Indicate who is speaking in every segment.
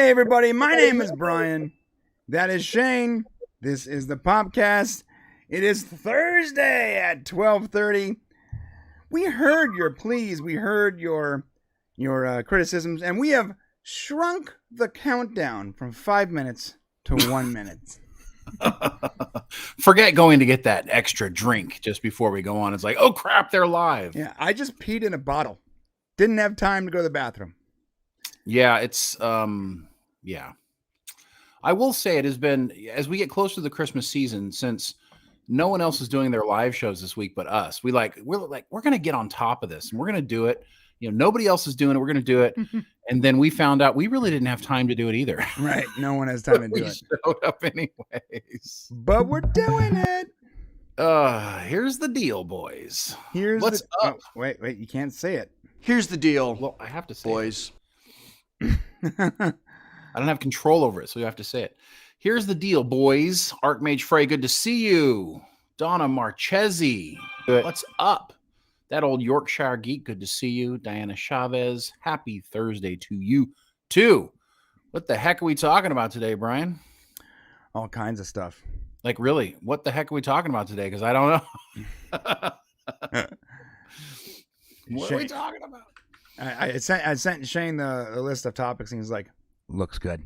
Speaker 1: Hey everybody, my name is Brian. That is Shane. This is the Popcast. It is Thursday at 12:30. We heard your pleas, we heard your criticisms, and we have shrunk the countdown from 5 minutes to 1 minute.
Speaker 2: Forget going to get that extra drink just before we go on. It's like, oh crap, they're live.
Speaker 1: Yeah, I just peed in a bottle. Didn't have time to go to the bathroom.
Speaker 2: Yeah, it's yeah. I will say it has been, as we get closer to the Christmas season, since no one else is doing their live shows this week but us. We're going to get on top of this and we're going to do it. You know, nobody else is doing it. We're going to do it. And then we found out we really didn't have time to do it either.
Speaker 1: Right. No one has time to do it.
Speaker 2: Showed up anyways.
Speaker 1: But we're doing it.
Speaker 2: Here's the deal, boys.
Speaker 1: What's up? Oh, wait, you can't say it.
Speaker 3: Here's the deal.
Speaker 2: Well, I have to say
Speaker 3: boys.
Speaker 2: I don't have control over it, so you have to say it. Here's the deal, boys. Archmage Frey, good to see you. Donna Marchesi, what's up? That old Yorkshire geek, good to see you. Diana Chavez, happy Thursday to you too. What the heck are we talking about today, Brian?
Speaker 1: All kinds of stuff.
Speaker 2: Like, really, what the heck are we talking about today? Because I don't know. What are we talking about?
Speaker 1: I sent Shane the list of topics, and he's like, looks good.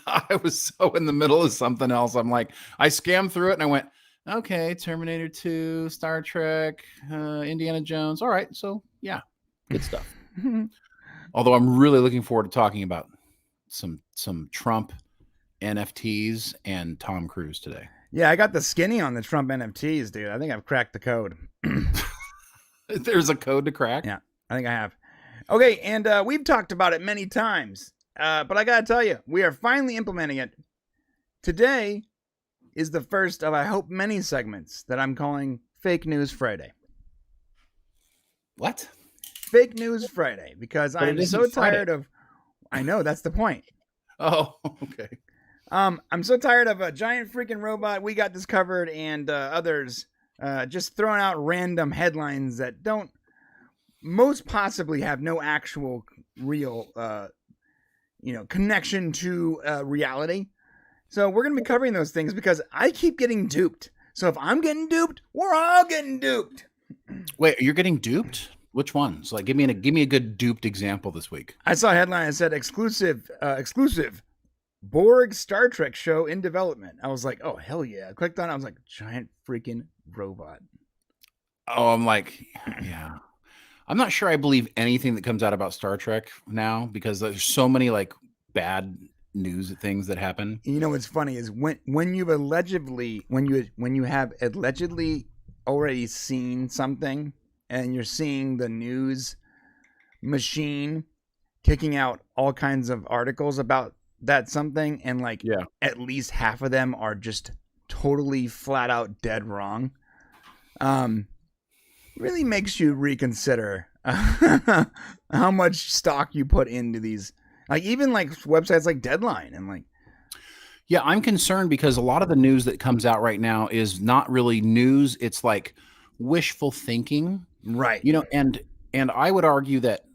Speaker 2: I was so in the middle of something else. I'm like, I scammed through it and I went, okay, Terminator 2, Star Trek, Indiana Jones. All right. So yeah, good stuff. Although I'm really looking forward to talking about some Trump NFTs and Tom Cruise today.
Speaker 1: Yeah, I got the skinny on the Trump NFTs, dude. I think I've cracked the code.
Speaker 2: There's a code to crack?
Speaker 1: Yeah, I think I have. Okay, and we've talked about it many times, but I gotta tell you, we are finally implementing it. Today is the first of, I hope, many segments that I'm calling Fake News Friday.
Speaker 2: What?
Speaker 1: Fake News Friday, because I'm so tired of... I know, that's the point.
Speaker 2: Oh, okay.
Speaker 1: I'm so tired of a giant freaking robot, we got this covered, and others just throwing out random headlines that don't most possibly have no actual real connection to reality. So we're going to be covering those things because I keep getting duped. So if I'm getting duped, we're all getting duped.
Speaker 2: Wait, you're getting duped? Which ones? Like, give me a good duped example this week.
Speaker 1: I saw a headline that said exclusive Borg Star Trek show in development. I was like, oh hell yeah. I clicked on it. I was like, giant freaking robot.
Speaker 2: Oh, I'm like, yeah. I'm not sure I believe anything that comes out about Star Trek now because there's so many like bad news things that happen.
Speaker 1: You know what's funny is when you have allegedly already seen something and you're seeing the news machine kicking out all kinds of articles about that something, and like at least half of them are just totally flat out dead wrong. Really makes you reconsider how much stock you put into these, like even like websites like Deadline and like.
Speaker 2: Yeah, I'm concerned because a lot of the news that comes out right now is not really news. It's like wishful thinking,
Speaker 1: right?
Speaker 2: You know, and I would argue that,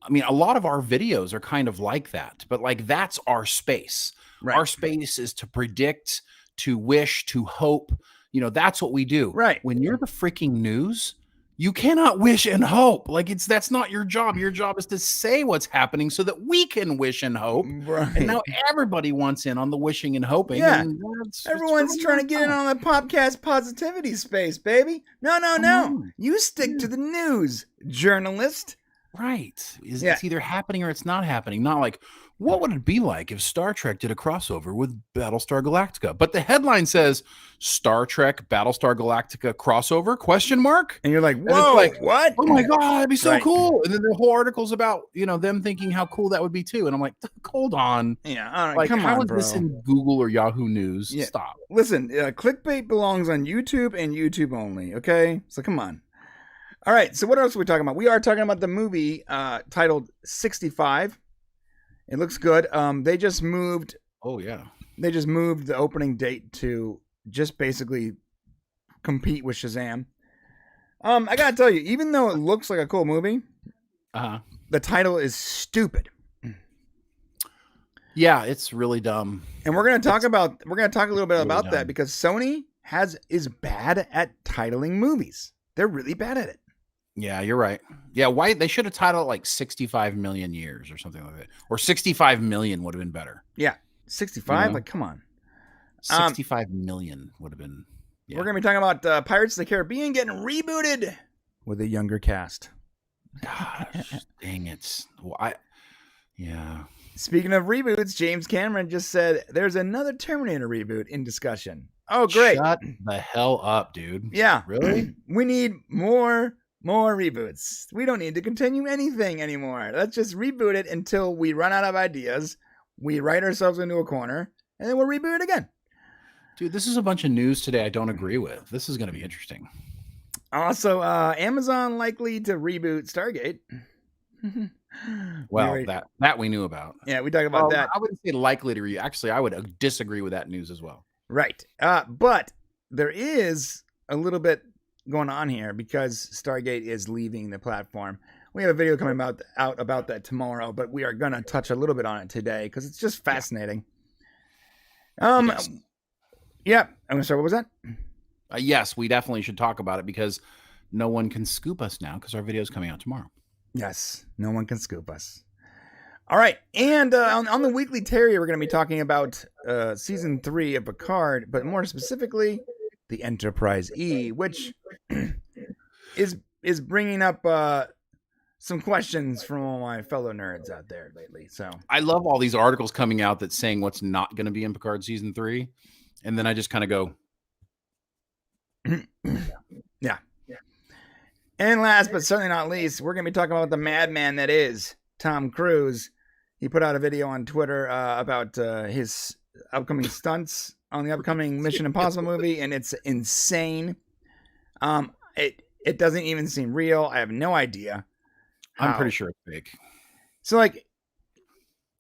Speaker 2: I mean, a lot of our videos are kind of like that, but like that's our space. Right. Our space is to predict, to wish, to hope. You know, that's what we do.
Speaker 1: Right.
Speaker 2: When you're the freaking news, you cannot wish and hope. Like that's not your job. Your job is to say what's happening so that we can wish and hope.
Speaker 1: Right.
Speaker 2: And now everybody wants in on the wishing and hoping.
Speaker 1: Yeah.
Speaker 2: And
Speaker 1: everyone's trying to get in on the podcast positivity space, baby. No. You stick to the news, journalist.
Speaker 2: Right. It's either happening or it's not happening. Not like, what would it be like if Star Trek did a crossover with Battlestar Galactica? But the headline says Star Trek Battlestar Galactica crossover ?
Speaker 1: And you're like, whoa,
Speaker 2: like,
Speaker 1: what?
Speaker 2: Oh my God, it'd be so cool. And then the whole article's about, them thinking how cool that would be too. And I'm like, hold on.
Speaker 1: Yeah, all right,
Speaker 2: like,
Speaker 1: come
Speaker 2: how
Speaker 1: on,
Speaker 2: is
Speaker 1: bro.
Speaker 2: this in Google or Yahoo News?
Speaker 1: Yeah.
Speaker 2: Stop.
Speaker 1: Listen, clickbait belongs on YouTube and YouTube only, okay? So come on. All right, so what else are we talking about? We are talking about the movie titled 65. It looks good. They just moved.
Speaker 2: Oh, yeah.
Speaker 1: They just moved the opening date to just basically compete with Shazam. I gotta tell you, even though it looks like a cool movie, the title is stupid.
Speaker 2: Yeah, it's really dumb.
Speaker 1: And we're going to talk a little bit
Speaker 2: really
Speaker 1: about
Speaker 2: dumb.
Speaker 1: that because Sony is bad at titling movies. They're really bad at it.
Speaker 2: Yeah, you're right. Yeah, why they should have titled it like 65 million years or something like that. Or 65 million would have been better.
Speaker 1: Yeah. 65?
Speaker 2: You know?
Speaker 1: Like, come on.
Speaker 2: 65 million would have been. Yeah.
Speaker 1: We're going to be talking about Pirates of the Caribbean getting rebooted with a younger cast.
Speaker 2: Gosh, dang it. Yeah.
Speaker 1: Speaking of reboots, James Cameron just said there's another Terminator reboot in discussion. Oh, great.
Speaker 2: Shut the hell up, dude.
Speaker 1: Yeah.
Speaker 2: Really?
Speaker 1: We need more reboots. We don't need to continue anything anymore. Let's just reboot it until we run out of ideas. We write ourselves into a corner, and then we'll reboot it again.
Speaker 2: Dude, this is a bunch of news today I don't agree with. This is going to be interesting.
Speaker 1: Also, Amazon likely to reboot Stargate.
Speaker 2: Well, that we knew about.
Speaker 1: Yeah, we talked about that.
Speaker 2: I wouldn't say likely to Actually, I would disagree with that news as well.
Speaker 1: Right. But there is a little bit going on here because Stargate is leaving the platform. We have a video coming out about that tomorrow, but we are going to touch a little bit on it today because it's just fascinating.
Speaker 2: Yes.
Speaker 1: Yeah. I'm sorry, what was that?
Speaker 2: Yes, we definitely should talk about it because no one can scoop us now because our video is coming out tomorrow.
Speaker 1: Yes, no one can scoop us. All right, and on the Weekly Terry, we're going to be talking about Season 3 of Picard, but more specifically, the Enterprise E, which is bringing up some questions from all my fellow nerds out there lately. So
Speaker 2: I love all these articles coming out that's saying what's not going to be in Picard Season 3, and then I just kind of go,
Speaker 1: yeah. And last but certainly not least, we're going to be talking about the madman that is Tom Cruise. He put out a video on Twitter about his upcoming stunts on the upcoming Mission Impossible movie, and it's insane. It doesn't even seem real. I have no idea.
Speaker 2: I'm pretty sure it's fake.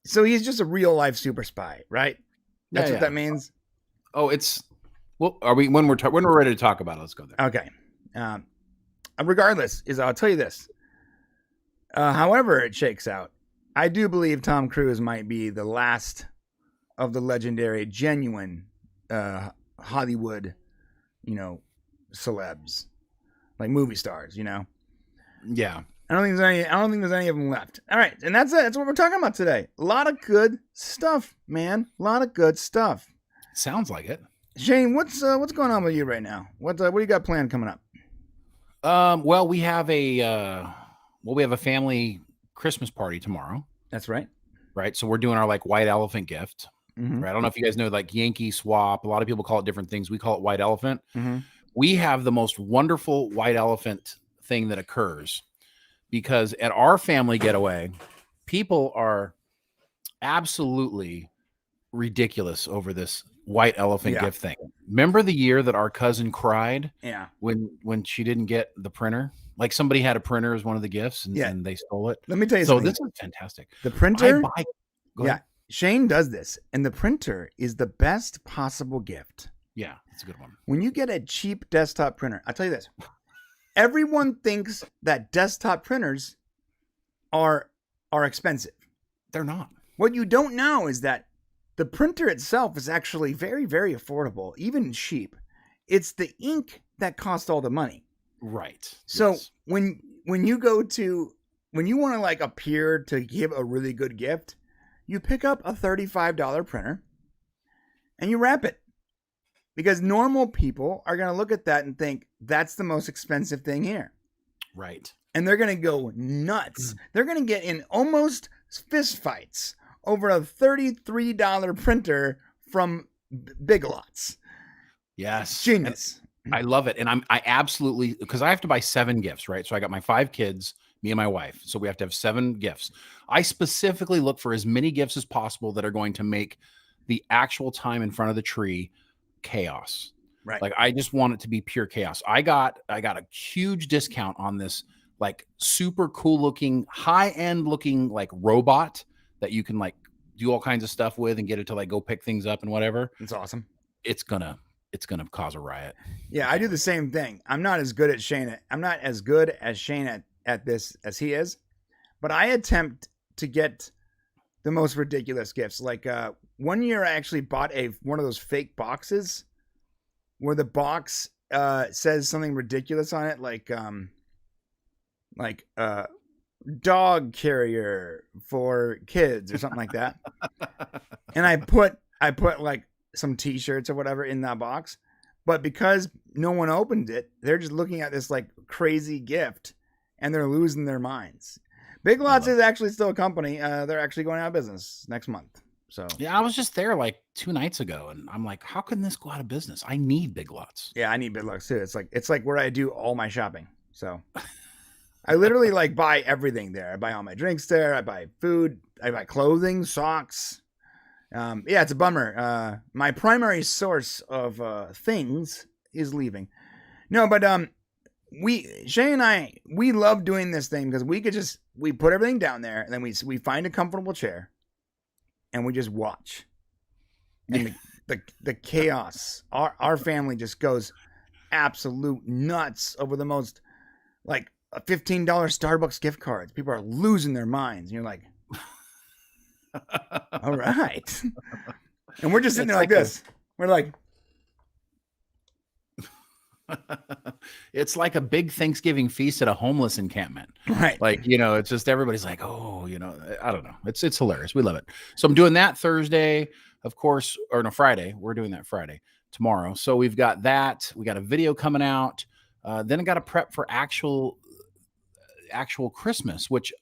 Speaker 1: So he's just a real life super spy, right? That's what that means.
Speaker 2: Oh, are we when we're ready to talk about it? Let's go there.
Speaker 1: Okay. Regardless, I'll tell you this. However it shakes out, I do believe Tom Cruise might be the last of the legendary, genuine Hollywood, celebs, like movie stars.
Speaker 2: Yeah.
Speaker 1: I don't think there's any of them left. All right, and that's it. That's what we're talking about today. A lot of good stuff, man. A lot of good stuff.
Speaker 2: Sounds like it.
Speaker 1: Shane, what's going on with you right now? What do you got planned coming up?
Speaker 2: Well, we have a family Christmas party tomorrow.
Speaker 1: That's right.
Speaker 2: Right. So we're doing our white elephant gift.
Speaker 1: Mm-hmm.
Speaker 2: Right. I don't know if you guys know Yankee swap. A lot of people call it different things. We call it white elephant.
Speaker 1: Mm-hmm.
Speaker 2: We have the most wonderful white elephant thing that occurs because at our family getaway, people are absolutely ridiculous over this white elephant gift thing. Remember the year that our cousin cried?
Speaker 1: Yeah.
Speaker 2: When she didn't get the printer? Like somebody had a printer as one of the gifts and they stole it.
Speaker 1: Let me tell you something.
Speaker 2: So this is fantastic.
Speaker 1: The printer.
Speaker 2: Go ahead.
Speaker 1: Shane does this, and the printer is the best possible gift.
Speaker 2: Yeah, it's a good one.
Speaker 1: When you get a cheap desktop printer, I'll tell you this. Everyone thinks that desktop printers are expensive.
Speaker 2: They're not.
Speaker 1: What you don't know is that the printer itself is actually very, very affordable, even cheap. It's the ink that costs all the money.
Speaker 2: Right.
Speaker 1: So
Speaker 2: yes.
Speaker 1: when you want to appear to give a really good gift, you pick up a $35 printer and you wrap it. Because normal people are going to look at that and think that's the most expensive thing here.
Speaker 2: Right.
Speaker 1: And they're going to go nuts. They're going to get in almost fist fights over a $33 printer from Big Lots.
Speaker 2: Yes.
Speaker 1: Genius.
Speaker 2: And I love it. And I absolutely, because I have to buy 7 gifts, right? So I got my 5 kids, me and my wife. So we have to have 7 gifts. I specifically look for as many gifts as possible that are going to make the actual time in front of the tree chaos.
Speaker 1: Right.
Speaker 2: I just want it to be pure chaos. I got a huge discount on this super cool looking, high end looking robot that you can do all kinds of stuff with and get it to go pick things up and whatever.
Speaker 1: It's awesome.
Speaker 2: It's gonna cause a riot.
Speaker 1: Yeah, I do the same thing. I'm not as good as Shane. I'm not as good as Shane at this as he is, but I attempt to get the most ridiculous gifts. Like one year I actually bought one of those fake boxes where the box says something ridiculous on it, like dog carrier for kids or something like that. And I put like some t-shirts or whatever in that box, but because no one opened it, they're just looking at this like crazy gift and they're losing their minds. Big Lots is actually still a company. They're actually going out of business next month. So
Speaker 2: yeah, I was just there like 2 nights ago, and I'm like, how can this go out of business? I need Big Lots.
Speaker 1: Yeah, I need Big Lots too. It's like where I do all my shopping. So I literally like buy everything there. I buy all my drinks there. I buy food. I buy clothing, socks. Yeah, it's a bummer. My primary source of things is leaving. No, but Shay and I, we love doing this thing because we put everything down there and then we find a comfortable chair and we just watch. And the chaos. Our family just goes absolute nuts over the most like $15 Starbucks gift cards. People are losing their minds. And you're like, all right. And we're just sitting there like this. We're like,
Speaker 2: it's like a big Thanksgiving feast at a homeless encampment.
Speaker 1: right.
Speaker 2: Like, it's just everybody's like, oh, I don't know. It's hilarious. We love it. So I'm doing that Thursday, of course, or no, Friday. We're doing that Friday tomorrow. So we've got that. We got a video coming out. Then I got to prep for actual Christmas, which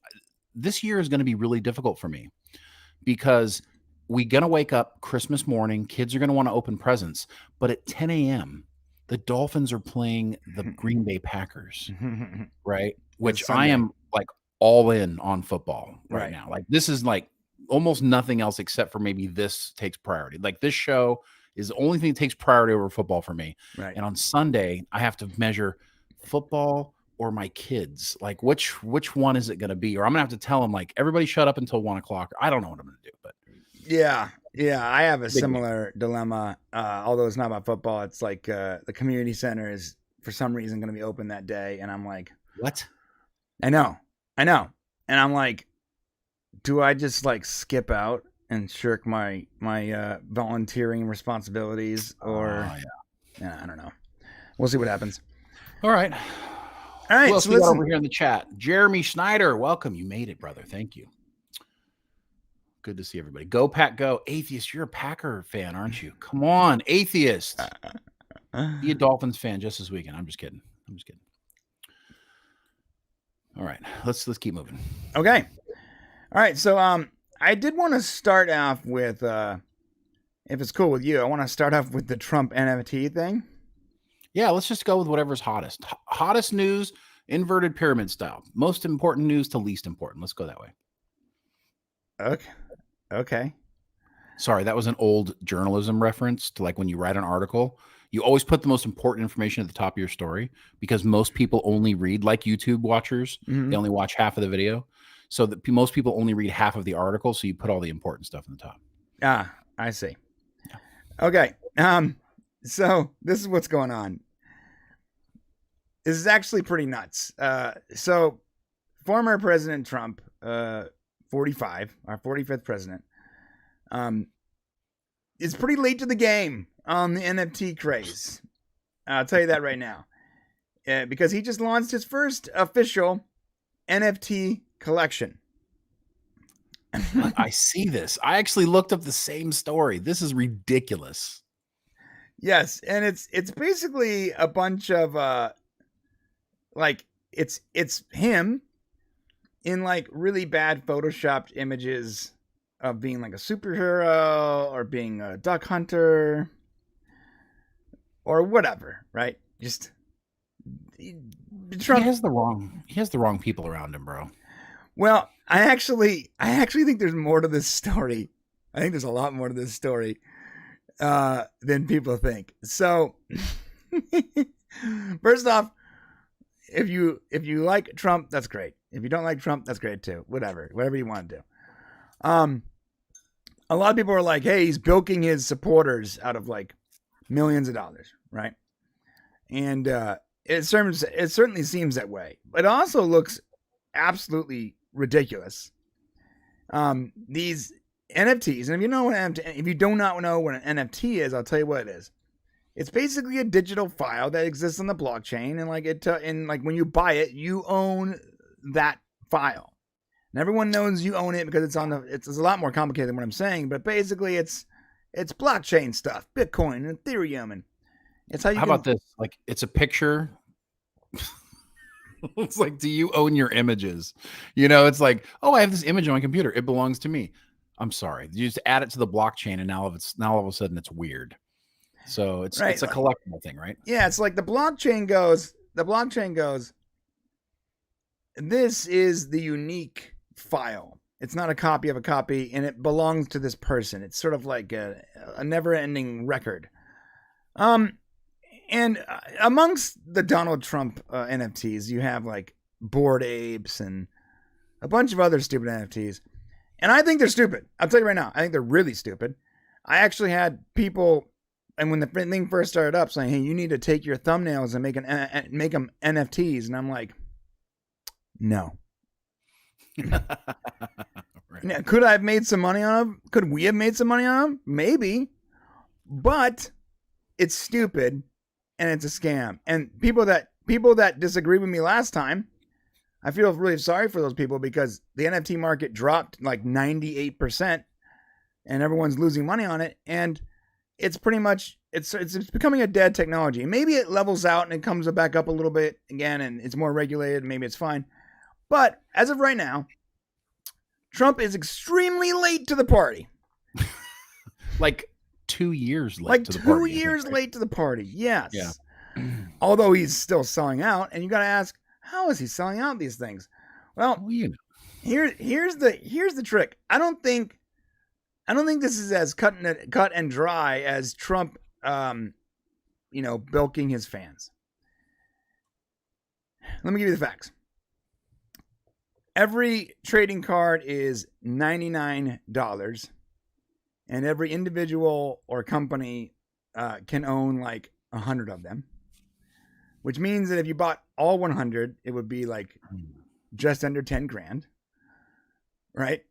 Speaker 2: this year is going to be really difficult for me because we're going to wake up Christmas morning. Kids are going to want to open presents, but at 10 a.m., the Dolphins are playing the Green Bay Packers, right? Which I am like all in on football right now. Like this is like almost nothing else except for maybe this takes priority. Like this show is the only thing that takes priority over football for me.
Speaker 1: Right.
Speaker 2: And on Sunday, I have to measure football or my kids. Like which one is it going to be? Or I'm gonna have to tell them like everybody shut up until 1 o'clock. I don't know what I'm gonna do, but
Speaker 1: yeah, I have a similar dilemma. Although it's not about football, it's like the community center is for some reason going to be open that day, and I'm like,
Speaker 2: what?
Speaker 1: I know, and I'm like, do I just like skip out and shirk my volunteering responsibilities, or yeah, I don't know. We'll see what happens.
Speaker 2: All right.
Speaker 1: So
Speaker 2: we got over here in the chat? Jeremy Schneider, welcome. You made it, brother. Thank you. Good to see everybody. Go Pack Go. Atheist, you're a Packer fan, aren't you? Come on, Atheist. Be a Dolphins fan just this weekend. I'm just kidding. All right, let's keep moving.
Speaker 1: Okay. All right. So I did want to start off with if it's cool with you, I want to start off with the Trump NFT thing.
Speaker 2: Yeah, let's just go with whatever's hottest. Hottest news, inverted pyramid style. Most important news to least important. Let's go that way. Okay. Sorry, that was an old journalism reference to like when you write an article, you always put the most important information at the top of your story because most people only read, like YouTube watchers, they only watch half of the video. So that most people only read half of the article. So you put all the important stuff in the top.
Speaker 1: Ah, I see. Yeah. Okay. So this is what's going on. This is actually pretty nuts. So former President Trump, 45, our 45th president, is pretty late to the game on the NFT craze. I'll tell you that right now. Because he just launched his first official NFT collection.
Speaker 2: I see this. I actually looked up the same story. This is ridiculous.
Speaker 1: Yes, and it's basically a bunch of like it's him in like really bad photoshopped images of being like a superhero or being a duck hunter or whatever, right? Just Trump
Speaker 2: he has the wrong people around him, bro.
Speaker 1: Well, I actually think there's more to this story. I think there's a lot more to this story than people think. So, first off, if you like Trump, that's great. If you don't like Trump, that's great too. Whatever you want to do. A lot of people are like, "Hey, he's bilking his supporters out of like millions of dollars," right? And it certainly seems that way. But it also looks absolutely ridiculous. these NFTs, and if you do not know what an NFT is, I'll tell you what it is. It's basically a digital file that exists on the blockchain, and when you buy it, you own that file. And everyone knows you own it because it's a lot more complicated than what I'm saying, but basically it's blockchain stuff, Bitcoin and Ethereum, and it's how you.
Speaker 2: How about this? Like, it's a picture. It's like, do you own your images? It's like, oh, I have this image on my computer. It belongs to me. I'm sorry. You just add it to the blockchain, and now all of a sudden it's weird. So it's a collectible thing, right?
Speaker 1: Yeah, it's like the blockchain goes. This is the unique file. It's not a copy of a copy, and it belongs to this person. It's sort of like a never-ending record. And amongst the Donald Trump NFTs, you have like Bored Apes and a bunch of other stupid NFTs. And I think they're stupid. I'll tell you right now, I think they're really stupid. I actually had people, and when the thing first started up, saying, hey, you need to take your thumbnails and make them NFTs. And I'm like, no.
Speaker 2: Right.
Speaker 1: Now, could I have made some money on them? Could we have made some money on them? Maybe. But it's stupid. And it's a scam. And people that disagree with me last time, I feel really sorry for those people because the NFT market dropped like 98% and everyone's losing money on it. And it's pretty much, it's becoming a dead technology. Maybe it levels out and it comes back up a little bit again and it's more regulated. Maybe it's fine. But as of right now, Trump is extremely late to the party.
Speaker 2: Like 2 years late to the party.
Speaker 1: 2 years late to the party, yes.
Speaker 2: Yeah.
Speaker 1: Although he's still selling out, and you got to ask, how is he selling out these things? Well, here's the trick. I don't think this is as cut and dry as Trump, bilking his fans. Let me give you the facts. Every trading card is $99. And every individual or company can own like 100 of them, which means that if you bought all 100, it would be like just under 10 grand, right?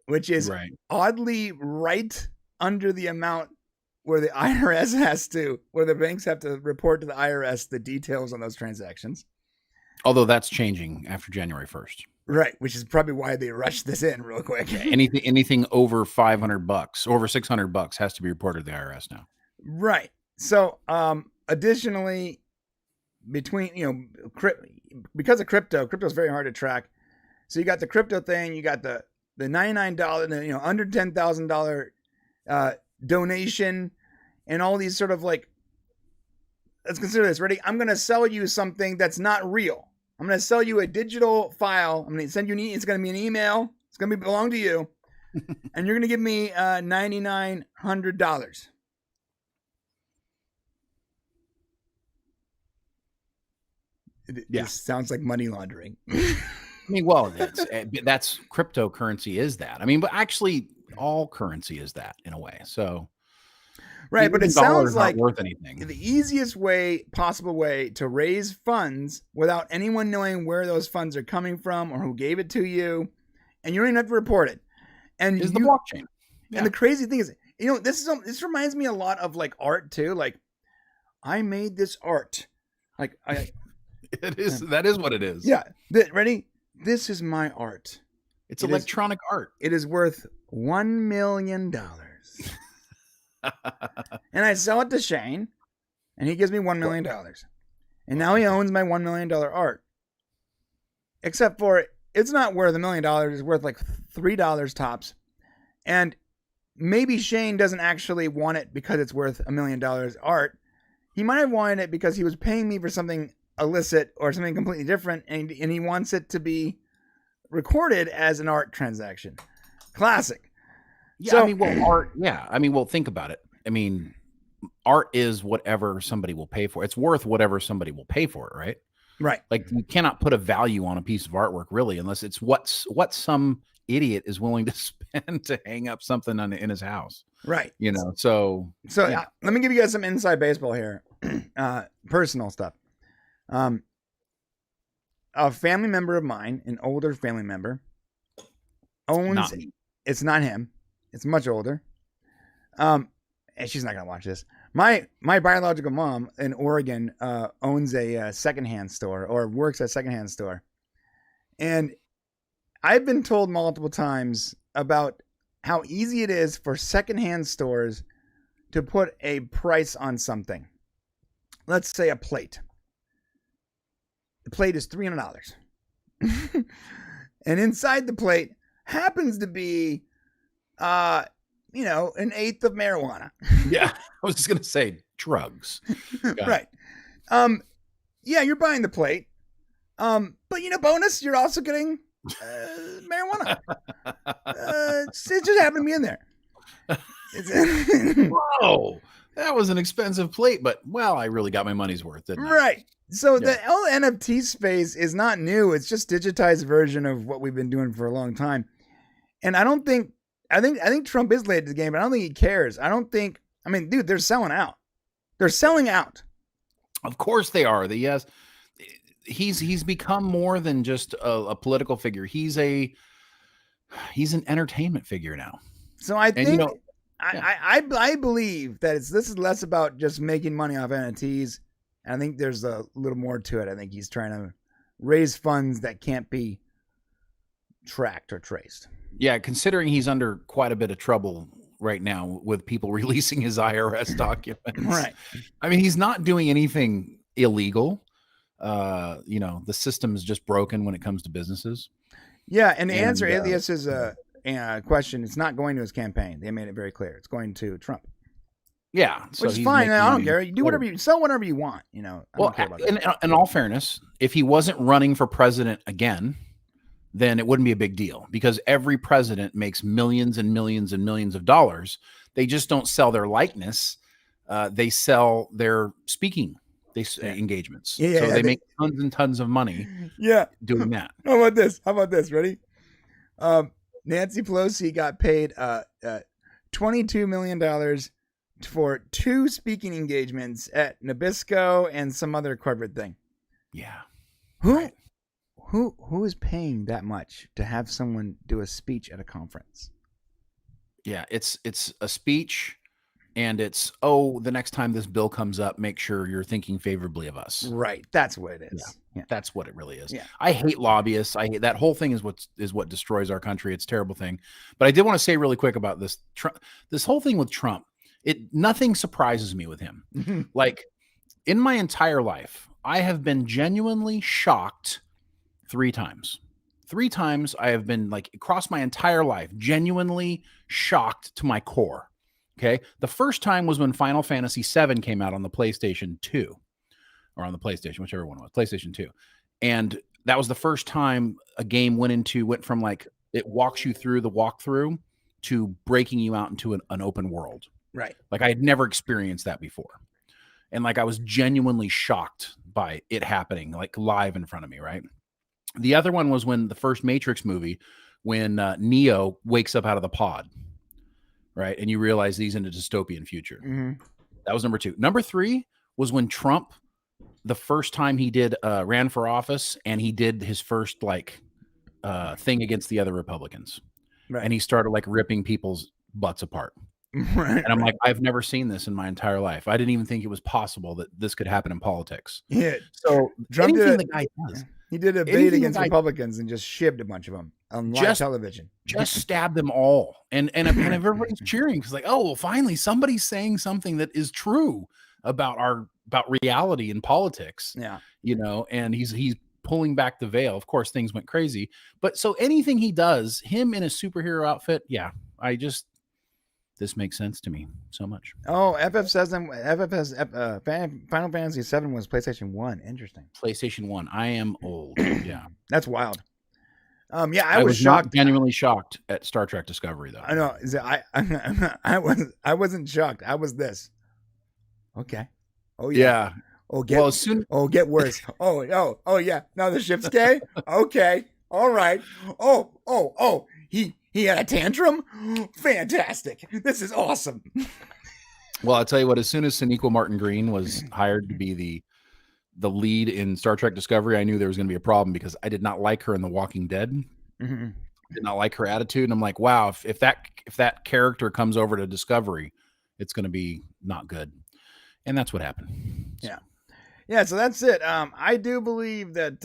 Speaker 1: Which is oddly right under the amount where the IRS where the banks have to report to the IRS the details on those transactions.
Speaker 2: Although that's changing after January 1st.
Speaker 1: Right, which is probably why they rushed this in real quick.
Speaker 2: Anything over $500, over $600 has to be reported to the IRS now.
Speaker 1: Right. So, additionally, because of crypto is very hard to track. So you got the crypto thing, you got the $99, under $10,000 donation, and all these sort of like. Let's consider this. Ready? I'm going to sell you something that's not real. I'm going to sell you a digital file. I'm going to send you it's going to be an email. It's going to belong to you. And you're going to give me $9,900. This sounds like money laundering.
Speaker 2: I mean, well, that's cryptocurrency is that. I mean, but actually all currency is that in a way. So
Speaker 1: right, but it sounds like
Speaker 2: worth anything.
Speaker 1: The easiest possible way to raise funds without anyone knowing where those funds are coming from or who gave it to you, and you don't even have to report it. And
Speaker 2: is the blockchain.
Speaker 1: Yeah. And the crazy thing is, this reminds me a lot of like art too. Like, I made this art. Like
Speaker 2: that is what it is.
Speaker 1: Yeah. Ready? This is my art.
Speaker 2: It's electronic art.
Speaker 1: It is worth $1 million. And I sell it to Shane, and he gives me $1 million. And now he owns my $1 million art. Except for it's not worth $1 million. It's worth like $3 tops. And maybe Shane doesn't actually want it because it's worth $1 million art. He might have wanted it because he was paying me for something illicit or something completely different, and he wants it to be recorded as an art transaction. Classic.
Speaker 2: Yeah, so, I mean, well, art. Yeah, I mean, well, think about it. I mean, art is whatever somebody will pay for. It's worth whatever somebody will pay for it, right?
Speaker 1: Right.
Speaker 2: Like, you cannot put a value on a piece of artwork, really, unless it's what some idiot is willing to spend to hang up something in his house.
Speaker 1: Right.
Speaker 2: So
Speaker 1: yeah. Let me give you guys some inside baseball here. Personal stuff. A family member of mine, an older family member, owns it's not him. It's much older. And she's not gonna watch this. My biological mom in Oregon owns a secondhand store or works at a secondhand store, and I've been told multiple times about how easy it is for secondhand stores to put a price on something. Let's say a plate. The plate is $300. And inside the plate happens to be, an eighth of marijuana.
Speaker 2: Yeah, I was just going to say drugs.
Speaker 1: Right. Yeah, you're buying the plate. But, bonus, you're also getting marijuana. It just happened to be in there.
Speaker 2: Whoa, that was an expensive plate, but I really got my money's worth, didn't I?
Speaker 1: Right. So the whole NFT space is not new. It's just digitized version of what we've been doing for a long time. And I think Trump is late to the game, but I don't think he cares. Dude, they're selling out. They're selling out.
Speaker 2: Of course they are. Yes. He's become more than just a political figure. He's an entertainment figure now.
Speaker 1: So I think I believe that this is less about just making money off NFTs. I think there's a little more to it. I think he's trying to raise funds that can't be tracked or traced.
Speaker 2: Yeah, considering he's under quite a bit of trouble right now with people releasing his IRS documents.
Speaker 1: Right.
Speaker 2: I mean, he's not doing anything illegal. The system is just broken when it comes to businesses.
Speaker 1: Yeah, and to answer Elias's question, it's not going to his campaign. They made it very clear. It's going to Trump. Yeah, so which is fine. I don't care. You do whatever you sell, whatever you want. I don't care about that.
Speaker 2: In all fairness, if he wasn't running for president again, then it wouldn't be a big deal because every president makes millions and millions and millions of dollars. They just don't sell their likeness. They sell their speaking engagements. So they make tons and tons of money.
Speaker 1: Yeah,
Speaker 2: doing that.
Speaker 1: How about this? Ready? Nancy Pelosi got paid $22 million for 2 speaking engagements at Nabisco and some other corporate thing.
Speaker 2: Yeah.
Speaker 1: Who is paying that much to have someone do a speech at a conference?
Speaker 2: Yeah, it's a speech, and it's the next time this bill comes up, make sure you're thinking favorably of us.
Speaker 1: Right, that's what it is.
Speaker 2: Yeah. That's what it really is.
Speaker 1: Yeah.
Speaker 2: I hate lobbyists. I hate that whole thing is what destroys our country. It's a terrible thing. But I did want to say really quick about this this whole thing with Trump. Nothing surprises me with him. Like in my entire life, I have been genuinely shocked 3 times. 3 times I have been across my entire life, genuinely shocked to my core. Okay. The first time was when Final Fantasy VII came out on the PlayStation 2 or on the PlayStation, whichever one it was, PlayStation 2. And that was the first time a game went from it walks you through the walkthrough to breaking you out into an open world.
Speaker 1: Right.
Speaker 2: I had never experienced that before. And I was genuinely shocked by it happening live in front of me. Right. The other one was when the first Matrix movie, when Neo wakes up out of the pod. Right. And you realize he's in a dystopian future.
Speaker 1: Mm-hmm.
Speaker 2: That was number 2. Number 3 was when Trump, the first time he did ran for office and he did his first thing against the other Republicans. Right. And he started ripping people's butts apart.
Speaker 1: Right.
Speaker 2: And I'm like, I've never seen this in my entire life. I didn't even think it was possible that this could happen in politics.
Speaker 1: Yeah.
Speaker 2: So
Speaker 1: Trump
Speaker 2: the guy does.
Speaker 1: He did a debate against Republicans and just shivved a bunch of them on live television.
Speaker 2: Just stabbed them all. And everybody's cheering because finally somebody's saying something that is true about reality in politics.
Speaker 1: Yeah.
Speaker 2: And he's pulling back the veil. Of course, things went crazy. But so anything he does, him in a superhero outfit, this makes sense to me so much.
Speaker 1: Oh, Final Fantasy VII was PlayStation 1. Interesting.
Speaker 2: PlayStation 1. I am old. Yeah.
Speaker 1: That's wild. I was shocked.
Speaker 2: Genuinely shocked at Star Trek Discovery, though.
Speaker 1: I know. I wasn't shocked. I was this. Okay. Oh yeah. Get worse. Oh yeah. Now the ship's gay. Okay. All right. Oh. He had a tantrum? Fantastic. This is awesome.
Speaker 2: Well, I'll tell you what, as soon as Sonequa Martin Green was hired to be the lead in Star Trek Discovery, I knew there was going to be a problem because I did not like her in The Walking Dead.
Speaker 1: Mm-hmm.
Speaker 2: did not like her attitude. And I'm like, wow, if that character comes over to Discovery, it's going to be not good. And that's what happened.
Speaker 1: Yeah. So that's it. I do believe that,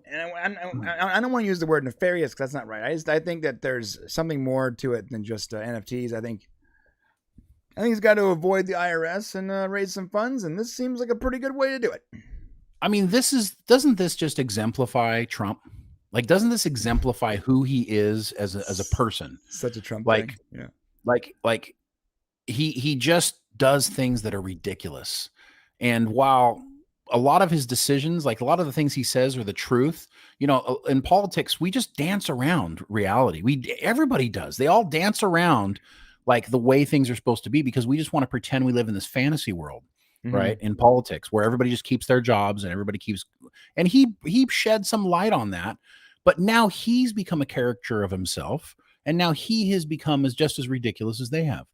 Speaker 1: and I don't want to use the word nefarious because that's not right. I think that there's something more to it than just NFTs. I think he's got to avoid the IRS and raise some funds, and this seems like a pretty good way to do it.
Speaker 2: I mean, doesn't this just exemplify Trump? Like, doesn't this exemplify who he is as a person?
Speaker 1: Such a Trump
Speaker 2: like,
Speaker 1: thing.
Speaker 2: Yeah. Like he just does things that are ridiculous. And while a lot of his decisions, like a lot of the things he says are the truth, in politics, we just dance around reality. Everybody does. They all dance around like the way things are supposed to be because we just want to pretend we live in this fantasy world, right? In politics, where everybody just keeps their jobs and everybody keeps, and he shed some light on that, but now he's become a caricature of himself, and now he has become just as ridiculous as they have.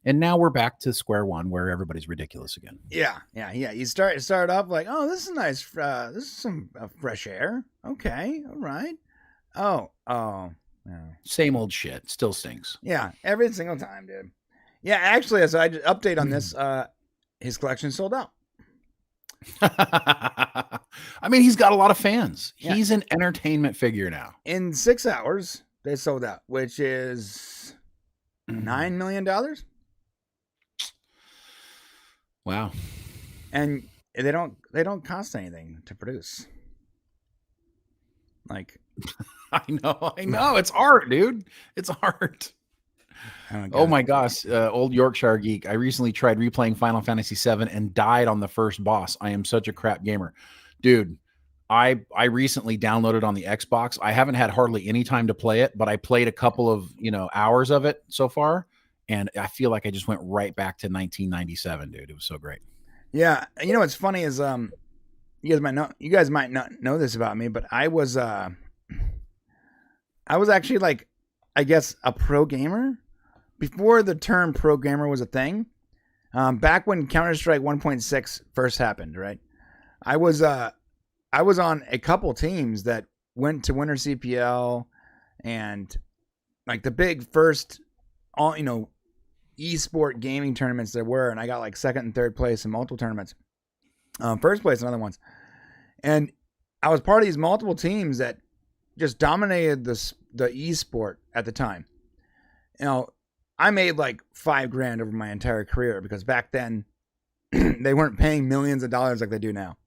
Speaker 2: And now we're back to square one where everybody's ridiculous again.
Speaker 1: Yeah. You start off like, oh, this is nice. This is some fresh air. Okay, all right. Oh. Yeah.
Speaker 2: Same old shit. Still stinks.
Speaker 1: Yeah, every single time, dude. Yeah, actually, so I just update on this. His collection sold out.
Speaker 2: I mean, he's got a lot of fans. Yeah. He's an entertainment figure now.
Speaker 1: In 6 hours, they sold out, which is $9 million.
Speaker 2: Wow.
Speaker 1: And they don't cost anything to produce. Like,
Speaker 2: I know. It's art, dude. It's art. Oh my gosh. Old Yorkshire geek. I recently tried replaying Final Fantasy VII and died on the first boss. I am such a crap gamer. Dude, I recently downloaded on the Xbox. I haven't had hardly any time to play it, but I played a couple of, hours of it so far. And I feel like I just went right back to 1997, dude. It was so great.
Speaker 1: Yeah. What's funny is, you guys might not know this about me, but I was actually like, I guess, a pro gamer before the term pro gamer was a thing. Back when Counter-Strike 1.6 first happened, right? I was on a couple teams that went to Winter CPL and like the big first, esport gaming tournaments there were, and I got like second and third place in multiple tournaments. First place in other ones. And I was part of these multiple teams that just dominated the esport at the time. I made like $5,000 over my entire career because back then they weren't paying millions of dollars like they do now.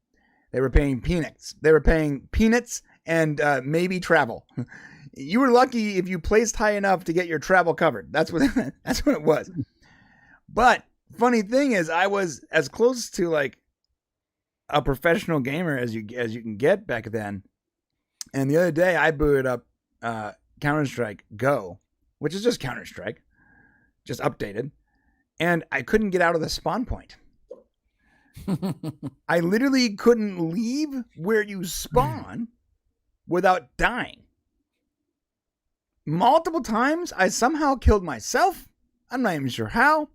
Speaker 1: They were paying peanuts. They were paying peanuts and maybe travel. You were lucky if you placed high enough to get your travel covered. That's what it was. But funny thing is, I was as close to like a professional gamer as you can get back then. And the other day, I booted up Counter-Strike Go, which is just Counter-Strike, just updated, and I couldn't get out of the spawn point. I literally couldn't leave where you spawn without dying. Multiple times, I somehow killed myself. I'm not even sure how.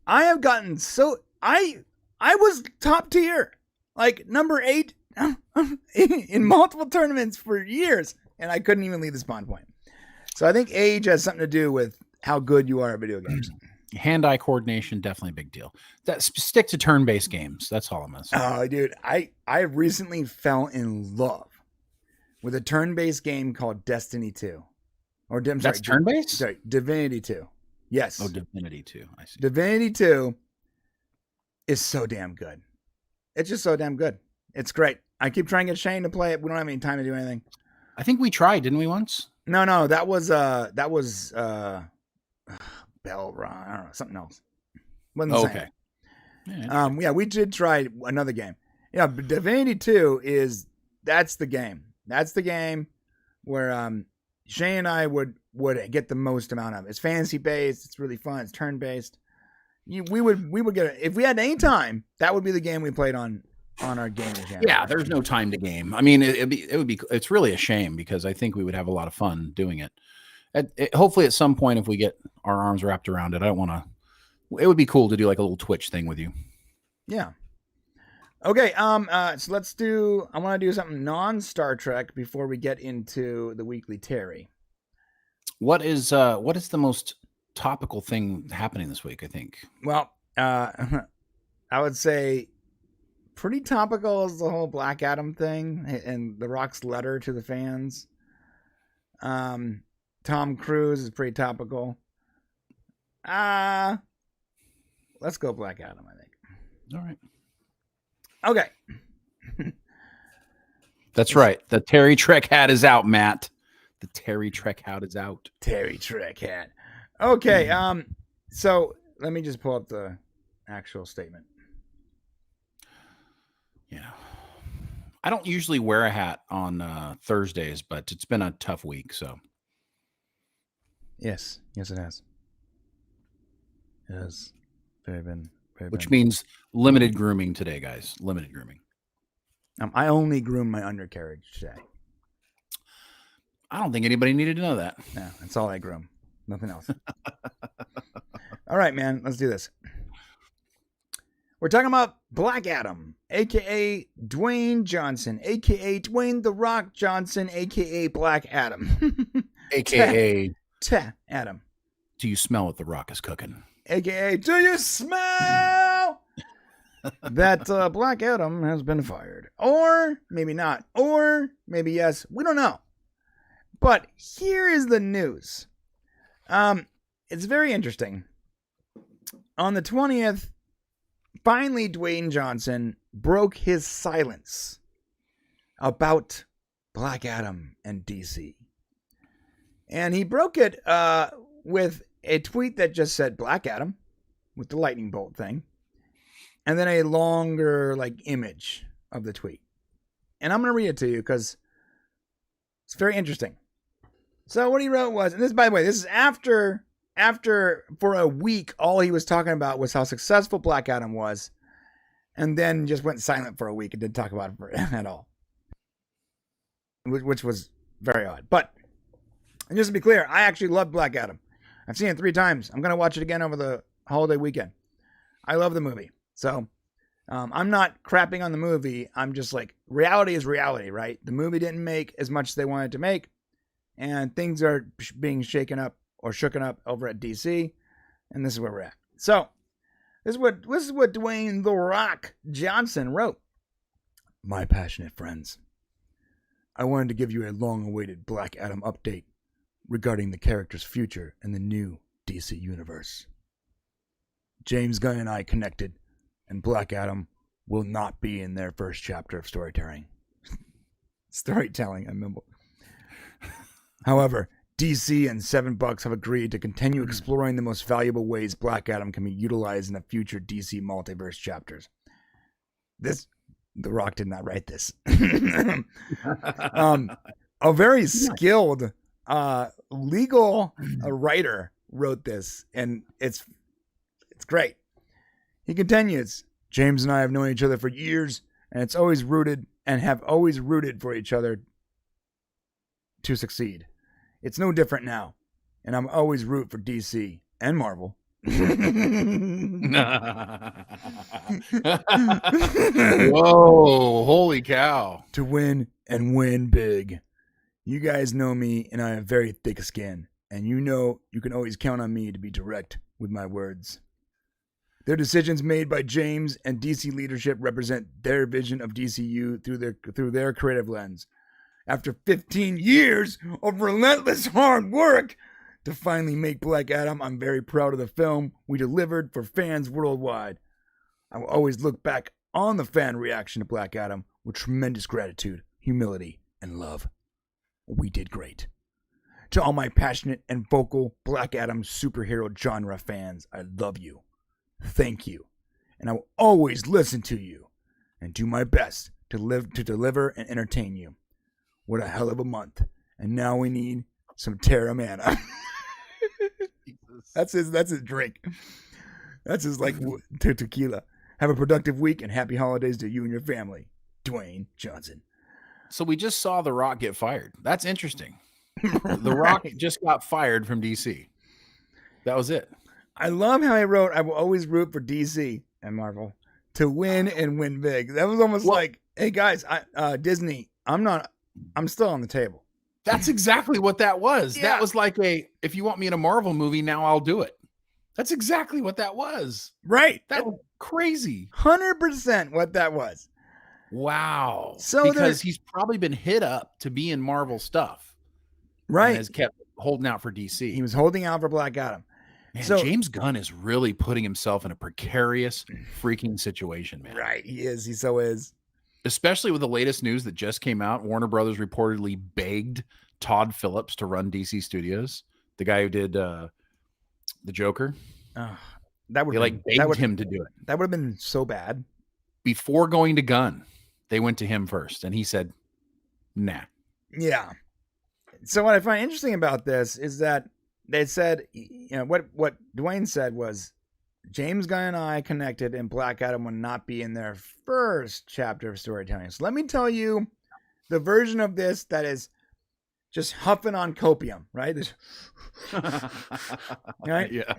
Speaker 1: I have gotten so... I was top tier, like number 8 in multiple tournaments for years, and I couldn't even leave the spawn point. So I think age has something to do with how good you are at video games.
Speaker 2: Hand-eye coordination, definitely a big deal. Stick to turn-based games. That's all I'm going to say.
Speaker 1: Oh, dude, I recently fell in love with a turn-based game called Destiny 2.
Speaker 2: That's turn-based?
Speaker 1: Sorry, Divinity 2. Yes.
Speaker 2: Oh, Divinity 2. I see.
Speaker 1: Divinity 2 is so damn good. It's just so damn good. It's great. I keep trying to get Shane to play it. We don't have any time to do anything.
Speaker 2: I think we tried, didn't we, once?
Speaker 1: No, that was Bell Run. I don't know, something else. Wasn't the same.
Speaker 2: Okay.
Speaker 1: Yeah, we did try another game. Yeah, but Divinity 2 that's the game. That's the game where Shane and I would get the most amount of it. It's fantasy based. It's really fun. It's turn based. We would get it if we had any time. That would be the game we played on our gaming channel.
Speaker 2: Yeah, there's no time to game. I mean, it's really a shame because I think we would have a lot of fun doing it. Hopefully, at some point, if we get our arms wrapped around it, I don't want to. It would be cool to do like a little Twitch thing with you.
Speaker 1: Yeah. Okay, so let's do. I want to do something non-Star Trek before we get into the weekly Terry.
Speaker 2: What is the most topical thing happening this week? I think.
Speaker 1: Well, I would say pretty topical is the whole Black Adam thing and The Rock's letter to the fans. Tom Cruise is pretty topical. Let's go Black Adam, I think.
Speaker 2: All right.
Speaker 1: Okay.
Speaker 2: That's right. The Terry Trek hat is out, Matt. The Terry Trek hat is out.
Speaker 1: Terry Trek hat. Okay. So let me just pull up the actual statement.
Speaker 2: Yeah. I don't usually wear a hat on Thursdays, but it's been a tough week, so.
Speaker 1: Yes, it has. It has been.
Speaker 2: Which means limited grooming today, guys. Limited grooming.
Speaker 1: I only groom my undercarriage today.
Speaker 2: I don't think anybody needed to know that.
Speaker 1: No, that's all I groom. Nothing else. All right, man. Let's do this. We're talking about Black Adam, a.k.a. Dwayne Johnson, a.k.a. Dwayne The Rock Johnson, a.k.a. Black Adam.
Speaker 2: A.k.a.
Speaker 1: Adam.
Speaker 2: Do you smell what The Rock is cooking?
Speaker 1: A.k.a. Do you smell that Black Adam has been fired? Or maybe not. Or maybe yes. We don't know. But here is the news. It's very interesting. On the 20th, finally, Dwayne Johnson broke his silence about Black Adam and DC. And he broke it with a tweet that just said Black Adam with the lightning bolt thing. And then a longer image of the tweet. And I'm going to read it to you because it's very interesting. So what he wrote was, and this, by the way, this is after for a week, all he was talking about was how successful Black Adam was, and then just went silent for a week and didn't talk about it at all, which was very odd. But and just to be clear, I actually love Black Adam. I've seen it 3 times. I'm gonna watch it again over the holiday weekend. I love the movie, so I'm not crapping on the movie. I'm just reality is reality, right? The movie didn't make as much as they wanted to make, and things are being shooken up over at DC, and this is where we're at. So, this is what Dwayne The Rock Johnson wrote. My passionate friends, I wanted to give you a long-awaited Black Adam update regarding the character's future in the new DC universe. James Gunn and I connected, and Black Adam will not be in their first chapter of storytelling. I mumble. However, DC and $7 have agreed to continue exploring the most valuable ways Black Adam can be utilized in the future DC multiverse chapters. The Rock did not write this. A very skilled legal writer wrote this, and it's great. He continues, James and I have known each other for years, and have always rooted for each other to succeed. It's no different now, and I'm always root for DC and Marvel.
Speaker 2: Whoa, holy cow.
Speaker 1: To win and win big. You guys know me, and I have very thick skin, and you know you can always count on me to be direct with my words. Their decisions made by James and DC leadership represent their vision of DCU through their creative lens. After 15 years of relentless hard work to finally make Black Adam, I'm very proud of the film we delivered for fans worldwide. I will always look back on the fan reaction to Black Adam with tremendous gratitude, humility, and love. We did great. To all my passionate and vocal Black Adam superhero genre fans, I love you. Thank you. And I will always listen to you and do my best to deliver and entertain you. What a hell of a month. And now we need some Terra Mana. That's his drink. That's his tequila. Have a productive week and happy holidays to you and your family. Dwayne Johnson.
Speaker 2: So we just saw The Rock get fired. That's interesting. The Rock just got fired from DC. That was it.
Speaker 1: I love how he wrote, I will always root for DC and Marvel to win and win big. That was almost like, hey guys, Disney, I'm still on the table.
Speaker 2: That's exactly what that was.
Speaker 1: Yeah.
Speaker 2: That was like if you want me in a Marvel movie, now I'll do it. That's exactly what that was.
Speaker 1: Right.
Speaker 2: That was crazy.
Speaker 1: 100% what that was.
Speaker 2: Wow.
Speaker 1: So
Speaker 2: because he's probably been hit up to be in Marvel stuff.
Speaker 1: Right.
Speaker 2: And has kept holding out for DC.
Speaker 1: He was holding out for Black Adam.
Speaker 2: Man,
Speaker 1: so
Speaker 2: James Gunn is really putting himself in a precarious freaking situation, man.
Speaker 1: Right. He is. He so is.
Speaker 2: Especially with the latest news that just came out. Warner Brothers reportedly begged Todd Phillips to run DC Studios, the guy who did the Joker.
Speaker 1: That would
Speaker 2: begged him to do it.
Speaker 1: That would have been so bad.
Speaker 2: Before going to Gunn, they went to him first, and he said, "Nah."
Speaker 1: Yeah. So what I find interesting about this is that they said, what Dwayne said was, James Gunn and I connected, and Black Adam would not be in their first chapter of storytelling. So let me tell you the version of this that is just huffing on copium, right? Right?
Speaker 2: Yeah.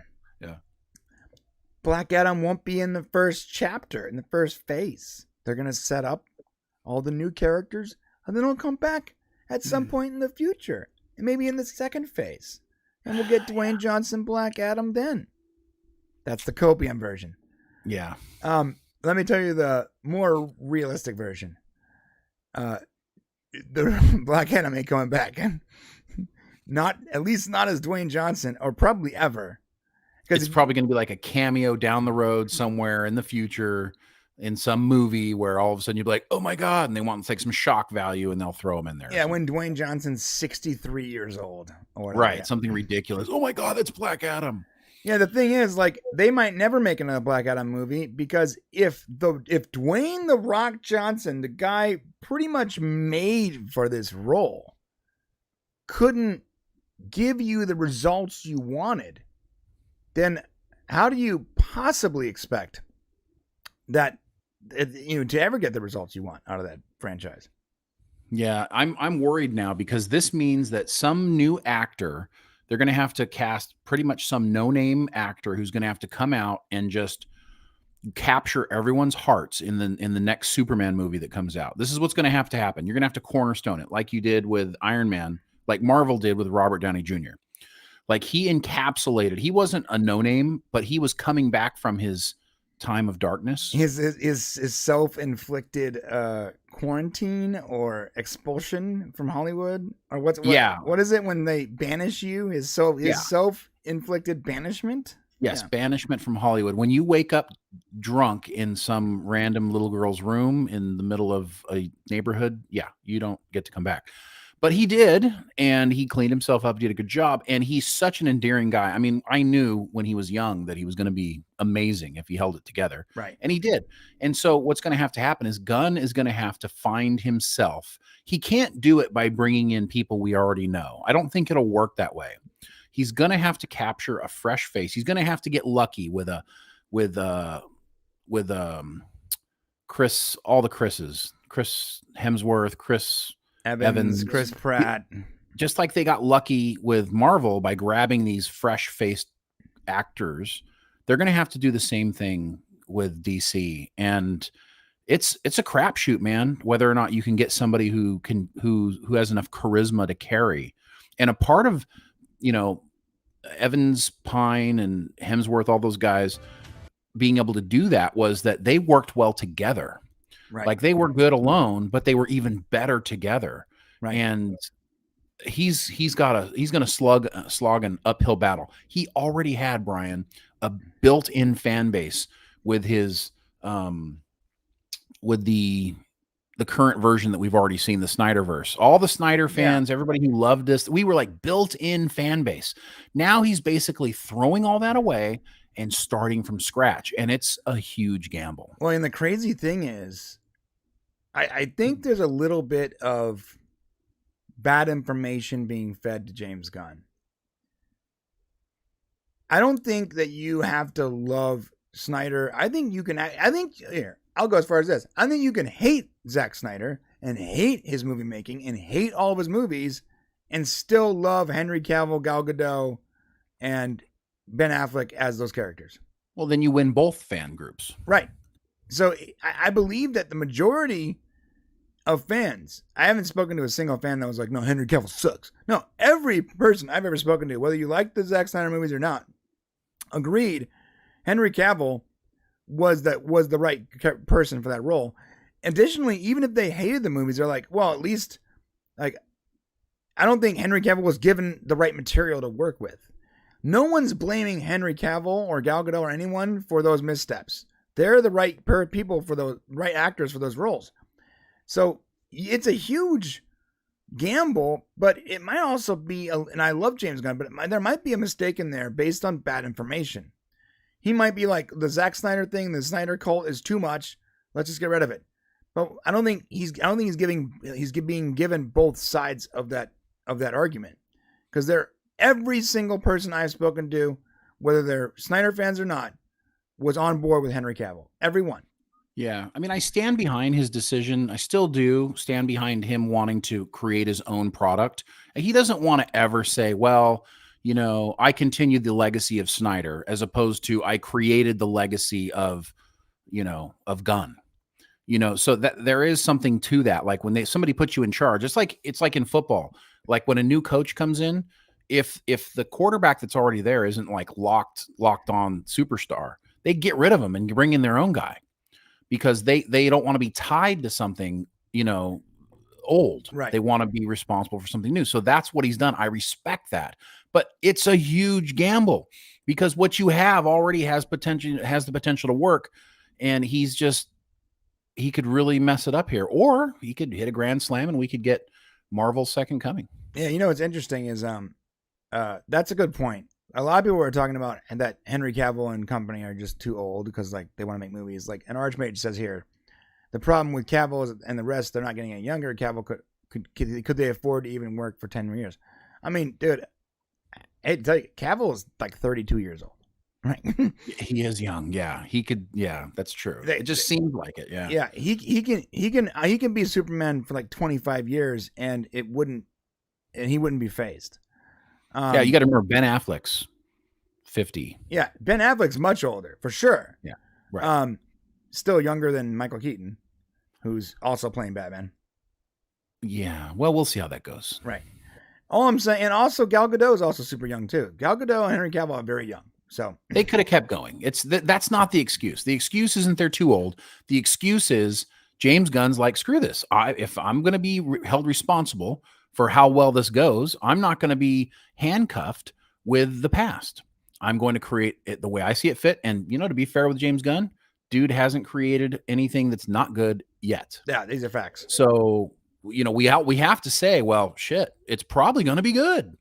Speaker 1: Black Adam won't be in the first chapter, in the first phase. They're going to set up all the new characters, and then they'll come back at some point in the future, and maybe in the second phase. And we'll get Dwayne Johnson, Black Adam then. That's the copium version.
Speaker 2: Yeah.
Speaker 1: Let me tell you the more realistic version. The Black Adam ain't coming back. At least not as Dwayne Johnson, or probably ever.
Speaker 2: It's probably going to be like a cameo down the road somewhere in the future in some movie where all of a sudden you'll be like, oh my God, and they want to take some shock value and they'll throw him in there.
Speaker 1: Yeah, when Dwayne Johnson's 63 years old. Or whatever.
Speaker 2: Right, something ridiculous. Oh my God, that's Black Adam.
Speaker 1: Yeah, the thing is, like, they might never make another Black Adam movie, because if Dwayne "The Rock" Johnson, the guy pretty much made for this role, couldn't give you the results you wanted, then how do you possibly expect that to ever get the results you want out of that franchise?
Speaker 2: Yeah, I'm worried now, because this means that some new actor, they're going to have to cast pretty much some no-name actor who's going to have to come out and just capture everyone's hearts in the next Superman movie that comes out. This is what's going to happen. You're going to have to cornerstone it, like you did with Iron Man, like Marvel did with Robert Downey Jr. Like, he encapsulated. He wasn't a no-name, but he was coming back from his time of darkness.
Speaker 1: His self-inflicted quarantine or expulsion from Hollywood, or what is it when they banish you? His self-inflicted banishment.
Speaker 2: Yes, banishment from Hollywood. When you wake up drunk in some random little girl's room in the middle of a neighborhood, you don't get to come back. But he did, and he cleaned himself up, did a good job, and he's such an endearing guy. I mean, I knew when he was young that he was going to be amazing if he held it together.
Speaker 1: Right.
Speaker 2: And he did. And so what's going to have to happen is Gunn is going to have to find himself. He can't do it by bringing in people we already know. I don't think it'll work that way. He's going to have to capture a fresh face. He's going to have to get lucky with Chris, all the Chris's, Chris Hemsworth, Chris Evans,
Speaker 1: Chris Pratt.
Speaker 2: Just like they got lucky with Marvel by grabbing these fresh-faced actors, they're going to have to do the same thing with DC. And it's a crapshoot, man, whether or not you can get somebody who has enough charisma to carry. And a part of, Evans, Pine, and Hemsworth, all those guys being able to do that was that they worked well together.
Speaker 1: Right.
Speaker 2: Like, they were good alone, but they were even better together.
Speaker 1: Right.
Speaker 2: And he's going to slog an uphill battle. He already had, Brian, a built-in fan base with his with the current version that we've already seen, the Snyderverse. All the Snyder fans, everybody who loved this, we were like built-in fan base. Now he's basically throwing all that away and starting from scratch, and it's a huge gamble.
Speaker 1: Well, and the crazy thing is, I think there's a little bit of bad information being fed to James Gunn. I don't think that you have to love Snyder. I think I'll go as far as this. I think you can hate Zack Snyder and hate his movie making and hate all of his movies and still love Henry Cavill, Gal Gadot, and Ben Affleck as those characters.
Speaker 2: Well, then you win both fan groups.
Speaker 1: Right. So I believe that the majority of fans, I haven't spoken to a single fan that was like, no, Henry Cavill sucks. No, every person I've ever spoken to, whether you like the Zack Snyder movies or not, agreed Henry Cavill was the right person for that role. Additionally, even if they hated the movies, they're like, well, at least, like, I don't think Henry Cavill was given the right material to work with. No one's blaming Henry Cavill or Gal Gadot or anyone for those missteps. They're the right people for those right actors for those roles. So it's a huge gamble, but it might also be, and I love James Gunn, but there might be a mistake in there based on bad information. He might be like, the Zack Snyder thing, the Snyder cult is too much. Let's just get rid of it. But I don't think he's being given both sides of that argument, because every single person I've spoken to, whether they're Snyder fans or not, was on board with Henry Cavill. Everyone.
Speaker 2: Yeah. I mean, I stand behind his decision. I still do stand behind him wanting to create his own product. He doesn't want to ever say, well, I continued the legacy of Snyder, as opposed to I created the legacy of Gunn. So that there is something to that. Like when somebody puts you in charge, it's like in football. Like when a new coach comes in, if the quarterback that's already there isn't like locked on superstar, they get rid of him and bring in their own guy, because they don't want to be tied to something, old.
Speaker 1: Right.
Speaker 2: They want to be responsible for something new. So that's what he's done. I respect that. But it's a huge gamble, because what you have already has the potential to work, and he could really mess it up here, or he could hit a grand slam and we could get Marvel's second coming.
Speaker 1: Yeah, what's interesting is that's a good point. A lot of people are talking about that Henry Cavill and company are just too old because like they want to make movies. Like an Archmage says here, the problem with Cavill and the rest, they're not getting any younger. Cavill could they afford to even work for 10 years? I mean, dude, I hate to tell you, Cavill is like 32 years old. Right.
Speaker 2: He is young. Yeah, he could. Yeah, that's true. It just seemed like it. Yeah.
Speaker 1: Yeah. He can be Superman for like 25 years and he wouldn't be phased.
Speaker 2: Yeah. You got to remember Ben Affleck's 50.
Speaker 1: Yeah. Ben Affleck's much older for sure.
Speaker 2: Yeah. Right.
Speaker 1: Still younger than Michael Keaton, who's also playing Batman.
Speaker 2: Yeah. Well, we'll see how that goes.
Speaker 1: Right. All I'm saying, and also Gal Gadot is also super young too. Gal Gadot and Henry Cavill are very young. So
Speaker 2: they could have kept going. That's not the excuse. The excuse isn't they're too old. The excuse is James Gunn's like, screw this. If I'm going to be held responsible for how well this goes, I'm not going to be handcuffed with the past. I'm going to create it the way I see it fit. And, to be fair with James Gunn, dude hasn't created anything that's not good yet.
Speaker 1: Yeah, these are facts.
Speaker 2: So, we have to say, well, shit, it's probably going to be good.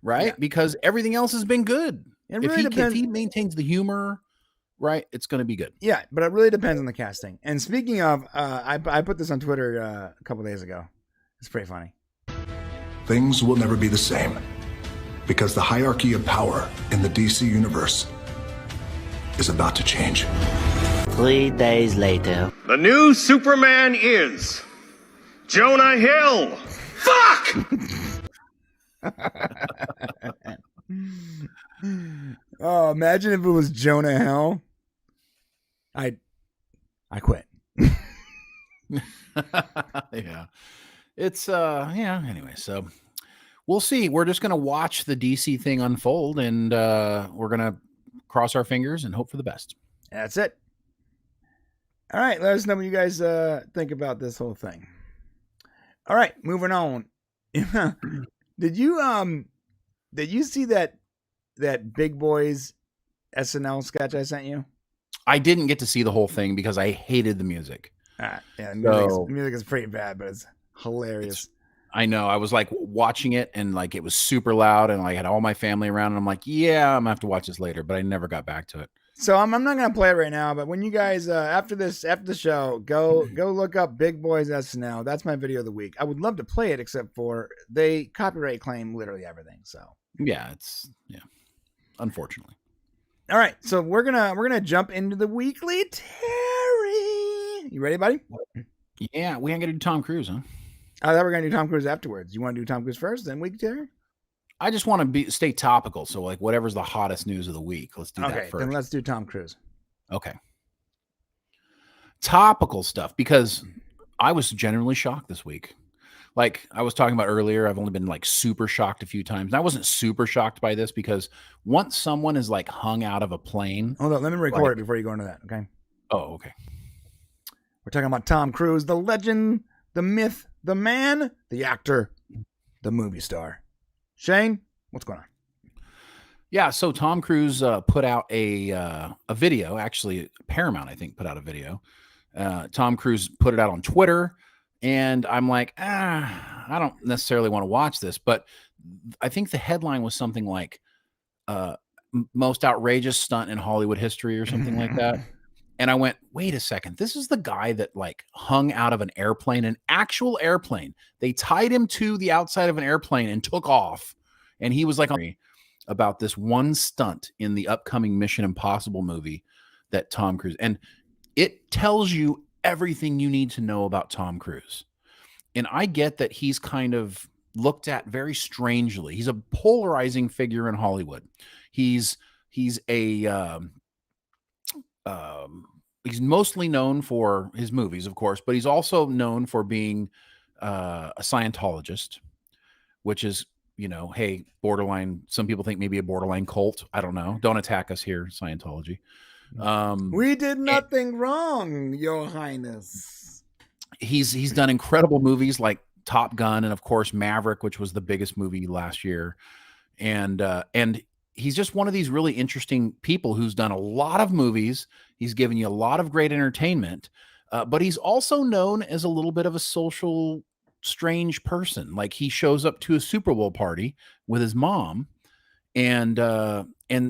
Speaker 2: Right? Yeah. Because everything else has been good. It really if he maintains the humor, right, it's going to be good.
Speaker 1: Yeah, but it really depends on the casting. And speaking of, I put this on Twitter a couple days ago. It's pretty funny.
Speaker 3: Things will never be the same, because the hierarchy of power in the DC universe is about to change.
Speaker 4: 3 days later.
Speaker 5: The new Superman is Jonah Hill. Fuck!
Speaker 1: Oh, imagine if it was Jonah Hill. I quit.
Speaker 2: Yeah. It's anyway, so we'll see. We're just gonna watch the DC thing unfold, and we're gonna cross our fingers and hope for the best.
Speaker 1: That's it. All right, let us know what you guys think about this whole thing. All right, moving on. Did you see that Big Boys SNL sketch I sent you?
Speaker 2: I didn't get to see the whole thing because I hated the music.
Speaker 1: Yeah, the music is pretty bad, but it's hilarious.
Speaker 2: I know. I was like watching it and like it was super loud and I had all my family around and I'm like, yeah, I'm gonna have to watch this later, but I never got back to it.
Speaker 1: So I'm not gonna play it right now, but when you guys after the show, go look up Big Boys SNL. That's my video of the week. I would love to play it, except for they copyright claim literally everything. So
Speaker 2: yeah, unfortunately.
Speaker 1: All right, so we're gonna jump into the weekly Terry. You ready, buddy?
Speaker 2: Yeah, we ain't gonna do Tom Cruise, huh?
Speaker 1: I thought we were gonna do Tom Cruise afterwards. You want to do Tom Cruise first, then weekly Terry?
Speaker 2: I just want to stay topical. So like whatever's the hottest news of the week, let's do that first.
Speaker 1: Then let's do Tom Cruise.
Speaker 2: Okay. topical stuff, because I was genuinely shocked this week. Like I was talking about earlier, I've only been like super shocked a few times. And I wasn't super shocked by this because once someone is like hung out of a plane.
Speaker 1: Hold on, let me record it before you go into that, okay?
Speaker 2: Oh, okay.
Speaker 1: We're talking about Tom Cruise, the legend, the myth, the man, the actor, the movie star. Shane, what's going on?
Speaker 2: Yeah, so Tom Cruise put out a video. Actually, Paramount, I think, put out a video. Tom Cruise put it out on Twitter, and I'm like, I don't necessarily want to watch this, but I think the headline was something like most outrageous stunt in Hollywood history or something like that. And I went, wait a second, this is the guy that like hung out of an airplane, an actual airplane. They tied him to the outside of an airplane and took off. And he was like about this one stunt in the upcoming Mission Impossible movie that Tom Cruise, and it tells you everything you need to know about Tom Cruise. And I get that he's kind of looked at very strangely. He's a polarizing figure in Hollywood. He's mostly known for his movies, of course, but he's also known for being a Scientologist, which is, you know, hey, borderline. Some people think maybe a borderline cult. I don't know. Don't attack us here, Scientology.
Speaker 1: We did nothing wrong, Your Highness.
Speaker 2: He's done incredible movies like Top Gun and of course Maverick, which was the biggest movie last year. And he's just one of these really interesting people who's done a lot of movies. He's given you a lot of great entertainment, but he's also known as a little bit of a social strange person. Like he shows up to a Super Bowl party with his mom and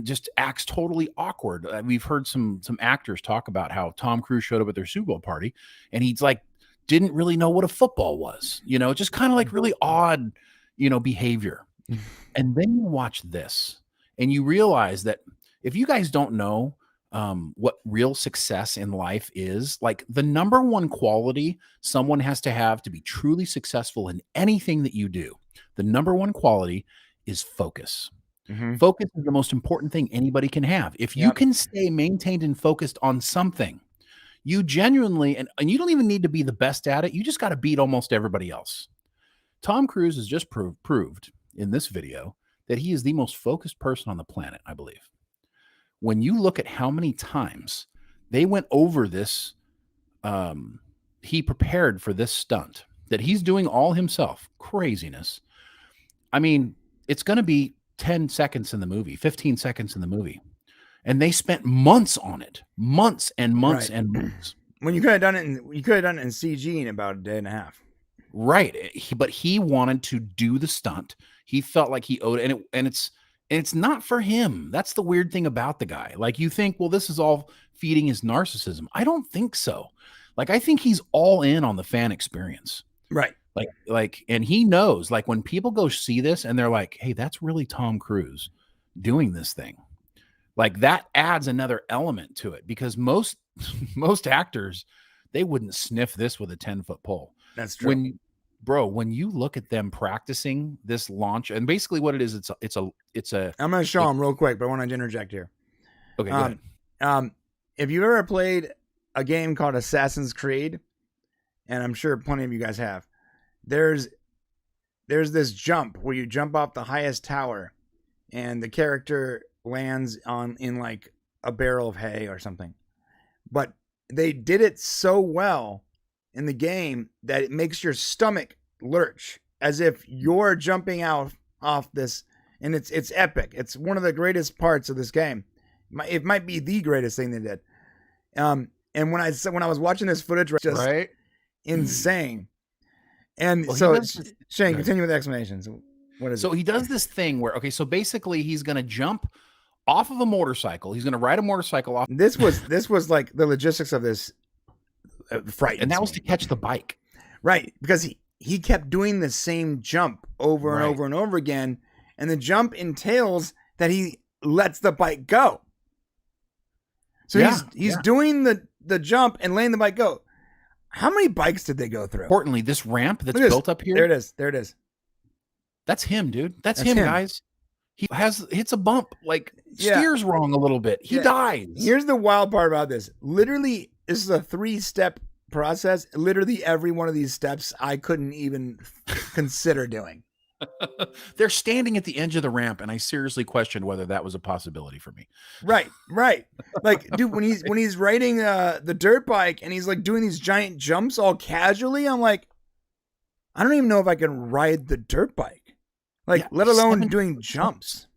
Speaker 2: just acts totally awkward. We've heard some actors talk about how Tom Cruise showed up at their Super Bowl party and he's like didn't really know what a football was, you know, just kind of like really odd, you know, behavior. And then you watch this and you realize that if you guys don't know what real success in life is, like the number one quality someone has to have to be truly successful in anything that you do, the number one quality is focus. Focus is the most important thing anybody can have. If you can stay maintained and focused on something, you genuinely, and you don't even need to be the best at it. You just got to beat almost everybody else. Tom Cruise has just proved in this video that he is the most focused person on the planet, I believe. When you look at how many times they went over this, he prepared for this stunt that he's doing all himself. Craziness. I mean, it's going to be 10 seconds in the movie, 15 seconds in the movie. And they spent months on it, months and months and months.
Speaker 1: When you could have done it in CG in about a day and a half.
Speaker 2: Right. But he wanted to do the stunt. He felt like he owed it. And it's not for him. That's the weird thing about the guy. Like you think, well, this is all feeding his narcissism. I don't think so. Like, I think he's all in on the fan experience.
Speaker 1: Right.
Speaker 2: Like, and he knows, like when people go see this and they're like, hey, that's really Tom Cruise doing this thing. Like that adds another element to it because most actors, they wouldn't sniff this with a 10-foot pole.
Speaker 1: That's true.
Speaker 2: When you look at them practicing this launch, and basically what it is, it's a.
Speaker 1: I'm going to show them real quick, but I want to interject here.
Speaker 2: Okay. Go ahead.
Speaker 1: If you ever played a game called Assassin's Creed, and I'm sure plenty of you guys have, there's this jump where you jump off the highest tower, and the character lands in like a barrel of hay or something. But they did it so well in the game that it makes your stomach lurch as if you're jumping out off this, and it's epic. It's one of the greatest parts of this game. It might be the greatest thing they did. And when I was watching this footage, just
Speaker 2: right?
Speaker 1: Insane. And so Shane, continue with the explanations. What is it?
Speaker 2: So he does this thing where, okay, so basically he's going to jump off of a motorcycle. He's going to ride a motorcycle off.
Speaker 1: This was like the logistics of this fright.
Speaker 2: And that was to catch the bike.
Speaker 1: Right. Because he kept doing the same jump over and over and over again. And the jump entails that he lets the bike go. So he's doing the jump and letting the bike go. How many bikes did they go through?
Speaker 2: Importantly, this ramp that's built up here.
Speaker 1: There it is.
Speaker 2: That's him, dude. That's him, guys. He hits a bump, like steers wrong a little bit. He dies.
Speaker 1: Here's the wild part about this. Literally this is a 3-step process. Literally every one of these steps I couldn't even consider doing.
Speaker 2: They're standing at the edge of the ramp, and I seriously questioned whether that was a possibility for me.
Speaker 1: Right. Like, dude, when he's riding the dirt bike and he's like doing these giant jumps all casually, I'm like, I don't even know if I can ride the dirt bike. Like,
Speaker 2: Yeah,
Speaker 1: let alone
Speaker 2: 70
Speaker 1: doing jumps.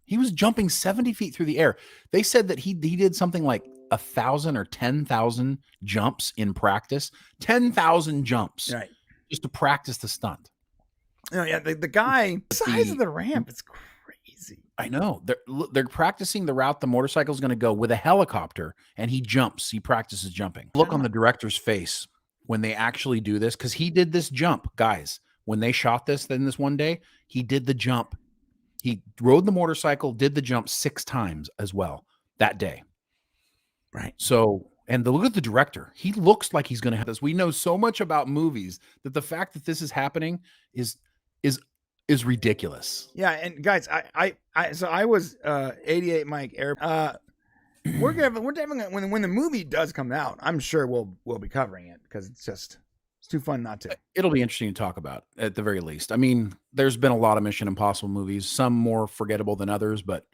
Speaker 2: He was jumping 70 feet through the air. They said that he did something like 1,000 or 10,000 jumps in practice. 10,000 jumps,
Speaker 1: Right.
Speaker 2: just to practice the stunt.
Speaker 1: No, yeah, the guy, the size of the ramp, it's crazy.
Speaker 2: I know. They're practicing the route the motorcycle is going to go with a helicopter, and he jumps. He practices jumping. Look on the director's face when they actually do this, because he did this jump, guys. When they shot this in this one day, he did the jump. He rode the motorcycle, did the jump 6 times as well that day.
Speaker 1: Right.
Speaker 2: So, and look at the director. He looks like he's going to have this. We know so much about movies that the fact that this is happening is ridiculous.
Speaker 1: Yeah, and guys, I was 88 Mike Air. We're definitely when the movie does come out, I'm sure we'll be covering it because it's too fun not to.
Speaker 2: It'll be interesting to talk about at the very least. I mean, there's been a lot of Mission Impossible movies, some more forgettable than others, but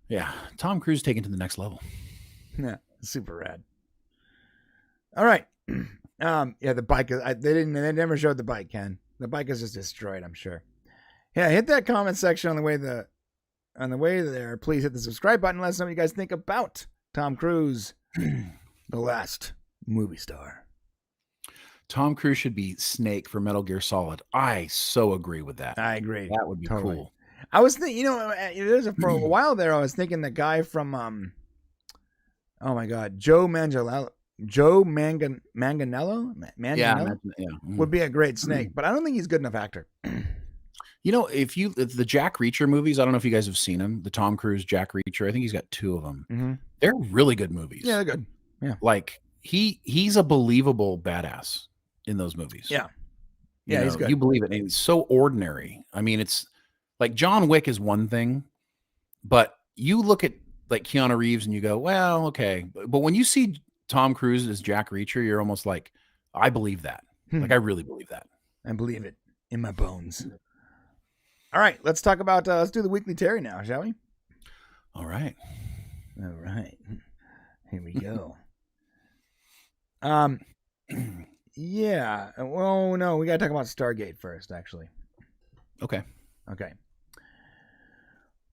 Speaker 2: yeah, Tom Cruise taken to the next level.
Speaker 1: Yeah, super rad. All right. Yeah, the bike is. They never showed the bike, Ken. The bike is just destroyed, I'm sure. Yeah, hit that comment section on the way there. Please hit the subscribe button. Let us know what you guys think about Tom Cruise, the last movie star.
Speaker 2: Tom Cruise should be Snake for Metal Gear Solid. I so agree with that.
Speaker 1: I agree.
Speaker 2: That would be
Speaker 1: Totally.
Speaker 2: cool.
Speaker 1: I was thinking, for a while there, I was thinking the guy from, oh my God, Joe Manganiello would be a great Snake, but I don't think he's a good enough actor.
Speaker 2: If the Jack Reacher movies, I don't know if you guys have seen them, the Tom Cruise Jack Reacher, I think he's got 2 of them.
Speaker 1: Mm-hmm.
Speaker 2: They're really good movies.
Speaker 1: Yeah, they're good. Yeah.
Speaker 2: Like he's a believable badass in those movies.
Speaker 1: Yeah. Yeah, he's good.
Speaker 2: You believe it. And it's so ordinary. I mean, it's like John Wick is one thing, but you look at like Keanu Reeves and you go, well, okay. But when you see Tom Cruise as Jack Reacher, you're almost like, I believe that. Like, I really believe that.
Speaker 1: I believe it in my bones. All right, let's talk about, let's do the Weekly Terry now, shall we?
Speaker 2: All right.
Speaker 1: Here we go. Yeah. Well, no, we got to talk about Stargate first, actually.
Speaker 2: Okay.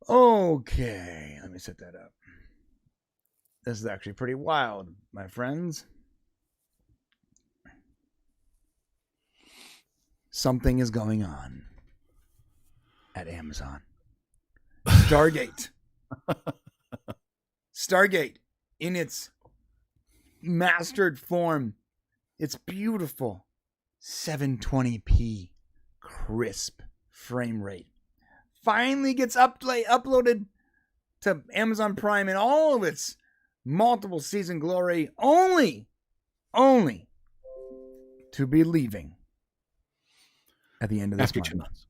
Speaker 1: Let me set that up. This is actually pretty wild, my friends. Something is going on at Amazon. Stargate. Stargate in its mastered form. It's beautiful. 720p crisp frame rate. Finally gets uploaded to Amazon Prime in all of its multiple season glory, only to be leaving at the end of this
Speaker 2: After
Speaker 1: month.
Speaker 2: 2 months.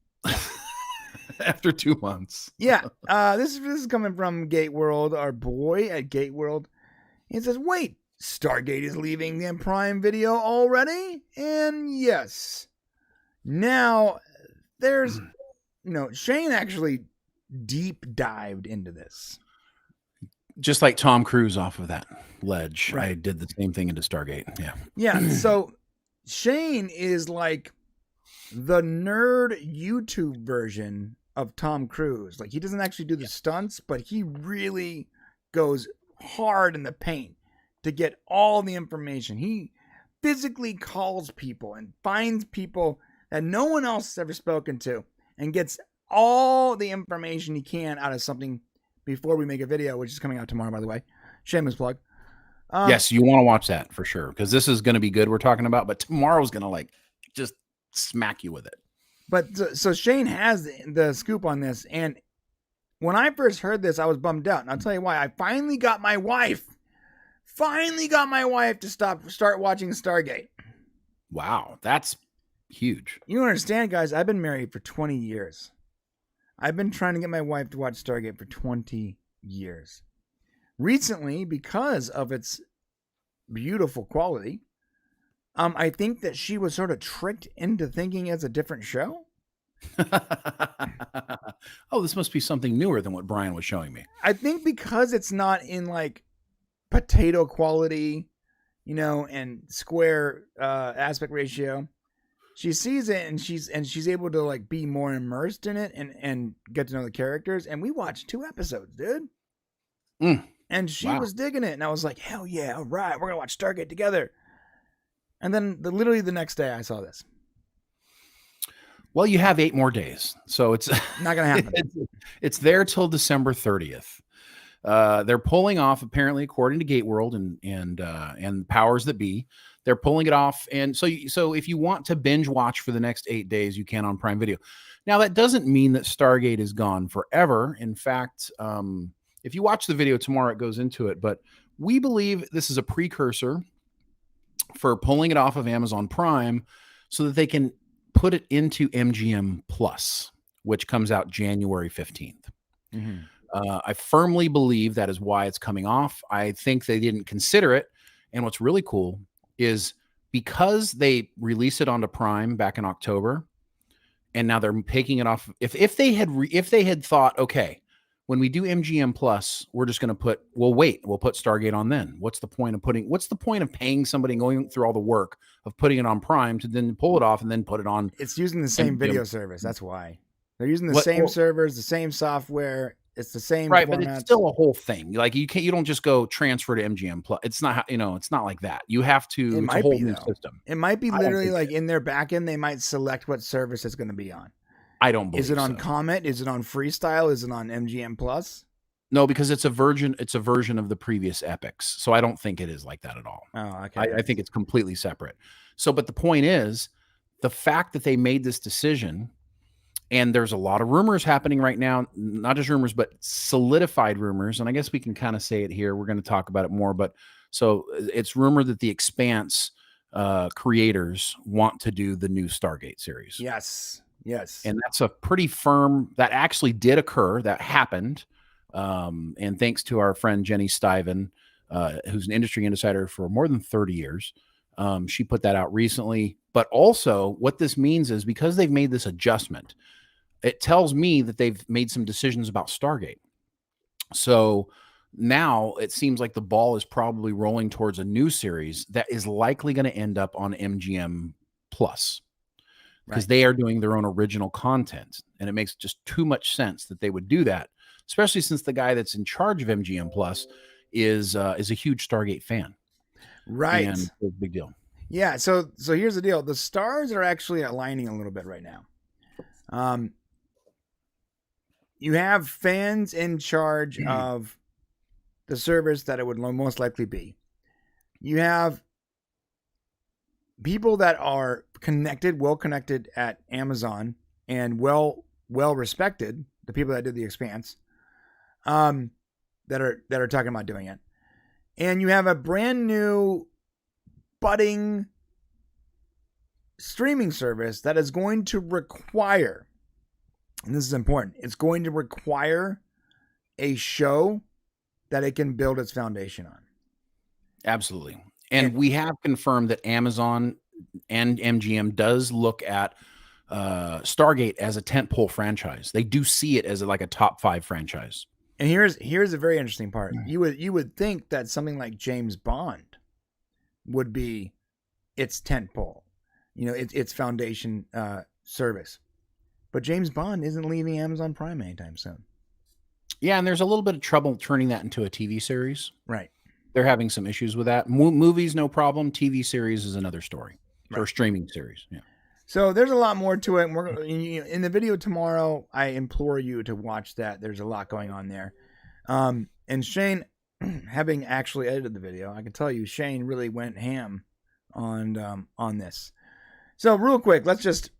Speaker 2: After 2 months.
Speaker 1: Yeah, this is coming from Gate World, our boy at Gate World. It says, wait, Stargate is leaving the Prime Video already? And yes. Now, there's, Shane actually deep dived into this.
Speaker 2: Just like Tom Cruise off of that ledge.
Speaker 1: Right.
Speaker 2: I did the same thing into Stargate. Yeah.
Speaker 1: Yeah, so Shane is like the nerd YouTube version of Tom Cruise. Like, he doesn't actually do the stunts, but he really goes hard in the paint to get all the information. He physically calls people and finds people that no one else has ever spoken to and gets all the information he can out of something before we make a video, which is coming out tomorrow, by the way. Shameless plug.
Speaker 2: Yes, you want to watch that for sure, because this is going to be good we're talking about, but tomorrow's going to just smack you with it.
Speaker 1: But so Shane has the scoop on this, and when I first heard this, I was bummed out, and I'll tell you why. I finally got my wife to start watching Stargate.
Speaker 2: Wow, that's huge.
Speaker 1: You understand, guys, I've been married for 20 years. I've been trying to get my wife to watch Stargate for 20 years. Recently, because of its beautiful quality. I think that she was sort of tricked into thinking it's a different show.
Speaker 2: Oh, this must be something newer than what Brian was showing me.
Speaker 1: I think because it's not in like potato quality, and square aspect ratio, she sees it and she's able to like be more immersed in it and get to know the characters. And we watched 2 episodes, dude. And she was digging it, and I was like, hell yeah, all right, we're gonna watch Stargate together. And then literally the next day I saw this.
Speaker 2: Well, you have 8 more days, so it's
Speaker 1: not gonna happen.
Speaker 2: It's there till December 30th. They're pulling off, apparently, according to Gateworld and powers that be, they're pulling it off. And so if you want to binge watch for the next 8 days, you can on Prime Video. Now, that doesn't mean that Stargate is gone forever. In fact, if you watch the video tomorrow, it goes into it. But we believe this is a precursor for pulling it off of Amazon Prime so that they can put it into MGM Plus, which comes out January 15th.
Speaker 1: Mm-hmm.
Speaker 2: I firmly believe that is why it's coming off. I think they didn't consider it. And what's really cool is because they released it onto Prime back in October, and now they're taking it off. If they had thought, okay, when we do MGM Plus, we're just going to we'll put Stargate on then. What's the point of paying somebody and going through all the work of putting it on Prime to then pull it off and then put it on?
Speaker 1: It's using the same video service. That's why. They're using the same servers, the same software. It's the same
Speaker 2: right,
Speaker 1: format.
Speaker 2: But it's still a whole thing. Like you don't just go transfer to MGM Plus. It's not, it's not like that. You have to. It's a whole new system.
Speaker 1: It might be literally like in their backend, they might select what service it's going to be on.
Speaker 2: I don't believe.
Speaker 1: Is it on Comet? Is it on Freestyle? Is it on MGM Plus?
Speaker 2: No, because it's a version of the previous epics. So I don't think it is like that at all.
Speaker 1: Oh, okay.
Speaker 2: I think it's completely separate. So, but the point is, the fact that they made this decision. And there's a lot of rumors happening right now, not just rumors, but solidified rumors. And I guess we can kind of say it here. We're going to talk about it more. But so it's rumored that the Expanse creators want to do the new Stargate series.
Speaker 1: Yes.
Speaker 2: And that's a pretty firm, that actually did occur. That happened. And thanks to our friend Jenny Stiven, who's an industry insider for more than 30 years. She put that out recently. But also what this means is because they've made this adjustment, it tells me that they've made some decisions about Stargate. So now it seems like the ball is probably rolling towards a new series that is likely going to end up on MGM Plus because they are doing their own original content. And it makes just too much sense that they would do that, especially since the guy that's in charge of MGM Plus is a huge Stargate fan.
Speaker 1: Right.
Speaker 2: And it's a big deal.
Speaker 1: Yeah. So here's the deal. The stars are actually aligning a little bit right now. You have fans in charge of the service that it would most likely be. You have people that are well connected at Amazon and well respected, the people that did the Expanse, that are talking about doing it. And you have a brand new budding streaming service that is going to require, and this is important, it's going to require a show that it can build its foundation on.
Speaker 2: Absolutely. And we have confirmed that Amazon and MGM does look at Stargate as a tentpole franchise. They do see it as like a top 5 franchise.
Speaker 1: And here's a very interesting part. You would think that something like James Bond would be its tentpole, its foundation service. But James Bond isn't leaving Amazon Prime anytime soon.
Speaker 2: Yeah, and there's a little bit of trouble turning that into a TV series.
Speaker 1: Right.
Speaker 2: They're having some issues with that. Movies, no problem. TV series is another story. Or streaming series. Yeah.
Speaker 1: So there's a lot more to it. We're in the video tomorrow. I implore you to watch that. There's a lot going on there. And Shane, having actually edited the video, I can tell you Shane really went ham on this. So real quick, let's just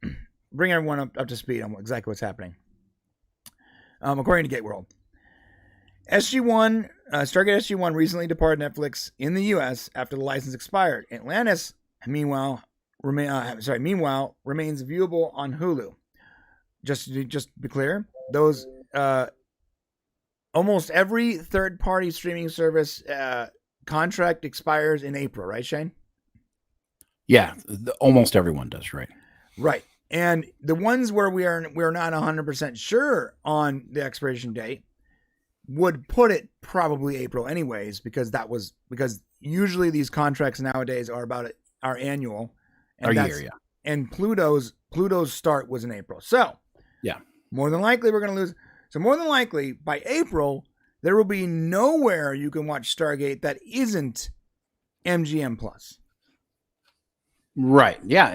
Speaker 1: bring everyone up to speed on exactly what's happening. According to Gateworld, Stargate SG-1 recently departed Netflix in the U.S. after the license expired. Atlantis, meanwhile, remains viewable on Hulu. Just to be clear, those almost every third-party streaming service contract expires in April, right, Shane?
Speaker 2: Yeah, almost everyone does, right?
Speaker 1: Right. And the ones where we're not 100% sure on the expiration date would put it probably April anyways, because usually these contracts nowadays are annual. And
Speaker 2: year, yeah.
Speaker 1: And Pluto's start was in April. So
Speaker 2: yeah,
Speaker 1: more than likely we're going to lose. So more than likely by April, there will be nowhere you can watch Stargate that isn't MGM Plus.
Speaker 2: Right. Yeah.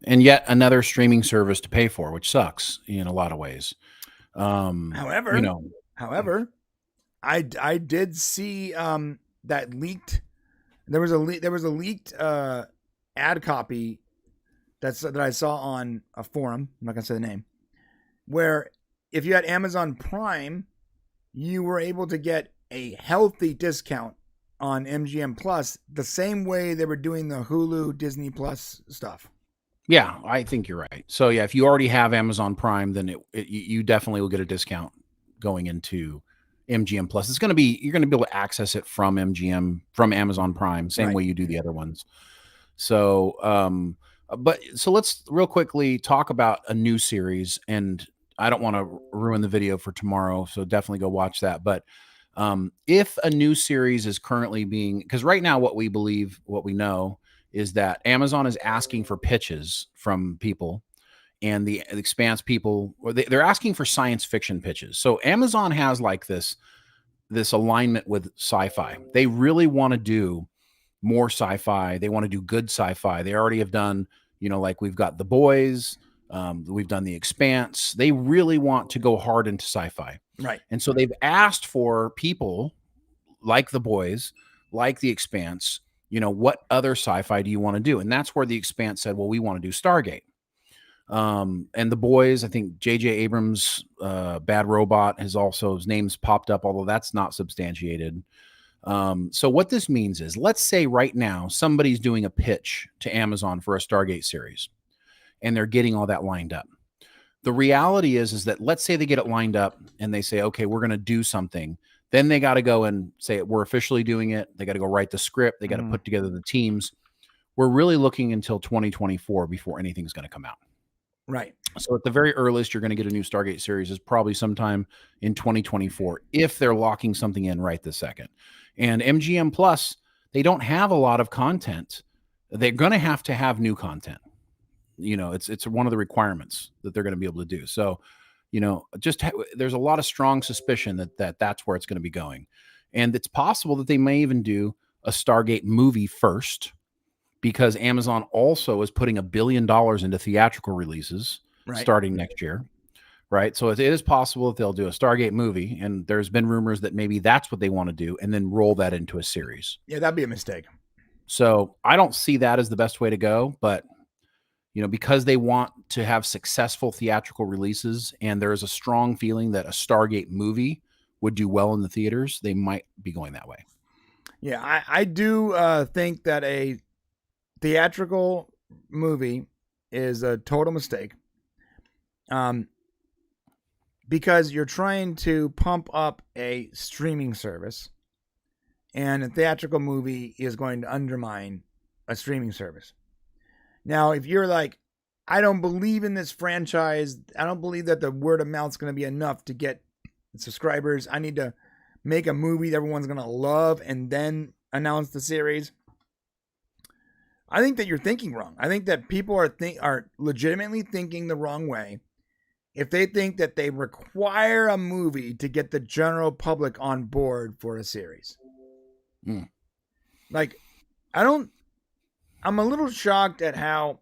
Speaker 2: And yet another streaming service to pay for, which sucks in a lot of ways.
Speaker 1: However, I did see that leaked. There was a leaked ad copy that I saw on a forum. I'm not gonna say the name. Where if you had Amazon Prime, you were able to get a healthy discount on MGM Plus, the same way they were doing the Hulu, Disney Plus stuff.
Speaker 2: Yeah, I think you're right. So yeah, if you already have Amazon Prime, then you definitely will get a discount going into MGM Plus. You're going to be able to access it from Amazon Prime, same way you do the other ones. So, so let's real quickly talk about a new series, and I don't want to ruin the video for tomorrow, so definitely go watch that. But if a new series is currently because right now what we know is that Amazon is asking for pitches from people, and the Expanse people, or they're asking for science fiction pitches. So Amazon has like this alignment with sci-fi. They really want to do more sci-fi. They want to do good sci-fi. They already have done, like we've got The Boys, we've done The Expanse. They really want to go hard into sci-fi.
Speaker 1: Right.
Speaker 2: And so they've asked for people like The Boys, like The Expanse, what other sci-fi do you want to do? And that's where The Expanse said, well, we want to do Stargate. And The Boys, I think J.J. Abrams, Bad Robot, his name's popped up, although that's not substantiated. So what this means is, let's say right now somebody's doing a pitch to Amazon for a Stargate series, and they're getting all that lined up. The reality is that let's say they get it lined up and they say, okay, we're going to do something. Then they got to go and say, we're officially doing it. They got to go write the script. They got to put together the teams. We're really looking until 2024 before anything's going to come out.
Speaker 1: Right.
Speaker 2: So at the very earliest, you're going to get a new Stargate series is probably sometime in 2024, if they're locking something in right this second. And MGM Plus, they don't have a lot of content. They're going to have new content. It's one of the requirements that they're going to be able to do. So, there's a lot of strong suspicion that's where it's going to be going. And it's possible that they may even do a Stargate movie first, because Amazon also is putting $1 billion into theatrical releases starting next year. Right. So it is possible that they'll do a Stargate movie, and there's been rumors that maybe that's what they want to do, and then roll that into a series.
Speaker 1: Yeah, that'd be a mistake.
Speaker 2: So I don't see that as the best way to go, but because they want to have successful theatrical releases, and there is a strong feeling that a Stargate movie would do well in the theaters, they might be going that way.
Speaker 1: Yeah, I do think that a theatrical movie is a total mistake. Because you're trying to pump up a streaming service, and a theatrical movie is going to undermine a streaming service. Now, if you're like, I don't believe in this franchise, I don't believe that the word of mouth is going to be enough to get subscribers, I need to make a movie that everyone's going to love and then announce the series. I think that you're thinking wrong. I think that people are legitimately thinking the wrong way if they think that they require a movie to get the general public on board for a series. Like, I'm a little shocked at how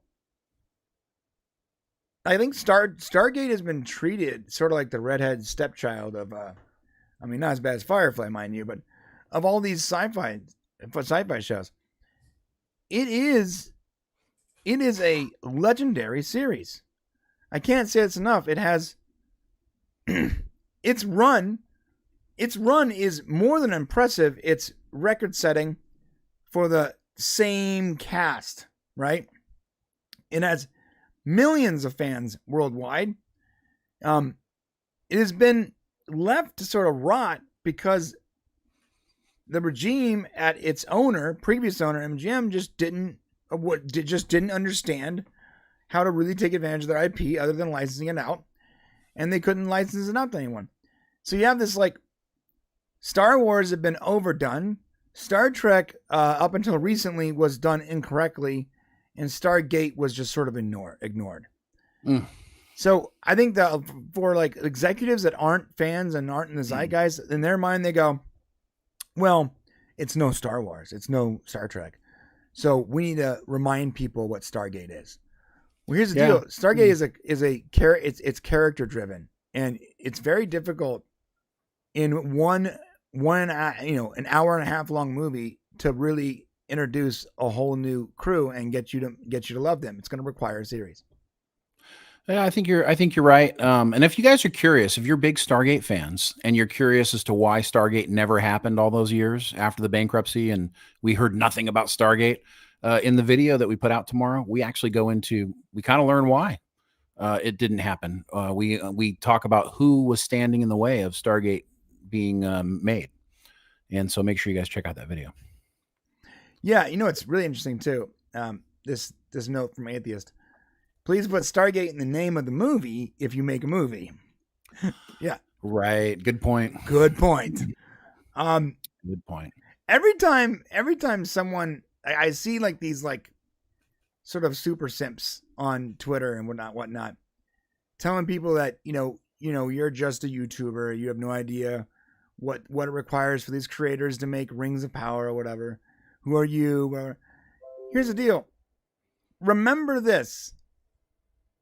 Speaker 1: I think Stargate has been treated sort of like the redhead stepchild of, not as bad as Firefly, mind you, but of all these sci-fi shows. It is a legendary series. I can't say it's enough. It has its run is more than impressive. It's record-setting for the same cast, right? It has millions of fans worldwide. It has been left to sort of rot because the regime at its previous owner, MGM, just didn't understand how to really take advantage of their IP other than licensing it out, and they couldn't license it out to anyone. So you have this like Star Wars had been overdone. Star Trek, up until recently, was done incorrectly, and Stargate was just sort of ignored.
Speaker 2: Mm.
Speaker 1: So I think that for like executives that aren't fans and aren't in the zeitgeist, in their mind they go, well, it's no Star Wars, it's no Star Trek, so we need to remind people what Stargate is. Well, here's the deal: Stargate it's character driven, and it's very difficult in one an hour and a half long movie to really introduce a whole new crew and get you to love them. It's going to require a series.
Speaker 2: Yeah, I think you're right. And if you guys are curious, if you're big Stargate fans and you're curious as to why Stargate never happened all those years after the bankruptcy and we heard nothing about Stargate, in the video that we put out tomorrow, we actually we kind of learn why it didn't happen. We talk about who was standing in the way of Stargate being made. And so make sure you guys check out that video.
Speaker 1: Yeah, it's really interesting too. This note from Atheist. Please put Stargate in the name of the movie if you make a movie. Yeah.
Speaker 2: Right. Good point.
Speaker 1: Good point.
Speaker 2: Good point.
Speaker 1: Every time someone I see like these like sort of super simps on Twitter and whatnot, telling people that, you're just a YouTuber, you have no idea what it requires for these creators to make rings of power or whatever. Who are you? Whatever. Here's the deal. Remember this.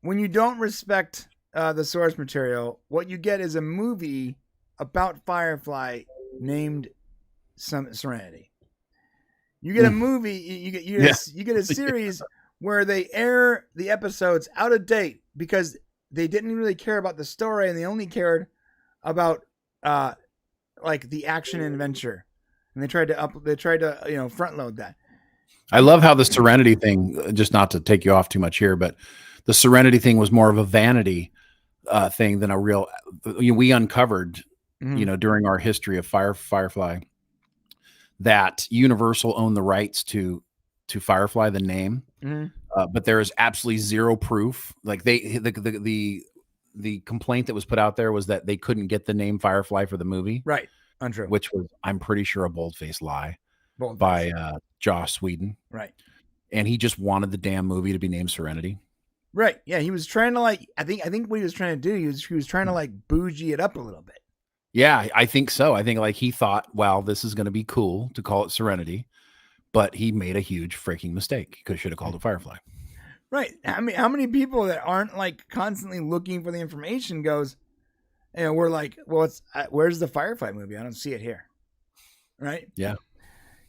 Speaker 1: When you don't respect the source material, what you get is a movie about Firefly named Serenity. You get a movie, you get a series where they air the episodes out of date because they didn't really care about the story and they only cared about like the action and adventure, and they tried to front load that.
Speaker 2: I love how the Serenity thing, just not to take you off too much here, but the Serenity thing was more of a vanity thing than a real. We uncovered, during our history of Firefly, that Universal owned the rights to Firefly, the name, but there is absolutely zero proof. Like the complaint that was put out there was that they couldn't get the name Firefly for the movie,
Speaker 1: right? Untrue.
Speaker 2: Which was, I'm pretty sure, a bold-faced lie by Joss Whedon,
Speaker 1: right?
Speaker 2: And he just wanted the damn movie to be named Serenity.
Speaker 1: Right. Yeah, he was trying to I think what he was trying to do, he was trying to like bougie it up a little bit.
Speaker 2: Yeah, I think so. I think like he thought, well, this is going to be cool to call it Serenity, but he made a huge freaking mistake. He should have called it Firefly.
Speaker 1: Right. I mean, how many people that aren't like constantly looking for the information goes, we're like, well, where's the Firefly movie? I don't see it here. Right.
Speaker 2: Yeah.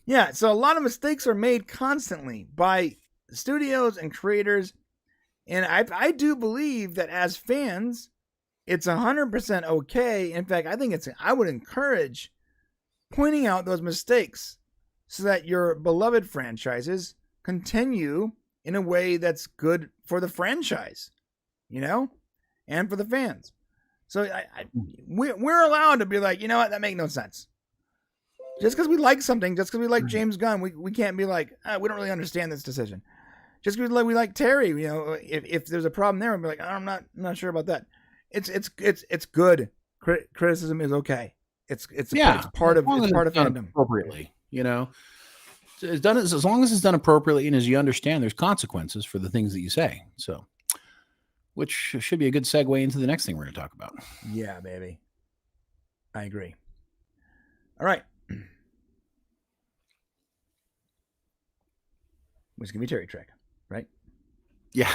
Speaker 1: Yeah. So a lot of mistakes are made constantly by studios and creators. And I do believe that as fans, it's 100% okay. In fact, I would encourage pointing out those mistakes so that your beloved franchises continue in a way that's good for the franchise, and for the fans. So we're allowed to be like, you know what, that makes no sense. Just because we like something, just because we like James Gunn, we can't be like, we don't really understand this decision. Just because we like Terry, if there's a problem there, we'll be like, I'm not sure about that. It's good. Criticism is okay. It's part of fandom.
Speaker 2: Appropriately, it's done as long as it's done appropriately, and as you understand, there's consequences for the things that you say. So, which should be a good segue into the next thing we're going to talk about.
Speaker 1: Yeah, baby. I agree. All right. Which can be Terry Trek, right?
Speaker 2: Yeah.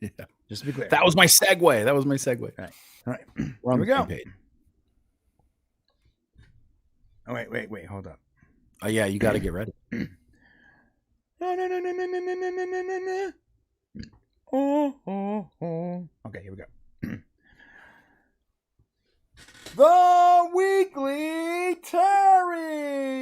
Speaker 2: Yeah.
Speaker 1: Just to be clear.
Speaker 2: That was my segue.
Speaker 1: All right.
Speaker 2: We're on
Speaker 1: Here we
Speaker 2: the
Speaker 1: go.
Speaker 2: page.
Speaker 1: Oh, wait. Hold up.
Speaker 2: Oh, yeah. You got to get ready.
Speaker 1: No. Oh. Okay, here we go. The Weekly Terry.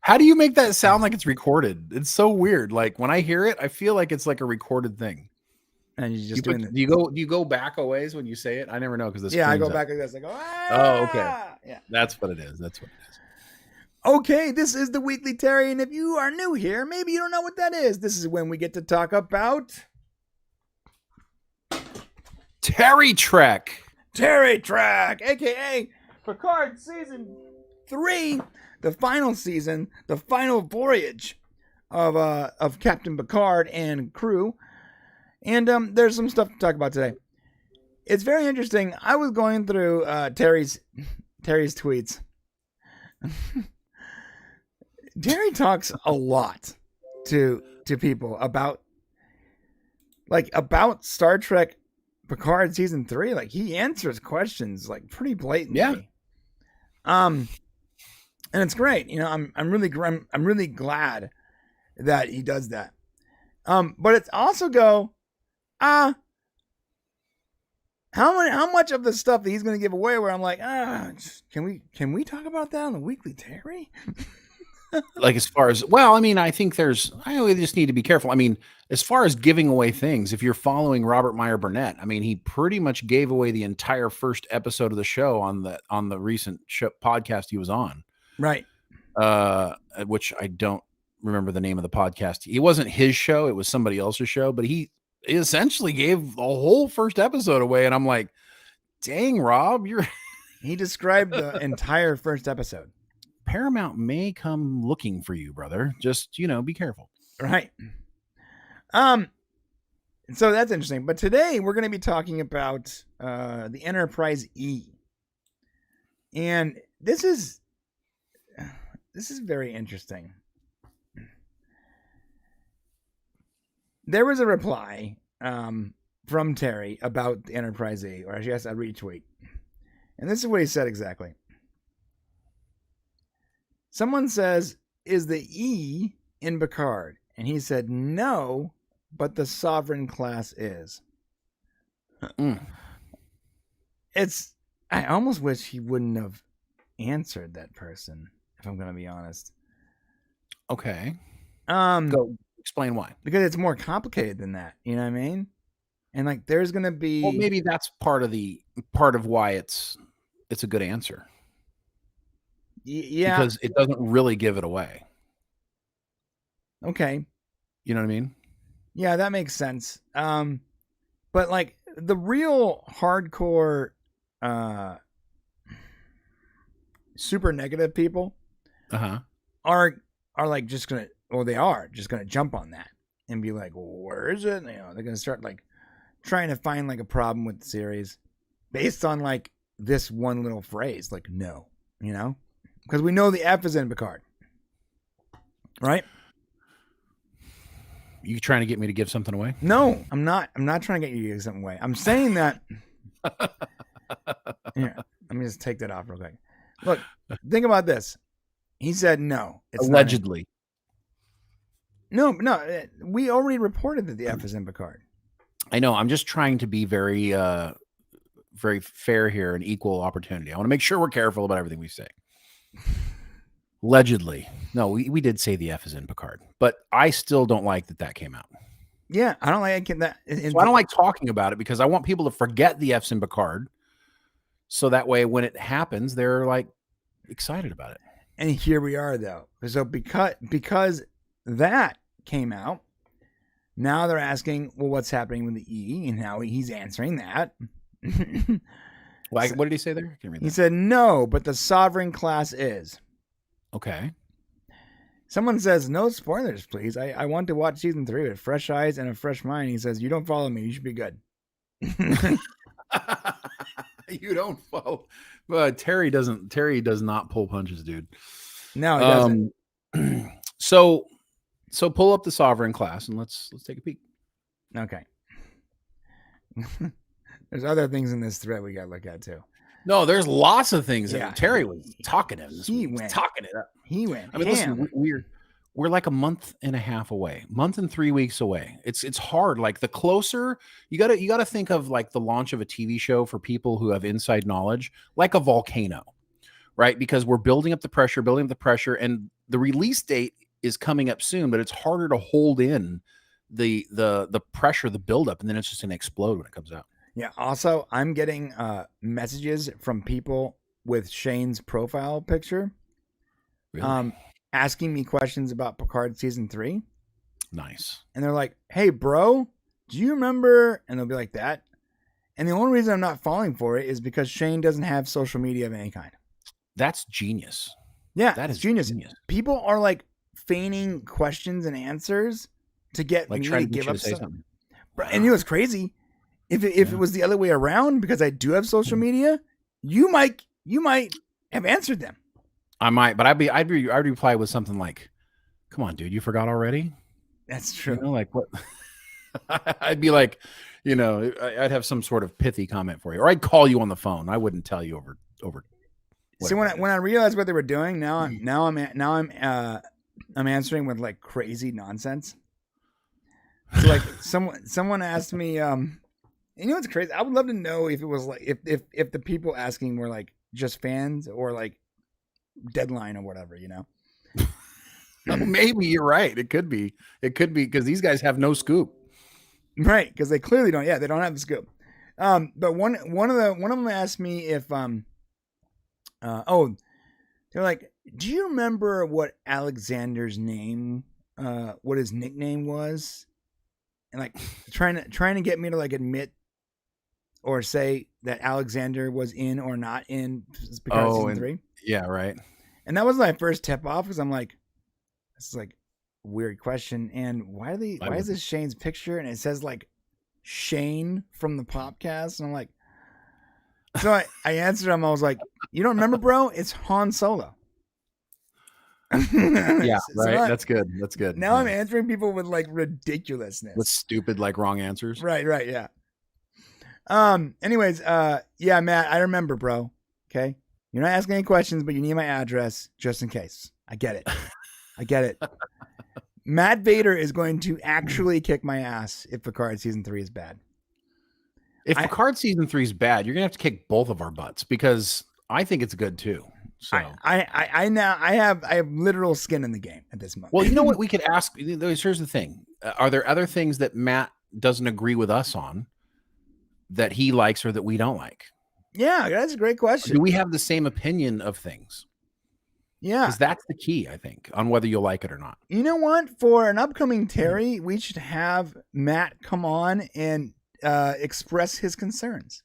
Speaker 2: How do you make that sound like it's recorded? It's so weird. Like when I hear it, I feel like it's like a recorded thing.
Speaker 1: And you just
Speaker 2: do you go back a ways when you say it? I never know because
Speaker 1: I go back like this. I go,
Speaker 2: Oh, okay.
Speaker 1: Yeah.
Speaker 2: That's what it is.
Speaker 1: Okay, this is the Weekly Terry, and if you are new here, maybe you don't know what that is. This is when we get to talk about
Speaker 2: Terry Trek,
Speaker 1: aka Picard Season 3, the final season, the final voyage of Captain Picard and crew. And there's some stuff to talk about today. It's very interesting. I was going through Terry's tweets. Terry talks a lot to people about Star Trek Picard Season 3. Like, he answers questions like pretty blatantly.
Speaker 2: Yeah.
Speaker 1: And it's great. You know, I'm really glad that he does that. But it's also how much of the stuff that he's going to give away where I'm like, can we talk about that on the Weekly Terry?
Speaker 2: like as far as, well, I mean, I think we just need to be careful. I mean, as far as giving away things, if you're following Robert Meyer Burnett, I mean, he pretty much gave away the entire first episode of the show on the recent podcast he was on.
Speaker 1: Right.
Speaker 2: Which I don't remember the name of the podcast. It wasn't his show. It was somebody else's show, but he essentially gave the whole first episode away. And I'm like, dang, Rob,
Speaker 1: he described the entire first episode.
Speaker 2: Paramount may come looking for you, brother. Just, be careful.
Speaker 1: Right. So that's interesting. But today we're going to be talking about the Enterprise E. And this is very interesting. There was a reply from Terry about the Enterprise E, or I guess a retweet. And this is what he said exactly. Someone says, is the E in Picard? And he said, no, but the Sovereign class is. I almost wish he wouldn't have answered that person, if I'm going to be honest.
Speaker 2: Okay. Go explain why.
Speaker 1: Because it's more complicated than that. You know what I mean? And like, there's going to be.
Speaker 2: Well, maybe that's part of why it's a good answer.
Speaker 1: Yeah.
Speaker 2: Because it doesn't really give it away.
Speaker 1: Okay.
Speaker 2: You know what I mean?
Speaker 1: Yeah, that makes sense. But like the real hardcore super negative people are like just gonna, or they are just gonna jump on that and be like, well, where is it? They're gonna start like trying to find like a problem with the series based on like this one little phrase, like no, because we know the F is in Picard, right?
Speaker 2: You trying to get me to give something away?
Speaker 1: No, I'm not. I'm not trying to get you to give something away. I'm saying that. Here, let me just take that off real quick. Look, think about this. He said no. It's
Speaker 2: allegedly.
Speaker 1: No. We already reported that the F is in Picard.
Speaker 2: I know. I'm just trying to be very, very fair here and equal opportunity. I want to make sure we're careful about everything we say. Allegedly. No, we did say the F is in Picard, but I still don't like that came out.
Speaker 1: Yeah, I don't like that.
Speaker 2: So I don't like talking about it because I want people to forget the F's in Picard. So that way, when it happens, they're like excited about it.
Speaker 1: And here we are, though. So because that came out, now they're asking, well, what's happening with the E? And now he's answering that.
Speaker 2: Like, what did he say there? I can't read that.
Speaker 1: He said no, but the Sovereign class is.
Speaker 2: Okay.
Speaker 1: Someone says, no spoilers, please. I want to watch season 3 with fresh eyes and a fresh mind. He says, you don't follow me. You should be good.
Speaker 2: You don't follow. Terry does not pull punches, dude.
Speaker 1: No, he doesn't.
Speaker 2: So pull up the Sovereign class and let's take a peek.
Speaker 1: Okay. There's other things in this thread we got to look at too.
Speaker 2: No, there's lots of things.
Speaker 1: Yeah.
Speaker 2: Terry was talking it.
Speaker 1: He went talking it up. He went.
Speaker 2: I mean, listen, we're like a month and a half away, month and 3 weeks away. It's hard. Like the closer you gotta think of like the launch of a TV show for people who have inside knowledge, like a volcano, right? Because we're building up the pressure, and the release date is coming up soon, but it's harder to hold in the pressure, the buildup, and then it's just gonna explode when it comes out.
Speaker 1: Yeah. Also, I'm getting messages from people with Shane's profile picture,
Speaker 2: Really?
Speaker 1: asking me questions about Picard season 3.
Speaker 2: Nice.
Speaker 1: And they're like, "Hey, bro, do you remember?" And they'll be like that. And the only reason I'm not falling for it is because Shane doesn't have social media of any kind.
Speaker 2: That's genius.
Speaker 1: Yeah,
Speaker 2: That
Speaker 1: it's
Speaker 2: is
Speaker 1: genius.
Speaker 2: genius.
Speaker 1: People are like feigning questions and answers to get
Speaker 2: Like
Speaker 1: me
Speaker 2: trying
Speaker 1: to
Speaker 2: to
Speaker 1: give
Speaker 2: get you
Speaker 1: up
Speaker 2: to say
Speaker 1: some-
Speaker 2: something.
Speaker 1: And you know what's crazy? If it was the other way around, because I do have social media, you might have answered them.
Speaker 2: I might, but I'd reply with something like, "Come on, dude, you forgot already?"
Speaker 1: That's true.
Speaker 2: You know, like what? I'd be like, you know, I'd have some sort of pithy comment for you, or I'd call you on the phone. I wouldn't tell you over.
Speaker 1: See, when I realized what they were doing, I'm answering with like crazy nonsense. So like someone asked me, you know what's crazy? I would love to know if it was like if the people asking were like just fans or like Deadline or whatever, you know.
Speaker 2: Maybe you're right. It could be because these guys have no scoop.
Speaker 1: Right, because they clearly don't. Yeah, they don't have the scoop. But one of them asked me if they're like, "Do you remember what Alexander's name, what his nickname was?" And like trying to get me to like admit or say that Alexander was in or not in Picard season 3.
Speaker 2: Yeah, right.
Speaker 1: And that was my first tip off because I'm like, this is like a weird question. And why is this Shane's picture? And it says like Shane from the Popcast. And I'm like, so I answered him. I was like, you don't remember, bro? It's Han Solo.
Speaker 2: Yeah,
Speaker 1: So
Speaker 2: right. That's good. That's good.
Speaker 1: Now
Speaker 2: yeah.
Speaker 1: I'm answering people with like ridiculousness.
Speaker 2: With stupid, like wrong answers.
Speaker 1: Right, yeah. Anyways, yeah, Matt, I remember, bro. Okay. You're not asking any questions, but you need my address just in case. I get it. Matt Vader is going to actually kick my ass if Picard season 3 is bad.
Speaker 2: If Picard season 3 is bad, you're gonna have to kick both of our butts because I think it's good too. So
Speaker 1: I have literal skin in the game at this moment.
Speaker 2: Well, you know what we could ask? Here's the thing: are there other things that Matt doesn't agree with us on that he likes or that we don't like?
Speaker 1: Yeah, that's a great question.
Speaker 2: Do we have the same opinion of things?
Speaker 1: Yeah,
Speaker 2: because that's the key, I think, on whether you'll like it or not.
Speaker 1: You know what? For an upcoming Terry, we should have Matt come on and express his concerns.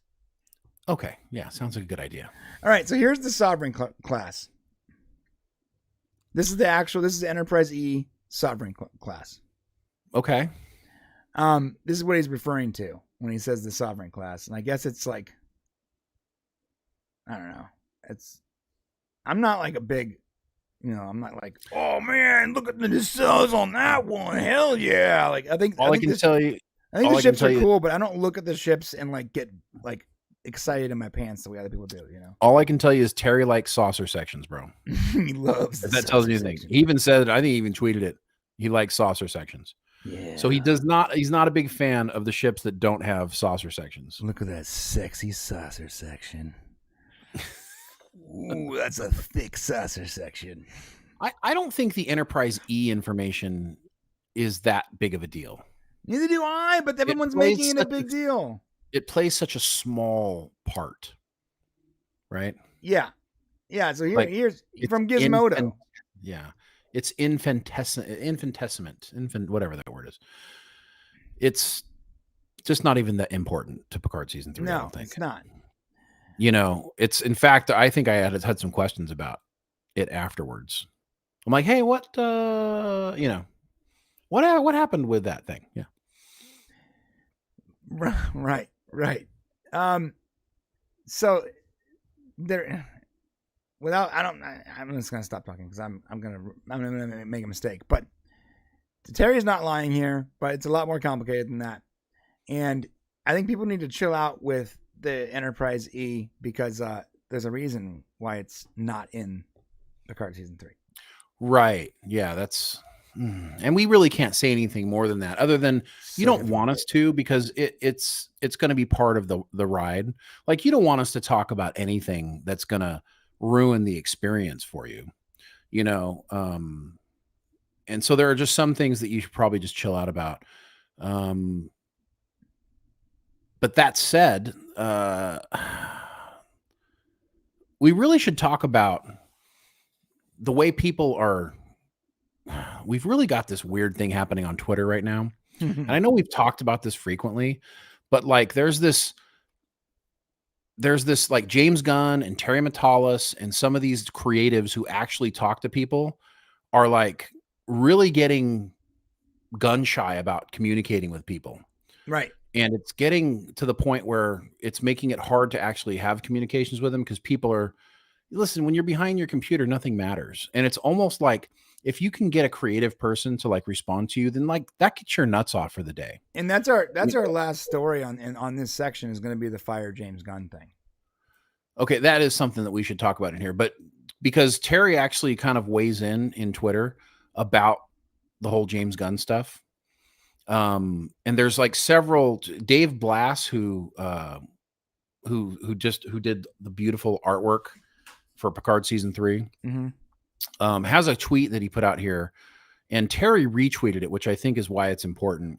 Speaker 2: Okay, yeah, sounds like a good idea.
Speaker 1: All right, so here's the Sovereign class. This is the Enterprise E Sovereign class.
Speaker 2: Okay.
Speaker 1: This is what he's referring to when he says the Sovereign class, and I guess it's like, I don't know. I'm not like a big, I'm not like, oh man, look at the nacelles on that one, hell yeah! Like I think
Speaker 2: I can tell you,
Speaker 1: I think the ships are cool, but I don't look at the ships and like get like excited in my pants the way other people do.
Speaker 2: All I can tell you is Terry likes saucer sections, bro.
Speaker 1: He loves.
Speaker 2: If that tells me anything. He even said, I think he even tweeted it. He likes saucer sections.
Speaker 1: Yeah.
Speaker 2: So he's not a big fan of the ships that don't have saucer sections.
Speaker 1: Look at that sexy saucer section. Ooh, that's a thick saucer section.
Speaker 2: I don't think the Enterprise E information is that big of a deal.
Speaker 1: Neither do I, but everyone's making it a big deal.
Speaker 2: It plays such a small part, right?
Speaker 1: Yeah. So here's from Gizmodo.
Speaker 2: It's infinitesimal, whatever that word is. It's just not even that important to Picard season 3.
Speaker 1: No,
Speaker 2: I don't think
Speaker 1: it's not.
Speaker 2: It's in fact, I think I had some questions about it afterwards. I'm like, hey, what happened with that thing? Yeah.
Speaker 1: Right. So there, I'm just gonna stop talking because I'm gonna make a mistake. But Terry's not lying here, but it's a lot more complicated than that. And I think people need to chill out with the Enterprise E because there's a reason why it's not in Picard season 3.
Speaker 2: Right. Yeah, that's and we really can't say anything more than that other than you don't want us to because it's going to be part of the ride. Like you don't want us to talk about anything that's going to ruin the experience for you. And so there are just some things that you should probably just chill out about. But that said, we really should talk about the way people are. We've really got this weird thing happening on Twitter right now. And I know we've talked about this frequently, but like there's this like James Gunn and Terry Matalas and some of these creatives who actually talk to people are like really getting gun shy about communicating with people.
Speaker 1: Right.
Speaker 2: And it's getting to the point where it's making it hard to actually have communications with them because people are, listen, when you're behind your computer, nothing matters. And it's almost like if you can get a creative person to like respond to you, then like that gets your nuts off for the day.
Speaker 1: And that's our last story on this section is going to be the fire James Gunn thing.
Speaker 2: Okay, that is something that we should talk about in here. But because Terry actually kind of weighs in Twitter about the whole James Gunn stuff. And there's like several Dave Blass who did the beautiful artwork for Picard season 3. Has a tweet that he put out here, and Terry retweeted it, which I think is why it's important.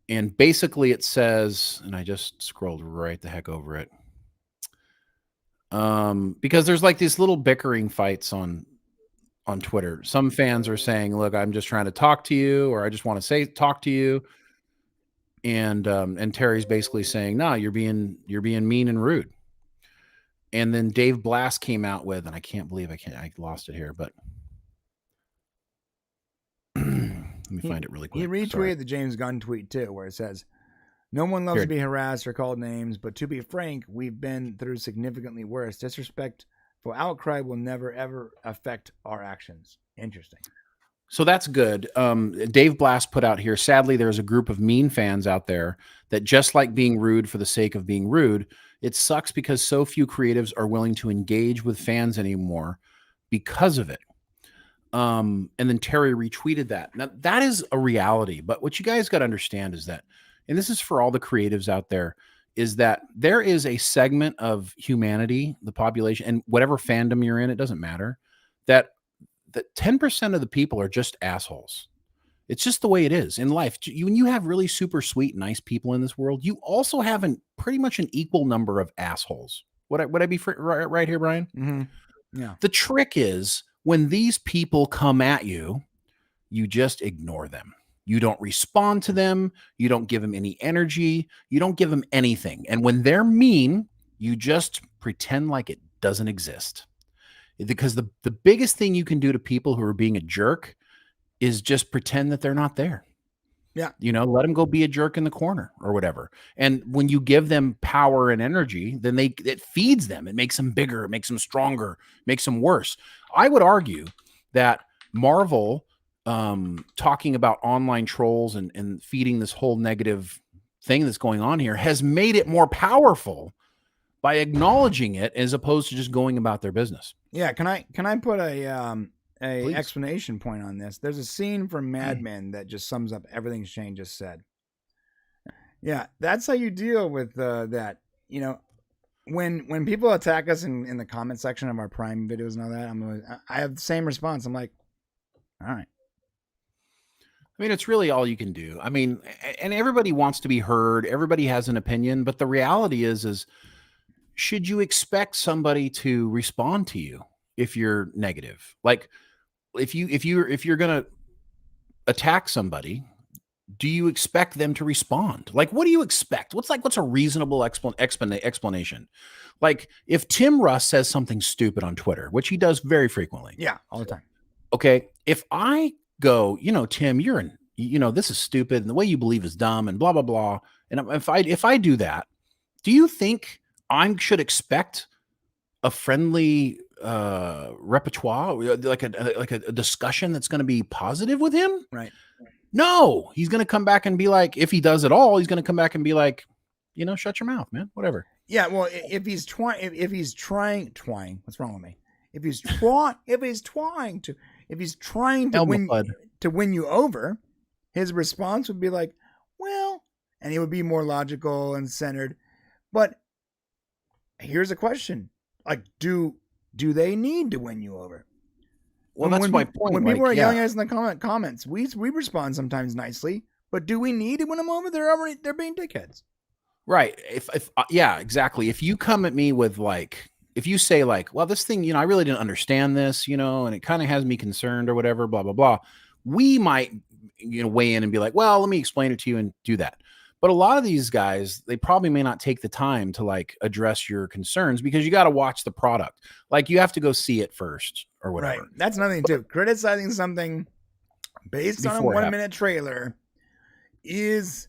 Speaker 2: And basically it says, and I just scrolled right the heck over it. Because there's like these little bickering fights on Twitter. Some fans are saying, look, I'm just trying to talk to you, or I just want to talk to you. And Terry's basically saying, no, you're being mean and rude. And then Dave Blass came out with, and I can't believe I lost it here, but let me find it really quick.
Speaker 1: He retweeted the James Gunn tweet too, where it says, no one loves to be harassed or called names, but to be frank, we've been through significantly worse. Disrespectful outcry will never, ever affect our actions. Interesting.
Speaker 2: So that's good. Dave Blass put out here, sadly, there's a group of mean fans out there that just like being rude for the sake of being rude. It sucks because so few creatives are willing to engage with fans anymore because of it. And then Terry retweeted that. Now, that is a reality. But what you guys got to understand is that, and this is for all the creatives out there, is that there is a segment of humanity, the population, and whatever fandom you're in, it doesn't matter, that 10% of the people are just assholes. It's just the way it is in life. When you have really super sweet, nice people in this world, you also have pretty much an equal number of assholes. Would I be right here, Brian?
Speaker 1: Mm-hmm. Yeah.
Speaker 2: The trick is when these people come at you, you just ignore them. You don't respond to them. You don't give them any energy. You don't give them anything. And when they're mean, you just pretend like it doesn't exist. Because the biggest thing you can do to people who are being a jerk is just pretend that they're not there.
Speaker 1: Yeah.
Speaker 2: Let them go be a jerk in the corner or whatever. And when you give them power and energy, then it feeds them. It makes them bigger. It makes them stronger, makes them worse. I would argue that Marvel, talking about online trolls and feeding this whole negative thing that's going on here has made it more powerful by acknowledging it as opposed to just going about their business.
Speaker 1: Yeah. Can I put a
Speaker 2: Please.
Speaker 1: explanation point on this? There's a scene from Mad Men that just sums up everything Shane just said. Yeah. That's how you deal with that. When people attack us in the comment section of our Prime videos and all that, I have the same response. I'm like, all right.
Speaker 2: I mean, it's really all you can do. I mean, and everybody wants to be heard. Everybody has an opinion, but the reality is should you expect somebody to respond to you if you're negative? Like if you're going to attack somebody, do you expect them to respond? Like, what do you expect? What's a reasonable explanation? Like if Tim Russ says something stupid on Twitter, which he does very frequently.
Speaker 1: Yeah. All the time.
Speaker 2: Okay. If I go, Tim, this is stupid and the way you believe is dumb and blah, blah, blah. And if I do that, do you think I should expect a friendly repertoire, like a discussion that's going to be positive with him?
Speaker 1: Right.
Speaker 2: No, he's going to come back and be like, if he does it all, he's going to come back and be like, shut your mouth, man, whatever.
Speaker 1: Yeah. Well, if he's trying, what's wrong with me? If he's trying to win you over, his response would be like, well, and he would be more logical and centered. But here's a question. Like, do they need to win you over?
Speaker 2: Well, that's my point.
Speaker 1: When people are yelling at us in the comments, we respond sometimes nicely, But do we need to win them over? They're being dickheads.
Speaker 2: Right. If yeah, exactly. If you come at me with like, if you say like, well, this thing, I really didn't understand this, and it kind of has me concerned or whatever, blah, blah, blah. We might, weigh in and be like, well, let me explain it to you and do that. But a lot of these guys, they probably may not take the time to like address your concerns because you got to watch the product. Like you have to go see it first or whatever.
Speaker 1: Right. That's nothing too. Criticizing something based on a 1-minute trailer is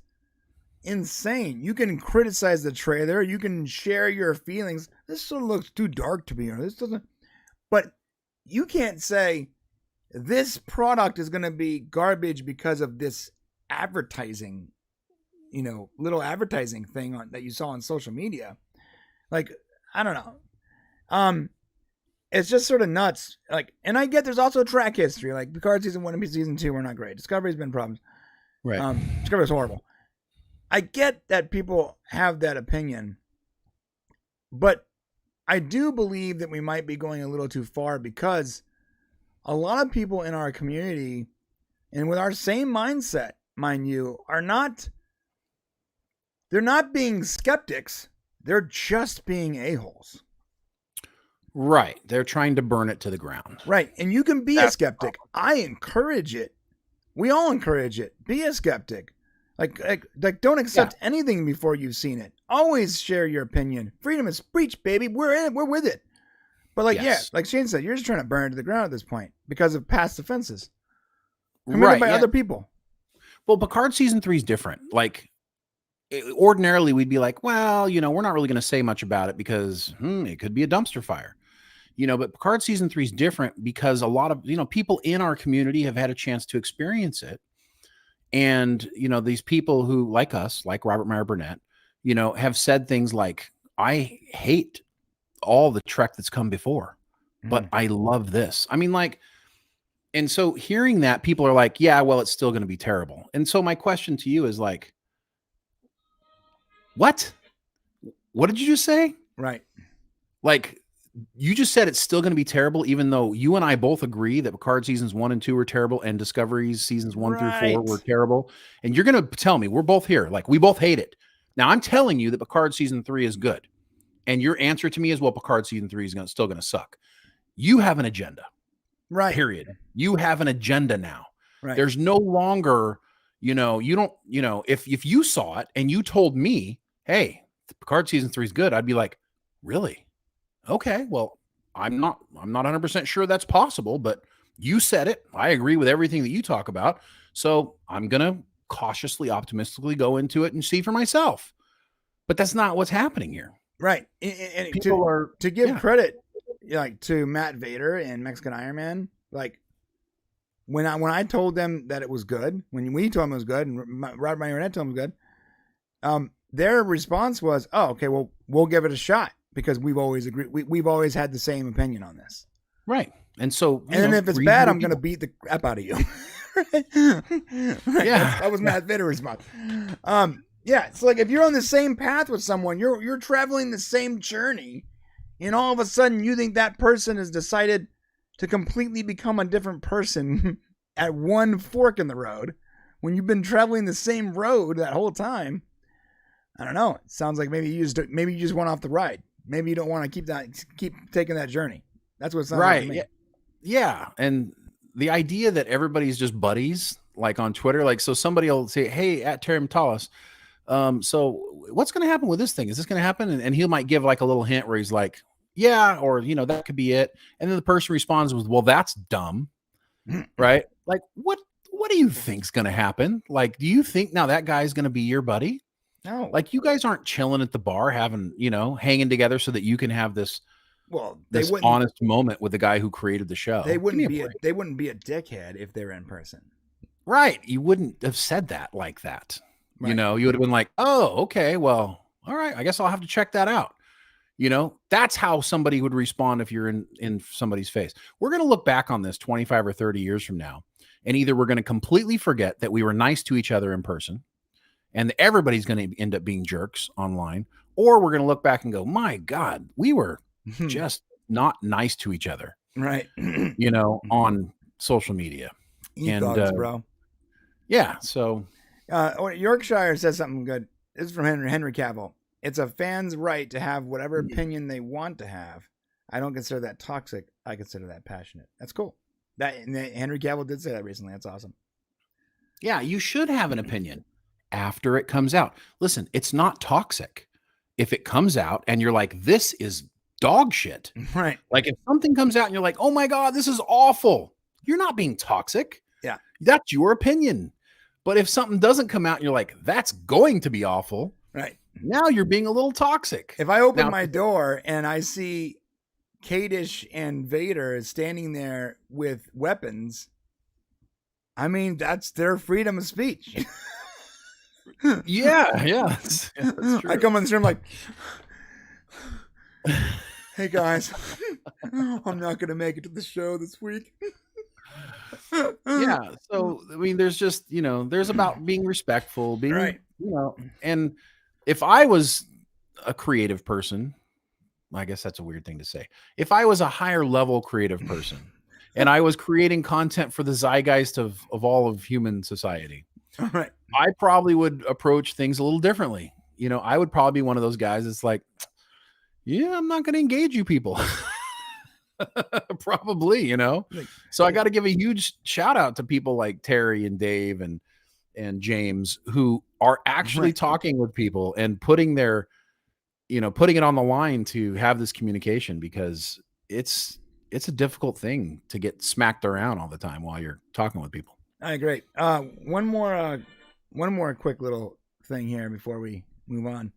Speaker 1: insane. You can criticize the trailer. You can share your feelings. This sort of looks too dark to be honest. This doesn't. But you can't say this product is going to be garbage because of this advertising, little advertising thing that you saw on social media. Like, I don't know. It's just sort of nuts. Like, and I get there's also track history. Like Picard season 1 and season 2 were not great. Discovery's been problems.
Speaker 2: Right.
Speaker 1: Discovery's horrible. I get that people have that opinion, but I do believe that we might be going a little too far because a lot of people in our community and with our same mindset, mind you, they're not being skeptics. They're just being a-holes.
Speaker 2: Right. They're trying to burn it to the ground.
Speaker 1: Right. And you can be a skeptic. I encourage it. We all encourage it. Be a skeptic. Like don't accept anything before you've seen it. Always share your opinion. Freedom of speech, baby. We're in it. We're with it. But like Shane said, you're just trying to burn it to the ground at this point because of past offenses committed by other people.
Speaker 2: Well, Picard season 3 is different. Like ordinarily we'd be like, well, we're not really going to say much about it because it could be a dumpster fire. But Picard season 3 is different because a lot of, people in our community have had a chance to experience it. And, these people who like us, like Robert Meyer Burnett, have said things like, I hate all the Trek that's come before, but I love this. I mean, like, and so hearing that, people are like, yeah, well, it's still going to be terrible. And so my question to you is like, what did you just say?
Speaker 1: Right.
Speaker 2: Like, you just said it's still going to be terrible, even though you and I both agree that Picard seasons 1 and 2 were terrible and Discovery's seasons 1 through 4 were terrible. And you're going to tell me we're both here. Like we both hate it. Now I'm telling you that Picard season 3 is good. And your answer to me is, well, Picard season 3 is still going to suck. You have an agenda.
Speaker 1: Right.
Speaker 2: Period. You have an agenda now.
Speaker 1: Right.
Speaker 2: There's no longer, you don't, if you saw it and you told me, hey, Picard season 3 is good, I'd be like, really? Okay, well, I'm not 100% sure that's possible, but you said it. I agree with everything that you talk about. So I'm going to cautiously, optimistically go into it and see for myself. But that's not what's happening here.
Speaker 1: Right. And to give credit like to Matt Vader and Mexican Iron Man, like when I told them that it was good, when we told them it was good, and Robert Meyer Burnett told them it was good, their response was, oh, okay, well, we'll give it a shot. Because we've always agreed, we've always had the same opinion on this,
Speaker 2: right? And so,
Speaker 1: and if it's bad, I'm going to beat the crap out of you. Right?
Speaker 2: Yeah,
Speaker 1: that was Matt Vader's response. Yeah, it's like if you're on the same path with someone, you're traveling the same journey, and all of a sudden you think that person has decided to completely become a different person at one fork in the road when you've been traveling the same road that whole time. I don't know. It sounds like maybe you just went off the ride. Maybe you don't want to keep taking that journey. That's what it sounds like to me.
Speaker 2: Yeah. And the idea that everybody's just buddies, like on Twitter, like, so somebody will say, hey, at Terry Matalas, so what's going to happen with this thing? Is this going to happen? And he might give like a little hint where he's like, yeah, or, that could be it. And then the person responds with, well, that's dumb. Right. Like, what do you think's going to happen? Like, do you think now that guy's going to be your buddy?
Speaker 1: No.
Speaker 2: Like you guys aren't chilling at the bar, having, hanging together so that you can have this, this honest moment with the guy who created the show.
Speaker 1: They wouldn't be a dickhead if they're in person.
Speaker 2: Right. You wouldn't have said that like that. Right. You would have been like, oh, okay, well, all right, I guess I'll have to check that out. That's how somebody would respond if you're in somebody's face. We're going to look back on this 25 or 30 years from now, and either we're going to completely forget that we were nice to each other in person, and everybody's going to end up being jerks online, or we're going to look back and go, my God, we were just not nice to each other.
Speaker 1: Right.
Speaker 2: On social media.
Speaker 1: Bugs, bro.
Speaker 2: Yeah. So
Speaker 1: Yorkshire says something good. This is from Henry Cavill. It's a fan's right to have whatever opinion they want to have. I don't consider that toxic. I consider that passionate. That's cool. Henry Cavill did say that recently. That's awesome.
Speaker 2: Yeah, you should have an opinion after it comes out. Listen, it's not toxic. If it comes out and you're like, this is dog shit.
Speaker 1: Right.
Speaker 2: Like if something comes out and you're like, oh my God, this is awful. You're not being toxic.
Speaker 1: Yeah.
Speaker 2: That's your opinion. But if something doesn't come out and you're like, that's going to be awful.
Speaker 1: Right.
Speaker 2: Now you're being a little toxic.
Speaker 1: If I open my door and I see Kadish and Vader standing there with weapons, I mean, that's their freedom of speech.
Speaker 2: Yeah. That's true.
Speaker 1: I come in the room like, hey guys, I'm not going to make it to the show this week.
Speaker 2: Yeah. So, I mean, there's just, there's about being respectful, being,
Speaker 1: right.
Speaker 2: And if I was a creative person, I guess that's a weird thing to say. If I was a higher level creative person and I was creating content for the zeitgeist of all of human society,
Speaker 1: right.
Speaker 2: I probably would approach things a little differently. I would probably be one of those guys that's like, yeah, I'm not going to engage you people. Probably, So I got to give a huge shout out to people like Terry and Dave and James who are actually talking with people and putting it on the line to have this communication, because it's a difficult thing to get smacked around all the time while you're talking with people.
Speaker 1: All right, great. One more quick little thing here before we move on.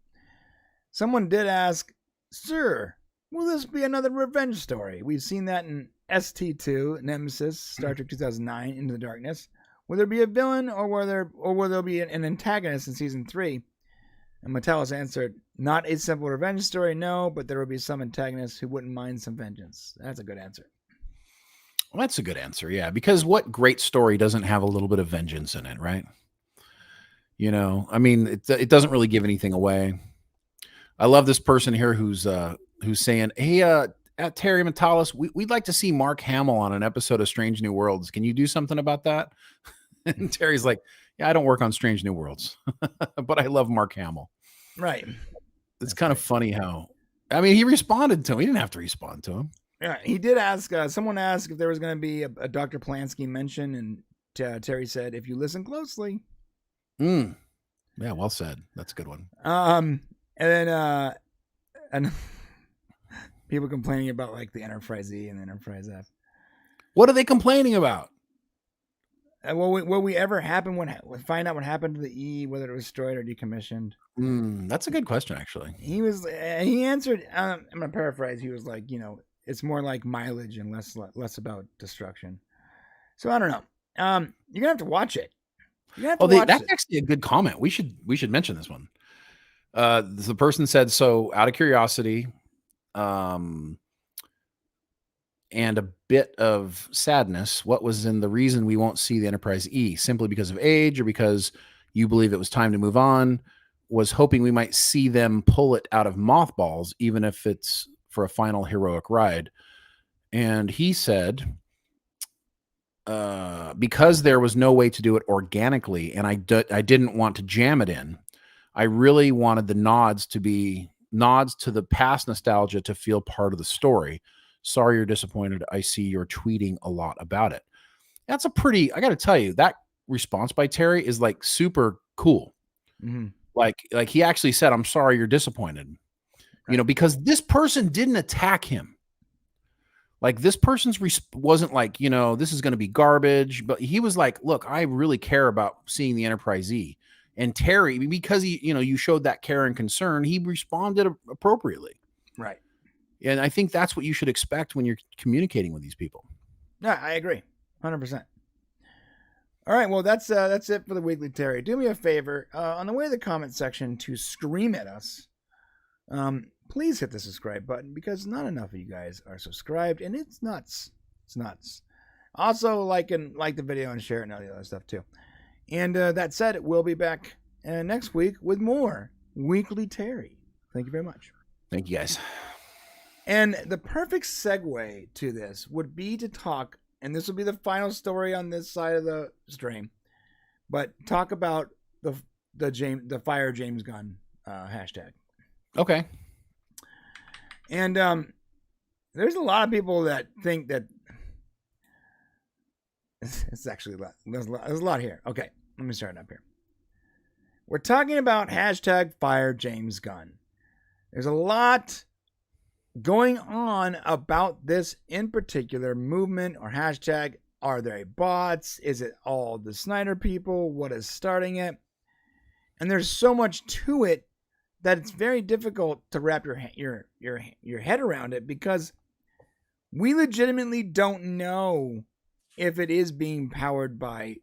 Speaker 1: Someone did ask, sir, will this be another revenge story? We've seen that in ST2, Nemesis, Star Trek 2009, Into the Darkness. Will there be a villain, or will there be an antagonist in season 3? And Metellus answered, not a simple revenge story, no, but there will be some antagonists who wouldn't mind some vengeance. That's a good answer.
Speaker 2: Well, that's a good answer, yeah, because what great story doesn't have a little bit of vengeance in it, right? I mean, it doesn't really give anything away. I love this person here who's saying, hey, at Terry Metellus, we'd like to see Mark Hamill on an episode of Strange New Worlds. Can you do something about that? And Terry's like, yeah, I don't work on Strange New Worlds, but I love Mark Hamill.
Speaker 1: Right.
Speaker 2: It's kind of funny how, I mean, he responded to him. He didn't have to respond to him.
Speaker 1: Yeah, he did ask, someone asked if there was going to be a Dr. Polanski mention, and Terry said, if you listen closely.
Speaker 2: Yeah, well said. That's a good one.
Speaker 1: And then and people complaining about like the Enterprise E and the Enterprise F.
Speaker 2: What are they complaining about?
Speaker 1: Will we ever find out what happened to the E, whether it was destroyed or decommissioned?
Speaker 2: That's a good question, actually.
Speaker 1: He answered, I'm going to paraphrase. He was like, it's more like mileage and less about destruction. So I don't know. You're going to have to watch it.
Speaker 2: That's actually a good comment. We should mention this one. The person said, so out of curiosity, and a bit of sadness, what was in the reason we won't see the Enterprise E? Simply because of age, or because you believe it was time to move on? Was hoping we might see them pull it out of mothballs, even if it's for a final heroic ride. And he said, because there was no way to do it organically, and I didn't want to jam it in, I really wanted the nods to be nods to the past nostalgia to feel part of the story. Sorry you're disappointed. I see you're tweeting a lot about it. That's a pretty, I got to tell you, that response by Terry is like super cool.
Speaker 1: Mm-hmm.
Speaker 2: Like he actually said, I'm sorry you're disappointed,
Speaker 1: right.
Speaker 2: Because this person didn't attack him. Like this person's wasn't like, this is going to be garbage, but he was like, look, I really care about seeing the Enterprise E. And Terry, because he, you showed that care and concern, he responded appropriately.
Speaker 1: Right.
Speaker 2: And I think that's what you should expect when you're communicating with these people.
Speaker 1: Yeah, I agree. 100%. All right. Well, that's it for the weekly Terry. Do me a favor, on the way to the comment section to scream at us. Please hit the subscribe button, because not enough of you guys are subscribed, and it's nuts. It's nuts. Also, like the video and share it and all the other stuff too. And that said, we'll be back next week with more Weekly Terry. Thank you very much.
Speaker 2: Thank you, guys.
Speaker 1: And the perfect segue to this would be to talk, and this will be the final story on this side of the stream, but talk about the fire James Gunn hashtag.
Speaker 2: Okay.
Speaker 1: And there's a lot of people that think that it's actually a lot. There's a lot here. Okay, let me start up here. We're talking about hashtag fire James Gunn. There's a lot going on about this in particular movement or hashtag. Are there bots? Is it all the Snyder people? What is starting it? And there's so much to it that it's very difficult to wrap your head around it, because we legitimately don't know if it is being powered by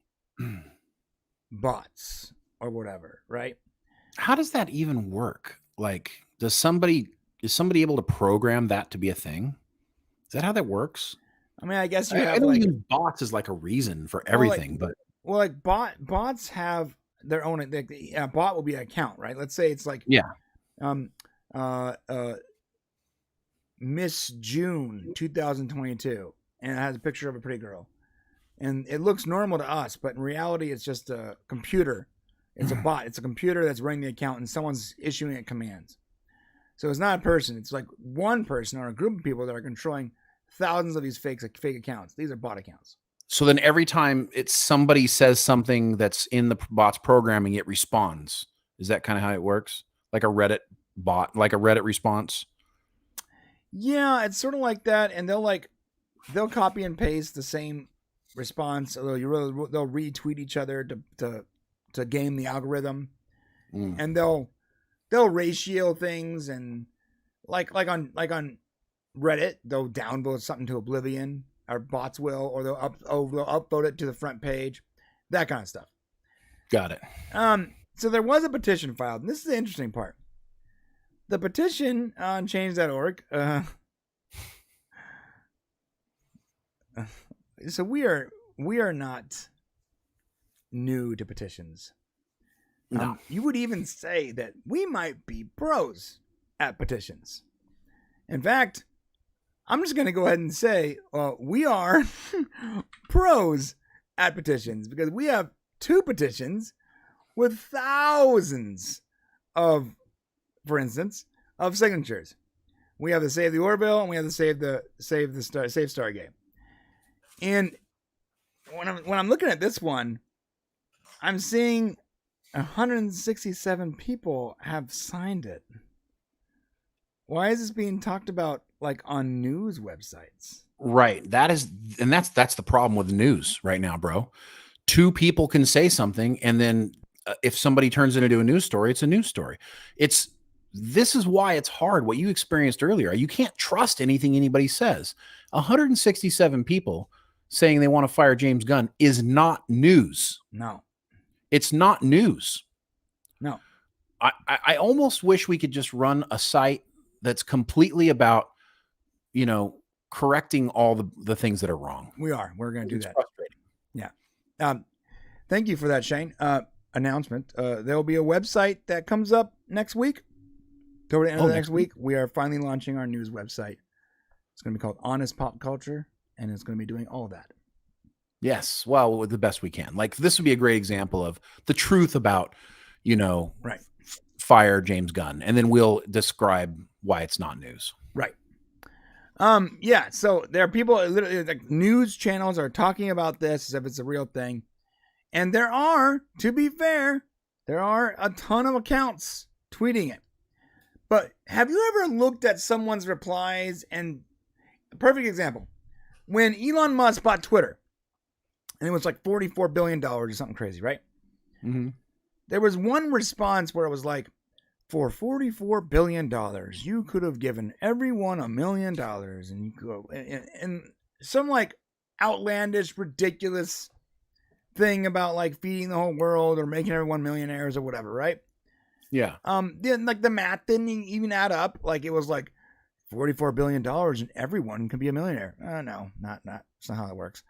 Speaker 1: bots or whatever, right?
Speaker 2: How does that even work? Like, is somebody able to program that to be a thing? Is that how that works?
Speaker 1: I mean, I guess you
Speaker 2: I
Speaker 1: have
Speaker 2: don't
Speaker 1: like
Speaker 2: use bots as like a reason for everything, but
Speaker 1: bots have their own. A bot will be an account, right? Let's say it's like Miss June 2022, and it has a picture of a pretty girl, and it looks normal to us, but in reality, it's just a computer. It's a bot. It's a computer that's running the account, and someone's issuing it commands. So it's not a person. It's like one person or a group of people that are controlling thousands of these fake accounts. These are bot accounts.
Speaker 2: So then every time somebody says something that's in the bot's programming, it responds. Is that kind of how it works? Like a Reddit bot, like a Reddit response?
Speaker 1: Yeah, it's sort of like that. And they'll copy and paste the same response. Although they'll retweet each other to game the algorithm. And they'll ratio things, and like on Reddit, they'll downvote something to oblivion, or bots will, or they'll upvote it to the front page, that kind of stuff.
Speaker 2: Got it.
Speaker 1: So there was a petition filed, and this is the interesting part. The petition on change.org. So we are not new to petitions.
Speaker 2: No.
Speaker 1: You would even say that we might be pros at petitions. In fact, I'm just going to go ahead and say we are pros at petitions, because we have 2 petitions with thousands of, for instance, of signatures. We have the Save the Orville, and we have the Save Stargate. And when I'm looking at this one, I'm seeing 167 people have signed it. Why is this being talked about like on news websites?
Speaker 2: Right. That's the problem with the news right now, bro. 2 people can say something, and then if somebody turns it into a news story, it's a news story. This is why it's hard. What you experienced earlier, you can't trust anything anybody says. 167 people saying they want to fire James Gunn is not news.
Speaker 1: No.
Speaker 2: It's not news.
Speaker 1: No.
Speaker 2: I almost wish we could just run a site that's completely about, correcting all the things that are wrong.
Speaker 1: We're going to do that.
Speaker 2: Frustrating.
Speaker 1: Yeah. Thank you for that, Shane. Announcement. There'll be a website that comes up next week. Toward the end of the next week, we are finally launching our news website. It's going to be called Honest Pop Culture, and it's going to be doing all that.
Speaker 2: Yes. Well, the best we can. Like, this would be a great example of the truth about,
Speaker 1: right.
Speaker 2: Fire James Gunn. And then we'll describe why it's not news.
Speaker 1: Right. Yeah. So there are people, literally, like, news channels are talking about this as if it's a real thing. And to be fair, there are a ton of accounts tweeting it. But have you ever looked at someone's replies? And a perfect example, when Elon Musk bought Twitter, and it was like $44 billion or something crazy, right?
Speaker 2: Mm-hmm.
Speaker 1: There was one response where it was like, for $44 billion, you could have given everyone $1 million, and you go, and some like outlandish, ridiculous thing about like feeding the whole world or making everyone millionaires or whatever, right?
Speaker 2: Yeah.
Speaker 1: Then like the math didn't even add up. Like it was like $44 billion and everyone can be a millionaire. No, not. That's not how it works.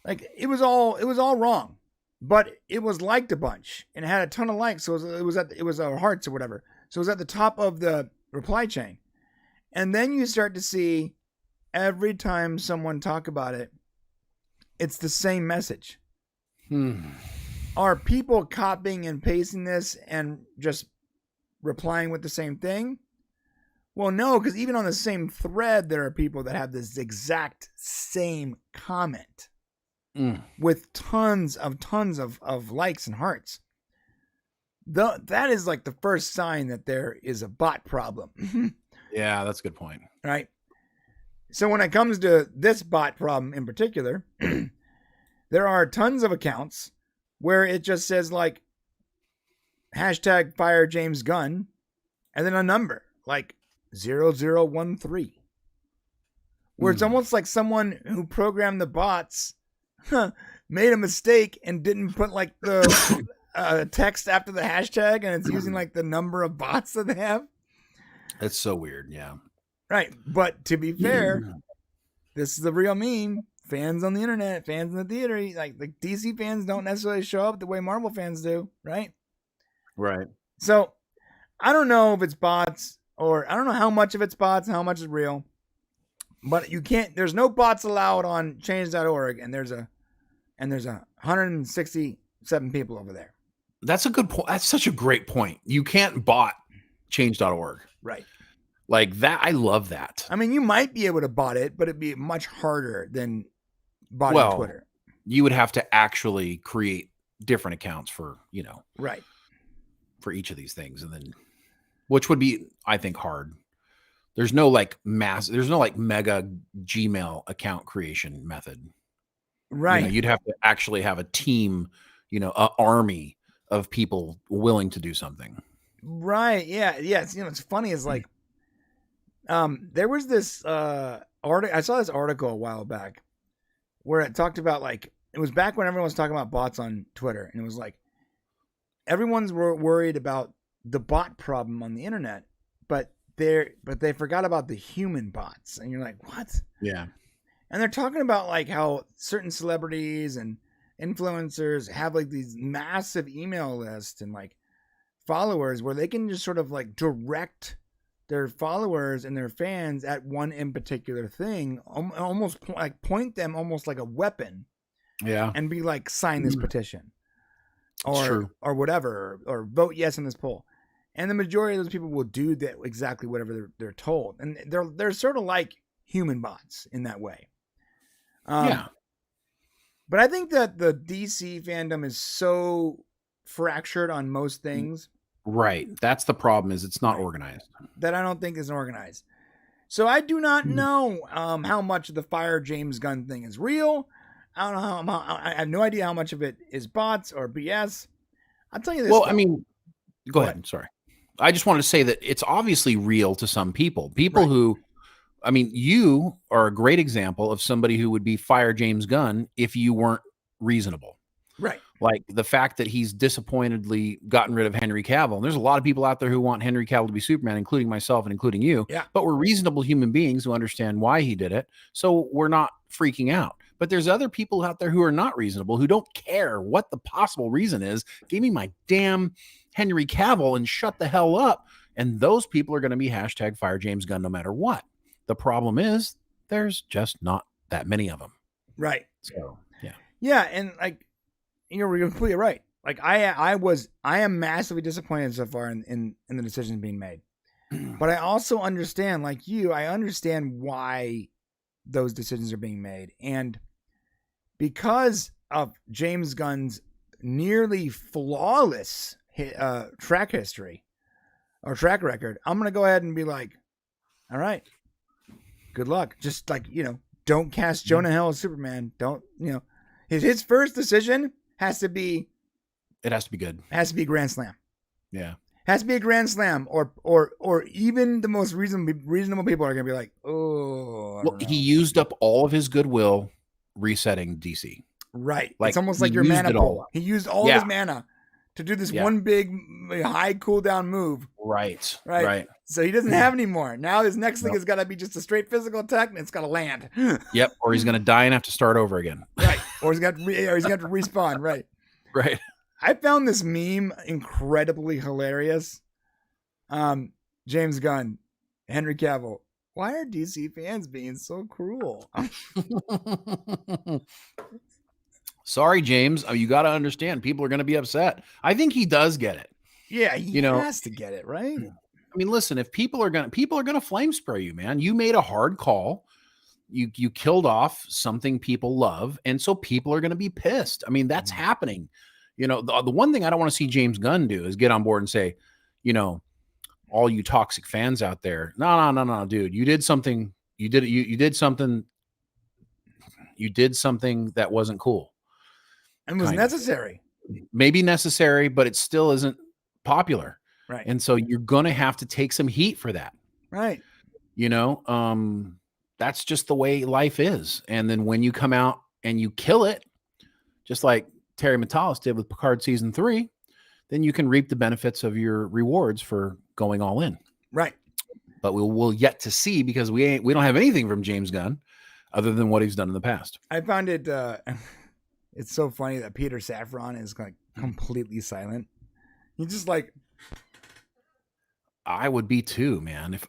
Speaker 1: Like it was all wrong, but it was liked a bunch and it had a ton of likes. So it was hearts or whatever. So it was at the top of the reply chain. And then you start to see every time someone talk about it, it's the same message. are people copying and pasting this and just replying with the same thing? Well, no, because even on the same thread, there are people that have this exact same comment with tons of likes and hearts. That is like the first sign that there is a bot problem.
Speaker 2: Yeah, that's a good point.
Speaker 1: Right? So when it comes to this bot problem in particular, there are tons of accounts where it just says like hashtag fire James Gunn and then a number like 0013, where it's almost like someone who programmed the bots made a mistake and didn't put like the text after the hashtag, and it's using like the number of bots that they have.
Speaker 2: That's so weird. Yeah.
Speaker 1: Right. But to be fair, this is the real meme. Fans on the internet, fans in the theater, like the DC fans don't necessarily show up the way Marvel fans do. Right.
Speaker 2: Right.
Speaker 1: So I don't know if it's bots, or I don't know how much of it's bots and how much is real, but there's no bots allowed on change.org, and there's 167 people over there.
Speaker 2: That's a good point. That's such a great point. You can't bot change.org.
Speaker 1: Right.
Speaker 2: Like that. I love that.
Speaker 1: I mean, you might be able to bot it, but it'd be much harder than botting Twitter.
Speaker 2: You would have to actually create different accounts for,
Speaker 1: right,
Speaker 2: for each of these things. And then, which would be, I think, hard. There's no like mega Gmail account creation method.
Speaker 1: Right.
Speaker 2: You'd have to actually have a team, an army of people willing to do something.
Speaker 1: Right. Yeah. Yes. It's funny is like, there was this article. I saw this article a while back where it talked about like, it was back when everyone was talking about bots on Twitter, and it was like everyone's worried about the bot problem on the internet, but they forgot about the human bots, and you're like, what?
Speaker 2: Yeah.
Speaker 1: And they're talking about like how certain celebrities and influencers have like these massive email lists and like followers where they can just sort of like direct their followers and their fans at one in particular thing, almost like point them almost like a weapon.
Speaker 2: Yeah.
Speaker 1: And be like, sign this petition
Speaker 2: or
Speaker 1: whatever, or vote yes on this poll. And the majority of those people will do that exactly whatever they're told. And they're sort of like human bots in that way.
Speaker 2: Yeah.
Speaker 1: But I think that the DC fandom is so fractured on most things.
Speaker 2: Right. That's the problem, is it's not organized.
Speaker 1: That I don't think is organized. So I do not know how much of the Fire James Gunn thing is real. I don't know I have no idea how much of it is bots or BS. I'll tell you this.
Speaker 2: Well, I mean, go ahead. Sorry. I just wanted to say that it's obviously real to some people. People who, I mean, you are a great example of somebody who would be Fire James Gunn if you weren't reasonable.
Speaker 1: Right.
Speaker 2: Like the fact that he's disappointedly gotten rid of Henry Cavill. And there's a lot of people out there who want Henry Cavill to be Superman, including myself and including you.
Speaker 1: Yeah.
Speaker 2: But we're reasonable human beings who understand why he did it. So we're not freaking out. But there's other people out there who are not reasonable, who don't care what the possible reason is. Give me my damn Henry Cavill and shut the hell up. And those people are going to be hashtag Fire James Gunn no matter what. The problem is there's just not that many of them.
Speaker 1: Right.
Speaker 2: So, yeah.
Speaker 1: Yeah. And like, you're completely right. Like I am massively disappointed so far in the decisions being made. But I also understand, like you, I understand why those decisions are being made. And because of James Gunn's nearly flawless track history or track record, I'm going to go ahead and be like, all right, good luck. Just like, don't cast Jonah Hill as Superman. Don't, his first decision has to be
Speaker 2: good.
Speaker 1: Has to be a grand slam.
Speaker 2: Yeah.
Speaker 1: Has to be a grand slam, or even the most reasonable people are going to be like, oh.
Speaker 2: Well, he used up all of his goodwill resetting DC.
Speaker 1: Right. Like, it's almost like your mana pool. He used all of his mana to do this one big high cooldown move.
Speaker 2: Right.
Speaker 1: So he doesn't have any more. Now his next thing has got to be just a straight physical attack, and it's got to land.
Speaker 2: Yep. Or he's going to die and have to start over again.
Speaker 1: Right. Or he's got to respawn. Right.
Speaker 2: Right.
Speaker 1: I found this meme incredibly hilarious. James Gunn, Henry Cavill. Why are DC fans being so cruel?
Speaker 2: Sorry, James. You got to understand, people are going to be upset. I think he does get it.
Speaker 1: Yeah, he has to get it, right?
Speaker 2: I mean, listen, if people are going to flame spray you, man. You made a hard call. You killed off something people love, and so people are going to be pissed. I mean, that's happening. You know, the one thing I don't want to see James Gunn do is get on board and say, you know, all you toxic fans out there, no, dude, you did something. You did something. You did something that wasn't cool.
Speaker 1: And was necessary.
Speaker 2: Maybe necessary, but it still isn't popular.
Speaker 1: Right.
Speaker 2: And so you're going to have to take some heat for that.
Speaker 1: Right.
Speaker 2: You know, that's just the way life is. And then when you come out and you kill it, just like Terry Matalas did with Picard season 3, then you can reap the benefits of your rewards for going all in.
Speaker 1: Right.
Speaker 2: But we'll yet to see, because we don't have anything from James Gunn other than what he's done in the past.
Speaker 1: I found it it's so funny that Peter Safran is like completely silent. He's just like,
Speaker 2: I would be too, man. If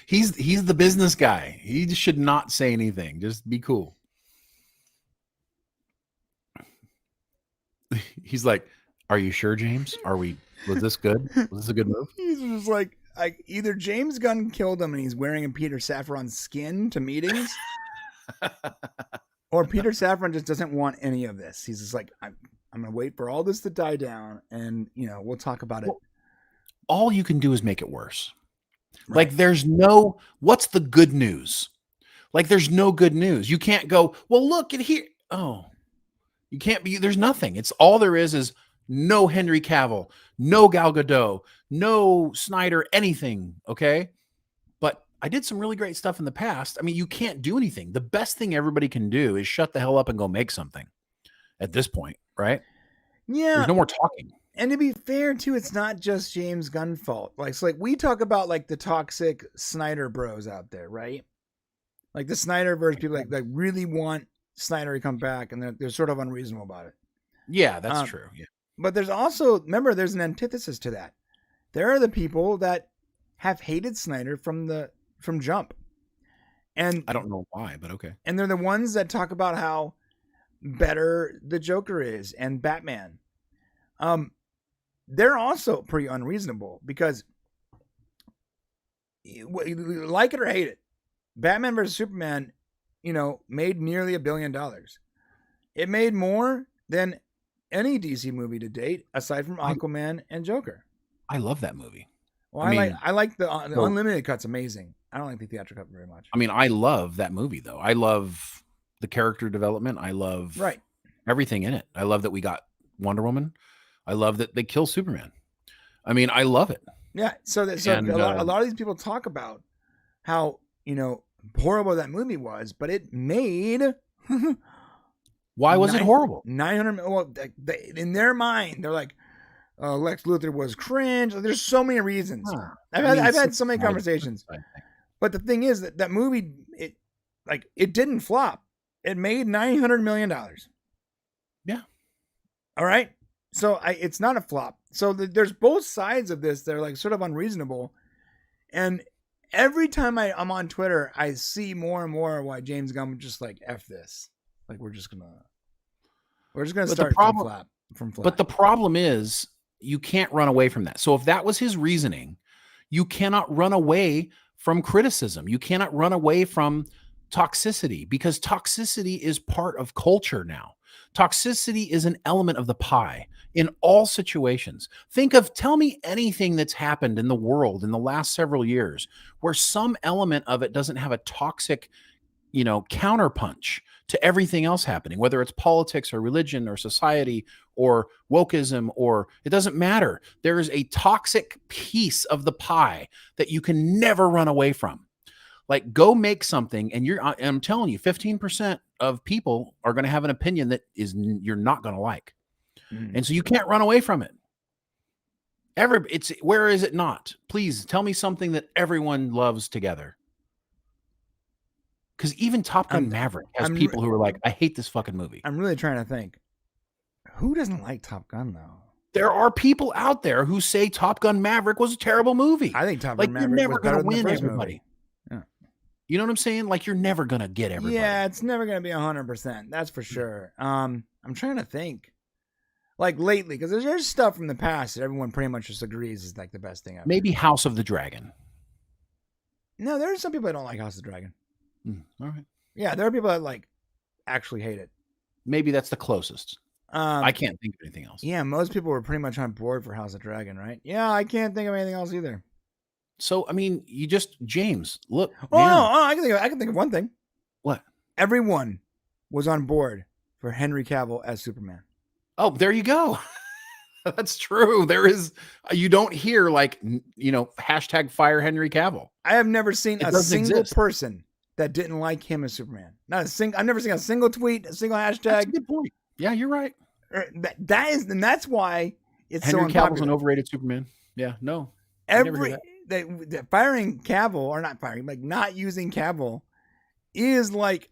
Speaker 2: he's the business guy. He should not say anything. Just be cool. He's like, are you sure, James? Was this good? Was this a good move?
Speaker 1: He's just like either James Gunn killed him and he's wearing a Peter Safran skin to meetings, or Peter Safran just doesn't want any of this. He's just like, I'm going to wait for all this to die down, and, you know, we'll talk about it.
Speaker 2: Well, all you can do is make it worse.
Speaker 1: Right.
Speaker 2: Like, what's the good news? Like, there's no good news. You can't go, well, look at here. Oh, you can't be, there's nothing. It's all there is no Henry Cavill, no Gal Gadot, no Snyder, anything. Okay. But I did some really great stuff in the past. I mean, you can't do anything. The best thing everybody can do is shut the hell up and go make something at this point. Right.
Speaker 1: Yeah.
Speaker 2: There's no more talking.
Speaker 1: And to be fair too, it's not just James Gunn's fault. Like, so like we talk about like the toxic Snyder bros out there, right? Like the Snyderverse people like really want Snyder to come back, and they're sort of unreasonable about it.
Speaker 2: Yeah, that's true. Yeah.
Speaker 1: But there's also, remember, there's an antithesis to that. There are the people that have hated Snyder from jump. And
Speaker 2: I don't know why, but okay.
Speaker 1: And they're the ones that talk about how better the Joker is and Batman. They're also pretty unreasonable, because like it or hate it, Batman vs Superman, you know, made nearly $1 billion. It made more than any DC movie to date, aside from Aquaman and Joker.
Speaker 2: I love that movie.
Speaker 1: Well, I like the unlimited cut's amazing. I don't like the theatrical cut very much.
Speaker 2: I mean, I love that movie though. I love the character development. I love everything in it. I love that we got Wonder Woman. I love that they kill Superman. I mean, I love it.
Speaker 1: Yeah. So a lot of these people talk about how, you know, horrible that movie was, but it made.
Speaker 2: Why was it horrible?
Speaker 1: 900. Well, in their mind, they're like, Lex Luthor was cringe. There's so many reasons. I've had so many conversations. But the thing is that movie, it didn't flop. It made $900 million.
Speaker 2: Yeah.
Speaker 1: All right. So it's not a flop. So there's both sides of this that are like sort of unreasonable. And every time I'm on Twitter, I see more and more why James Gunn was just like, F this. Like, we're just gonna start from flat.
Speaker 2: But the problem is, you can't run away from that. So if that was his reasoning, you cannot run away from criticism. You cannot run away from toxicity, because toxicity is part of culture now. Toxicity is an element of the pie in all situations. Tell me anything that's happened in the world in the last several years where some element of it doesn't have a toxic, you know, counterpunch to everything else happening, whether it's politics or religion or society or wokeism, or it doesn't matter. There is a toxic piece of the pie that you can never run away from. Like, go make something, and I'm telling you, 15% of people are going to have an opinion that you're not going to like. And so you can't run away from it. Where is it not? Please tell me something that everyone loves together. Because even Top Gun Maverick has people who are like, I hate this fucking movie.
Speaker 1: I'm really trying to think. Who doesn't like Top Gun, though?
Speaker 2: There are people out there who say Top Gun Maverick was a terrible movie.
Speaker 1: I think Top Gun Maverick
Speaker 2: you're never
Speaker 1: was better
Speaker 2: going to
Speaker 1: than
Speaker 2: win
Speaker 1: the first
Speaker 2: everybody.
Speaker 1: Movie.
Speaker 2: You know what I'm saying? Like, you're never gonna get everybody.
Speaker 1: Yeah, it's never gonna be 100%. That's for sure. I'm trying to think. Like lately, because there's stuff from the past that everyone pretty much just agrees is like the best thing ever.
Speaker 2: Maybe House of the Dragon.
Speaker 1: No, there are some people that don't like House of the Dragon.
Speaker 2: All right.
Speaker 1: Yeah, there are people that like actually hate it.
Speaker 2: Maybe that's the closest. I can't think of anything else.
Speaker 1: Yeah, most people were pretty much on board for House of Dragon, right? Yeah, I can't think of anything else either.
Speaker 2: So, I mean, James, look.
Speaker 1: Oh,
Speaker 2: man.
Speaker 1: I can think of one thing.
Speaker 2: What?
Speaker 1: Everyone was on board for Henry Cavill as Superman.
Speaker 2: Oh, there you go. That's true. There is, you don't hear like, hashtag fire Henry Cavill.
Speaker 1: I have never seen
Speaker 2: It
Speaker 1: a
Speaker 2: doesn't
Speaker 1: single
Speaker 2: exist.
Speaker 1: person that didn't like him as Superman. I've never seen a single tweet, a single
Speaker 2: That's a
Speaker 1: hashtag.
Speaker 2: good point. Yeah, you're right.
Speaker 1: That's why it's
Speaker 2: Henry
Speaker 1: so
Speaker 2: Cavill's
Speaker 1: unpopular.
Speaker 2: an overrated Superman. Yeah, no. I never hear that.
Speaker 1: Firing Cavill, or not firing, like not using Cavill, is like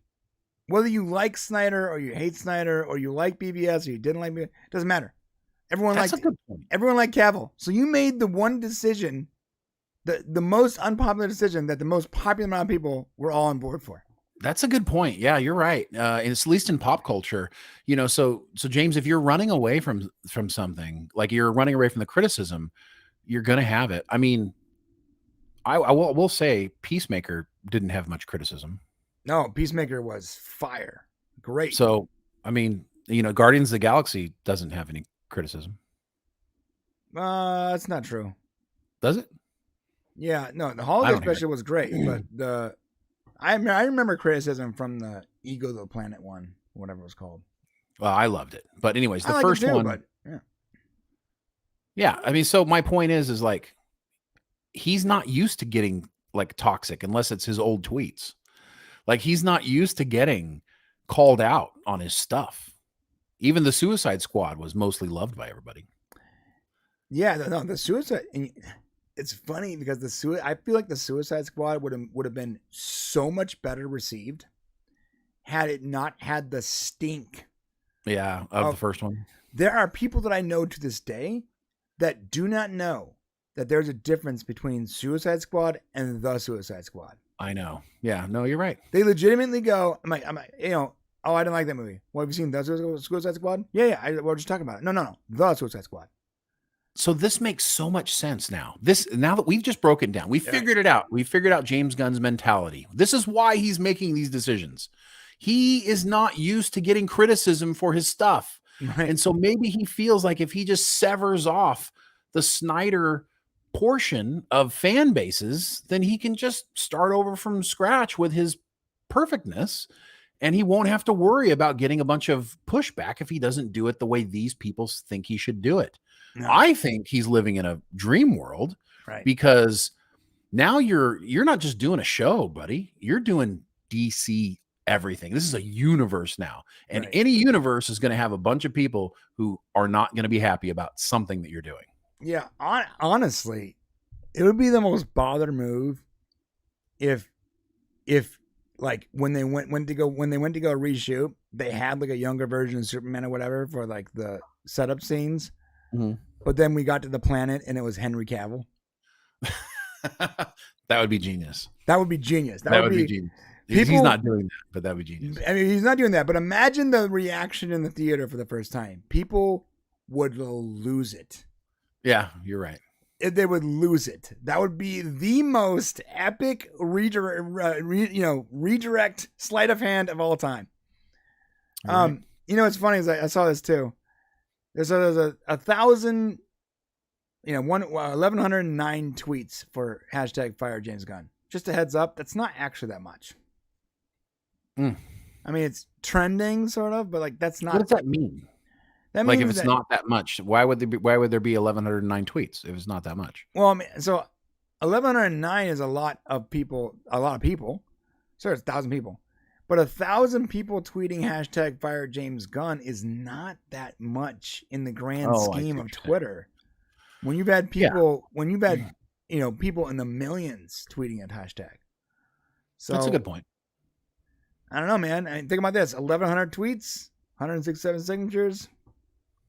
Speaker 1: whether you like Snyder or you hate Snyder or you like BBS or you didn't like BBS, doesn't matter. Everyone
Speaker 2: That's
Speaker 1: liked
Speaker 2: a good point.
Speaker 1: everyone liked Cavill. So you made the one decision, the most unpopular decision that the most popular amount of people were all on board for.
Speaker 2: That's a good point. Yeah, you're right. It's at least in pop culture, so James, if you're running away from something, like you're running away from the criticism, you're going to have it. I mean, I will say Peacemaker didn't have much criticism.
Speaker 1: No, Peacemaker was fire. Great.
Speaker 2: So, I mean, Guardians of the Galaxy doesn't have any criticism.
Speaker 1: That's not true.
Speaker 2: Does it?
Speaker 1: Yeah, no, the
Speaker 2: I
Speaker 1: holiday
Speaker 2: don't hear
Speaker 1: special was great, but I remember criticism from the Ego of the Planet one, whatever it was called.
Speaker 2: Well, I loved it. But anyways, the
Speaker 1: I like
Speaker 2: first
Speaker 1: it too,
Speaker 2: one.
Speaker 1: but yeah.
Speaker 2: Yeah, I mean, so my point is like, he's not used to getting like toxic unless it's his old tweets. Like, he's not used to getting called out on his stuff. Even the Suicide Squad was mostly loved by everybody.
Speaker 1: Yeah, no, the Suicide. It's funny because I feel like the Suicide Squad would have been so much better received had it not had the stink.
Speaker 2: Yeah, of the first one.
Speaker 1: There are people that I know to this day that do not know that there's a difference between Suicide Squad and the Suicide Squad.
Speaker 2: I know. Yeah, no, you're right.
Speaker 1: They legitimately go, I'm like, oh, I didn't like that movie. Well, have you seen the Suicide Squad? Yeah, we're just talking about it. No, the Suicide Squad.
Speaker 2: So this makes so much sense now. Now that we've just broken down, we figured it out. We figured out James Gunn's mentality. This is why he's making these decisions. He is not used to getting criticism for his stuff.
Speaker 1: Right.
Speaker 2: And so maybe he feels like if he just severs off the Snyder portion of fan bases, then he can just start over from scratch with his perfectness, and he won't have to worry about getting a bunch of pushback if he doesn't do it the way these people think he should do it. No. I think he's living in a dream world,
Speaker 1: right?
Speaker 2: Because now you're not just doing a show, buddy. You're doing DC everything. This is a universe now, and any universe is going to have a bunch of people who are not going to be happy about something that you're doing.
Speaker 1: Yeah, honestly, it would be the most bother move if like when they went to go reshoot, they had like a younger version of Superman or whatever for like the setup scenes.
Speaker 2: Mm-hmm.
Speaker 1: But then we got to the planet and it was Henry Cavill.
Speaker 2: That would be genius.
Speaker 1: That would be genius.
Speaker 2: That would be genius. He's not doing that, but that would be genius.
Speaker 1: I mean, he's not doing that, but imagine the reaction in the theater for the first time. People would lose it.
Speaker 2: Yeah, you're right.
Speaker 1: They would lose it. That would be the most epic redirect sleight of hand of all time. Right. It's funny is I saw this too. There's a 1,000, 1,109 tweets for hashtag fire James Gunn. Just a heads up, that's not actually that much. I mean, it's trending sort of, but like that's not.
Speaker 2: What does that mean?
Speaker 1: That
Speaker 2: like, if it's not that much, why would there be 1,109 tweets if it's not that much?
Speaker 1: Well, I mean, so 1,109 is a lot of people. Sure, it's 1,000 people, but 1,000 people tweeting hashtag fire James Gunn is not that much in the grand scheme of Twitter. When you've had people, people in the millions tweeting at hashtag. So
Speaker 2: that's a good point.
Speaker 1: I don't know, man. I mean, think about this: 1,100 tweets, 167 signatures.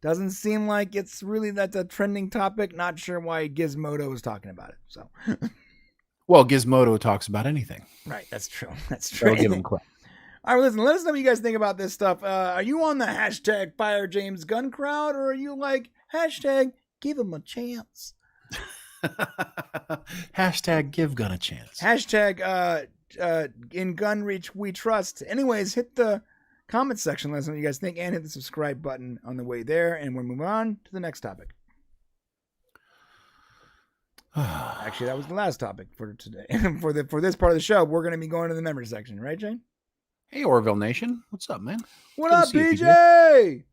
Speaker 1: Doesn't seem like that's a trending topic. Not sure why Gizmodo was talking about it. So,
Speaker 2: Well, Gizmodo talks about anything.
Speaker 1: Right, that's true. That's true.
Speaker 2: That'll give him credit.
Speaker 1: All right, listen, let us know what you guys think about this stuff. Are you on the hashtag Fire James Gunn crowd, or are you like hashtag Give him a chance?
Speaker 2: Hashtag Give Gunn a chance.
Speaker 1: Hashtag in Gun Reach We Trust. Anyways, hit the comment section. Let us know what you guys think, and hit the subscribe button on the way there. And we'll move on to the next topic. Actually, that was the last topic for today. for this part of the show, we're going to be going to the members section, right, Jane?
Speaker 2: Hey, Orville Nation. What's up, man?
Speaker 1: What up, PJ?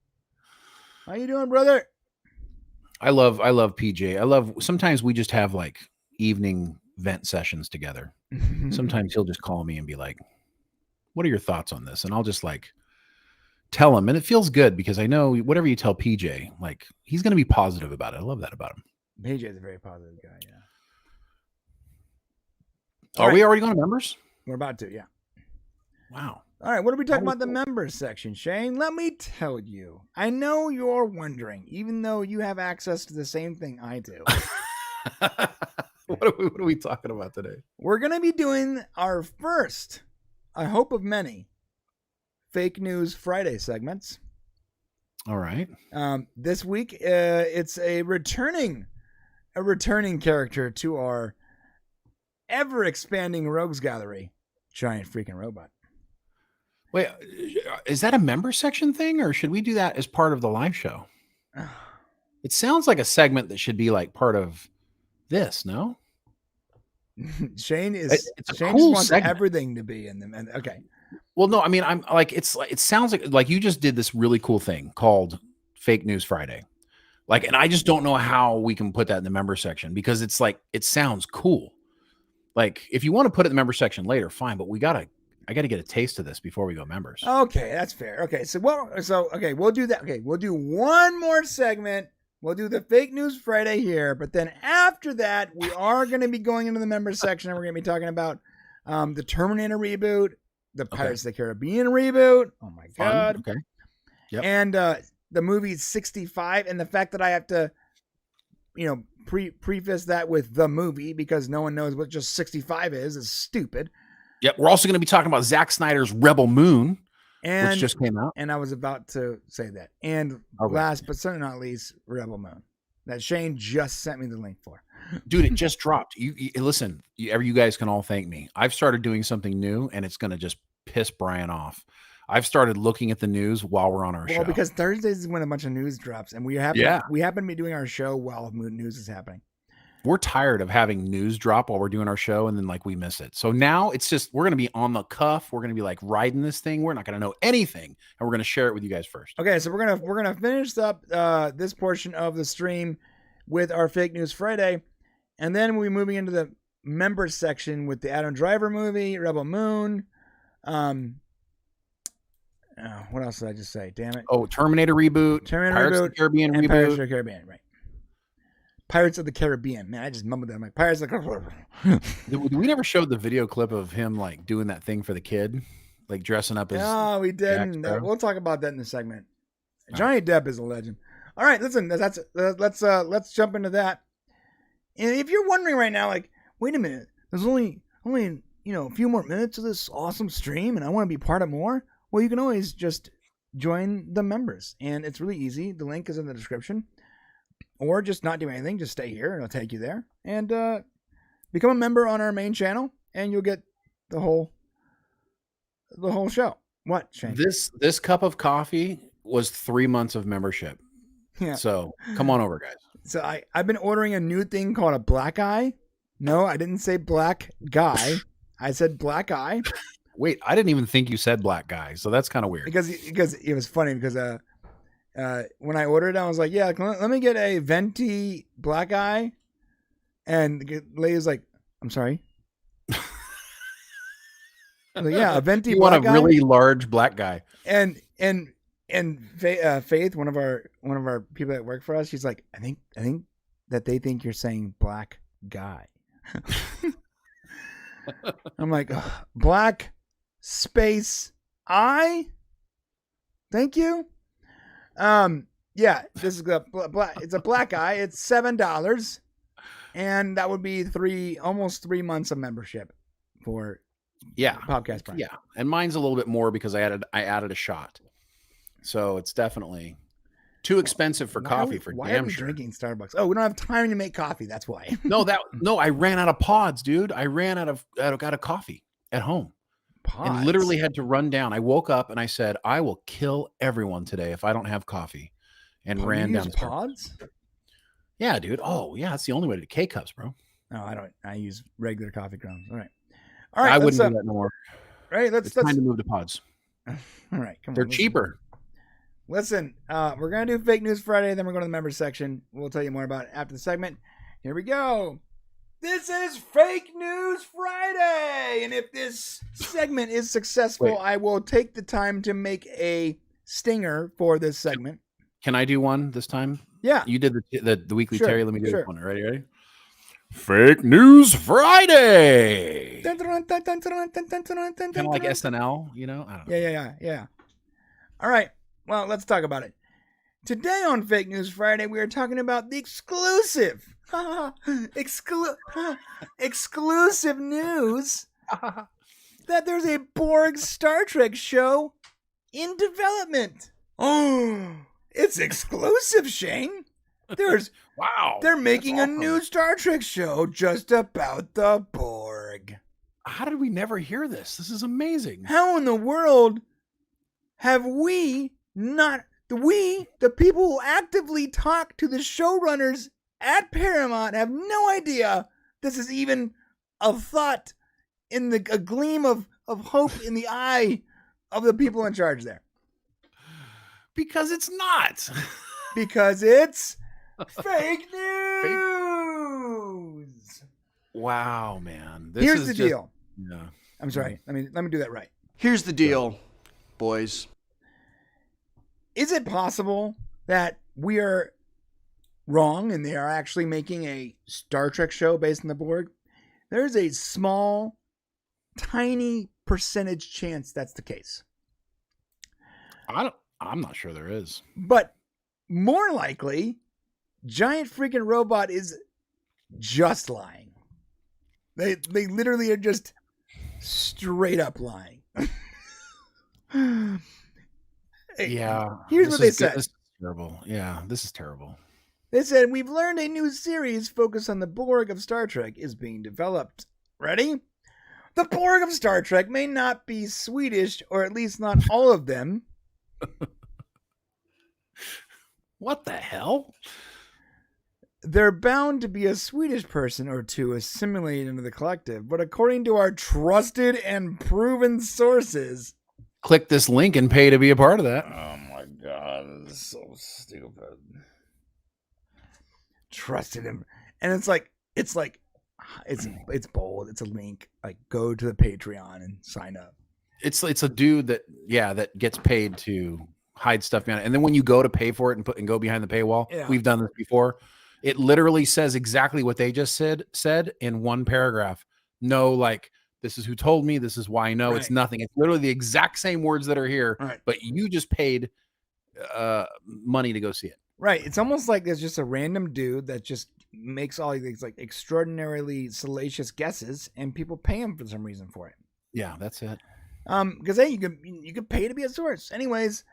Speaker 1: How you doing, brother?
Speaker 2: I love PJ. Sometimes we just have like evening vent sessions together. Sometimes he'll just call me and be like, what are your thoughts on this? And I'll just like tell him. And it feels good because I know whatever you tell PJ, like he's going to be positive about it. I love that about him.
Speaker 1: PJ is a very positive guy, yeah.
Speaker 2: Are we already going to members?
Speaker 1: We're about to, yeah.
Speaker 2: Wow.
Speaker 1: All right, what are we talking about the members section, Shane? Let me tell you. I know you're wondering, even though you have access to the same thing I do.
Speaker 2: What are we talking about today?
Speaker 1: We're going to be doing our first, I hope of many, Fake News Friday segments.
Speaker 2: All right.
Speaker 1: This week, it's a returning character to our ever-expanding rogues gallery, Giant Freaking Robot.
Speaker 2: Wait, is that a member section thing, or should we do that as part of the live show? It sounds like a segment that should be like part of this, no?
Speaker 1: Shane
Speaker 2: it's a
Speaker 1: Shane
Speaker 2: cool
Speaker 1: just wants
Speaker 2: segment.
Speaker 1: Everything to be in them. Okay.
Speaker 2: Well, no, I mean, I'm like, it sounds like you just did this really cool thing called Fake News Friday. Like, and I just don't know how we can put that in the member section because it's like, it sounds cool. Like, if you want to put it in the member section later, fine, but I got to get a taste of this before we go members.
Speaker 1: Okay, that's fair. Okay, we'll do that. Okay, we'll do one more segment. We'll do the Fake News Friday here, but then after that, we are going to be going into the members section, and we're going to be talking about the Terminator reboot, the Pirates of the Caribbean reboot. Oh my God.
Speaker 2: Okay. Yep.
Speaker 1: And the movie 65, and the fact that I have to, preface that with the movie because no one knows what just 65 is stupid.
Speaker 2: Yep. We're also going to be talking about Zack Snyder's Rebel Moon,
Speaker 1: which
Speaker 2: just came out.
Speaker 1: And I was about to say that. And last but certainly not least, Rebel Moon, that Shane just sent me the link for.
Speaker 2: Dude, it just dropped. You listen, you guys can all thank me. I've started doing something new, and it's going to just piss Brian off. I've started looking at the news while we're on our show.
Speaker 1: Well, because Thursdays is when a bunch of news drops, and we happen to be doing our show while news is happening.
Speaker 2: We're tired of having news drop while we're doing our show, and then like we miss it. So now it's just we're going to be on the cuff. We're going to be like riding this thing. We're not going to know anything, and we're going to share it with you guys first.
Speaker 1: Okay, so we're gonna finish up this portion of the stream with our Fake News Friday, and then we'll be moving into the members section with the Adam Driver movie, Rebel Moon. What else did I just say? Damn it!
Speaker 2: Oh, Terminator reboot, Pirates of the Caribbean reboot,
Speaker 1: Pirates of the Caribbean, right? Pirates of the Caribbean. Man, I just mumbled that. I'm like, Pirates of the Caribbean.
Speaker 2: We never showed the video clip of him like doing that thing for the kid, like dressing up as.
Speaker 1: No, we didn't. We'll talk about that in the segment. Johnny Depp is a legend. All right, listen. Let's jump into that. And if you're wondering right now, like, wait a minute, there's only a few more minutes of this awesome stream, and I want to be part of more. Well, you can always just join the members, and it's really easy. The link is in the description. Or just not do anything, just stay here and it'll take you there. And become a member on our main channel and you'll get the whole show. What, Shane?
Speaker 2: This cup of coffee was 3 months of membership.
Speaker 1: Yeah.
Speaker 2: So come on over, guys.
Speaker 1: So I've been ordering a new thing called a black eye. No, I didn't say black guy. I said black eye.
Speaker 2: Wait, I didn't even think you said black guy. So that's kind of weird.
Speaker 1: Because it was funny because when I ordered it, I was like, yeah, let me get a venti black eye. And the lady was like, I'm sorry. I was like, yeah, a venti
Speaker 2: you
Speaker 1: black
Speaker 2: want a
Speaker 1: eye?
Speaker 2: really large black guy.
Speaker 1: And Faith, one of our people that work for us, she's like, I think that they think you're saying black guy. I'm like, black space eye? Thank you. Yeah, this is black. It's a black eye. It's $7, And that would be almost 3 months of membership for Popcast Prime.
Speaker 2: Yeah. And mine's a little bit more because I added a shot. So it's definitely too expensive for coffee for
Speaker 1: why
Speaker 2: damn
Speaker 1: are we
Speaker 2: sure.
Speaker 1: drinking Starbucks? Oh, we don't have time to make coffee. That's why.
Speaker 2: No, I ran out of pods, dude. I ran out of coffee at home.
Speaker 1: Pods.
Speaker 2: And literally had to run down. I woke up and I said, I will kill everyone today if I don't have coffee. And ran down.
Speaker 1: Pods?
Speaker 2: Yeah, dude. Oh, yeah. That's the only way to K-cups, bro.
Speaker 1: No, I don't. I use regular coffee grounds. All right.
Speaker 2: I wouldn't do that no more.
Speaker 1: Right.
Speaker 2: It's time to move to pods.
Speaker 1: All right. Come on.
Speaker 2: They're cheaper.
Speaker 1: Listen, we're going to do Fake News Friday. Then we're going to the members section. We'll tell you more about it after the segment. Here we go. This is Fake News Friday. And if this segment is successful, I will take the time to make a stinger for this segment.
Speaker 2: Can I do one this time?
Speaker 1: Yeah.
Speaker 2: You did the weekly
Speaker 1: Sure,
Speaker 2: Terry. Let me do
Speaker 1: sure.
Speaker 2: this one. Ready? Fake News Friday. Kind of like SNL, you know? I don't know.
Speaker 1: Yeah. All right. Well, let's talk about it. Today on Fake News Friday, we are talking about the exclusive news that there's a Borg Star Trek show in development. Oh, it's exclusive, Shane.
Speaker 2: Wow.
Speaker 1: They're making
Speaker 2: That's
Speaker 1: a
Speaker 2: awesome.
Speaker 1: new Star Trek show just about the Borg.
Speaker 2: How did we never hear this? This is amazing.
Speaker 1: How in the world have we not, the people who actively talk to the showrunners at Paramount, have no idea this is even a thought in a gleam of hope in the eye of the people in charge there?
Speaker 2: Because it's not.
Speaker 1: Because it's fake news.
Speaker 2: Wow, man. This
Speaker 1: Here's
Speaker 2: is
Speaker 1: the
Speaker 2: just,
Speaker 1: deal.
Speaker 2: Yeah.
Speaker 1: I'm sorry. Let me do that right.
Speaker 6: Here's the deal, boys.
Speaker 1: Is it possible that we are wrong and they are actually making a Star Trek show based on the Borg? There's a small, tiny percentage chance that's the case.
Speaker 2: I'm not sure there is.
Speaker 1: But more likely, Giant Freaking Robot is just lying. They literally are just straight up lying.
Speaker 2: Yeah.
Speaker 1: Here's what they said.
Speaker 2: This is terrible. Yeah, this is terrible.
Speaker 1: They said, we've learned a new series focused on the Borg of Star Trek is being developed. Ready? The Borg of Star Trek may not be Swedish, or at least not all of them.
Speaker 2: What the hell?
Speaker 1: They're bound to be a Swedish person or two assimilated into the collective, but according to our trusted and proven sources...
Speaker 2: Click this link and pay to be a part of that.
Speaker 1: Oh my god, this is so stupid. Trusted him. And it's bold. It's a link. Like, go to the Patreon and sign up.
Speaker 2: It's a dude that gets paid to hide stuff behind it. And then when you go to pay for it and go behind the paywall, we've done this before. It literally says exactly what they just said in one paragraph. No, like, this is who told me. This is why I know. Right. It's nothing. It's literally the exact same words that are here, right, but you just paid money to go see it.
Speaker 1: Right. It's almost like there's just a random dude that just makes all these like extraordinarily salacious guesses, and people pay him for some reason for it.
Speaker 2: Yeah, that's it.
Speaker 1: Because hey, you could pay to be a source. Anyways,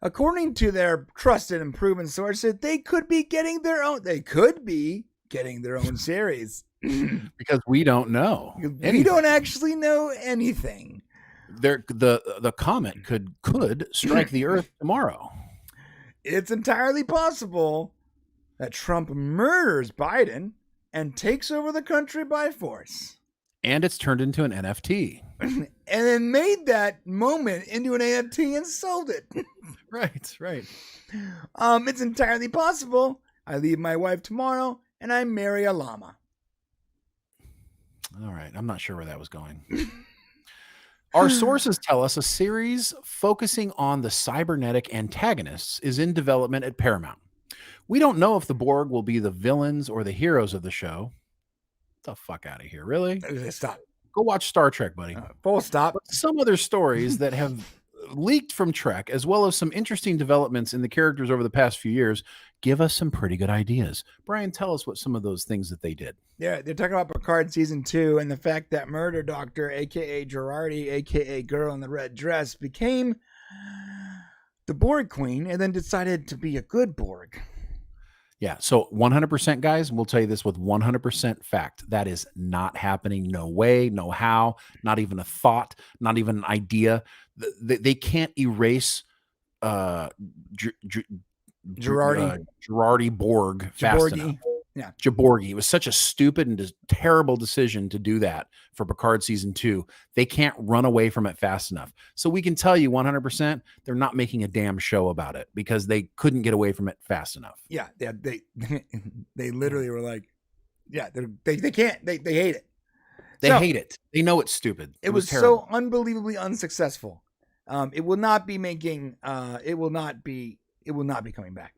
Speaker 1: according to their trusted and proven sources, they could be getting their own. They could be getting their own series.
Speaker 2: Because we don't know.
Speaker 1: We don't actually know anything.
Speaker 2: The comet could strike the Earth tomorrow.
Speaker 1: It's entirely possible that Trump murders Biden and takes over the country by force.
Speaker 2: And it's turned into an NFT.
Speaker 1: And then made that moment into an NFT and sold it.
Speaker 2: Right.
Speaker 1: It's entirely possible I leave my wife tomorrow and I marry a llama.
Speaker 2: All right. I'm not sure where that was going. Our sources tell us a series focusing on the cybernetic antagonists is in development at Paramount. We don't know if the Borg will be the villains or the heroes of the show. Get the fuck out of here. Really?
Speaker 1: Stop.
Speaker 2: Go watch Star Trek, buddy.
Speaker 1: Full stop.
Speaker 2: But some other stories that have leaked from Trek, as well as some interesting developments in the characters over the past few years, give us some pretty good ideas. Brian, tell us what some of those things that they did.
Speaker 1: Yeah, they're talking about Picard season 2 and the fact that Murder Doctor, aka Girardi, aka Girl in the Red Dress, became the Borg Queen and then decided to be a good Borg.
Speaker 2: Yeah, so 100%, guys, we'll tell you this with 100% fact. That is not happening. No way, no how, not even a thought, not even an idea. They can't erase Girardi Borg fast enough.
Speaker 1: Yeah.
Speaker 2: Jaborgi. It was such a stupid and terrible decision to do that for Picard season 2. They can't run away from it fast enough. So we can tell you 100% they're not making a damn show about it because they couldn't get away from it fast enough.
Speaker 1: Yeah, they literally were like, yeah, they can't. They hate it.
Speaker 2: They hate it. They know it's stupid.
Speaker 1: It was
Speaker 2: terrible.
Speaker 1: so unbelievably unsuccessful. It will not be making. It will not be coming back.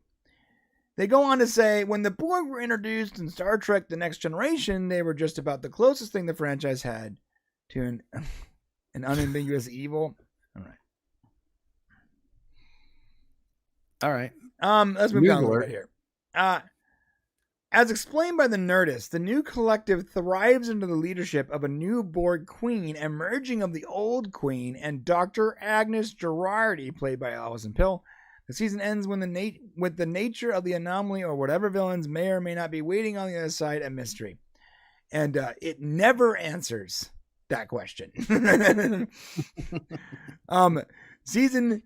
Speaker 1: They go on to say, when the Borg were introduced in Star Trek The Next Generation, they were just about the closest thing the franchise had to an unambiguous evil.
Speaker 2: All right.
Speaker 1: Let's move down a little bit here. As explained by the Nerdist, the new collective thrives under the leadership of a new Borg queen, a merging of the old queen and Dr. Agnes Girardi, played by Alison Pill. The season ends with the nature of the anomaly or whatever villains may or may not be waiting on the other side a mystery. And it never answers that question. Season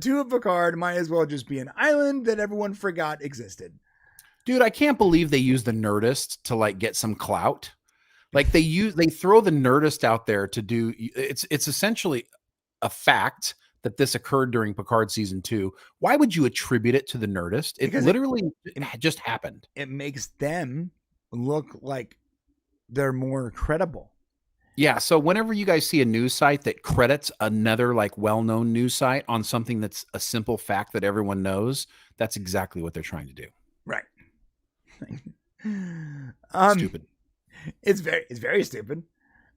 Speaker 1: 2 of Picard might as well just be an island that everyone forgot existed.
Speaker 2: Dude, I can't believe they use the Nerdist to like get some clout. Like they throw the Nerdist out there to do it's essentially a fact that this occurred during Picard season 2. Why would you attribute it to the Nerdist? It literally just happened.
Speaker 1: It makes them look like they're more credible.
Speaker 2: Yeah. So whenever you guys see a news site that credits another like well-known news site on something that's a simple fact that everyone knows, that's exactly what they're trying to do.
Speaker 1: Right.
Speaker 2: Stupid.
Speaker 1: It's very stupid.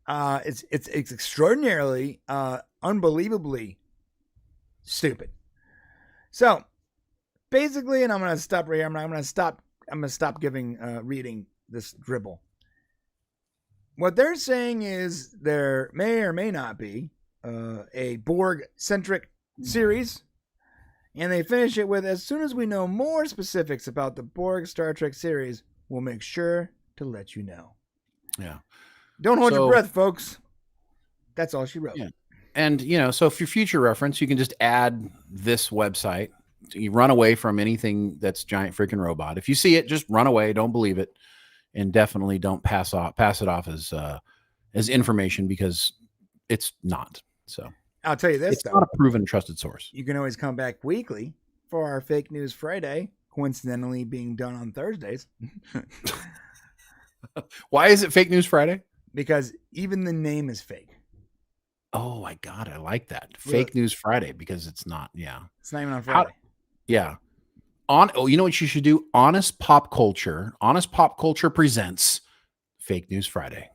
Speaker 1: It's extraordinarily, unbelievably stupid. So basically, and I'm going to stop right here. I'm going to stop giving, reading this dribble. What they're saying is there may or may not be a Borg-centric series. And they finish it with, as soon as we know more specifics about the Borg Star Trek series, we'll make sure to let you know.
Speaker 2: Yeah.
Speaker 1: Don't hold your breath, folks. That's all she wrote.
Speaker 2: Yeah. And, so for future reference, you can just add this website. You run away from anything that's giant freaking robot. If you see it, just run away. Don't believe it. And definitely don't pass it off as information because it's not. So
Speaker 1: I'll tell you this,
Speaker 2: it's not a proven trusted source.
Speaker 1: You can always come back weekly for our Fake News Friday, coincidentally being done on Thursdays.
Speaker 2: Why is it Fake News Friday?
Speaker 1: Because even the name is fake.
Speaker 2: Oh my God, I like that. Fake News Friday because it's not. Yeah,
Speaker 1: it's not even on Friday.
Speaker 2: Yeah. You know what you should do? Honest Pop Culture presents Fake News Friday.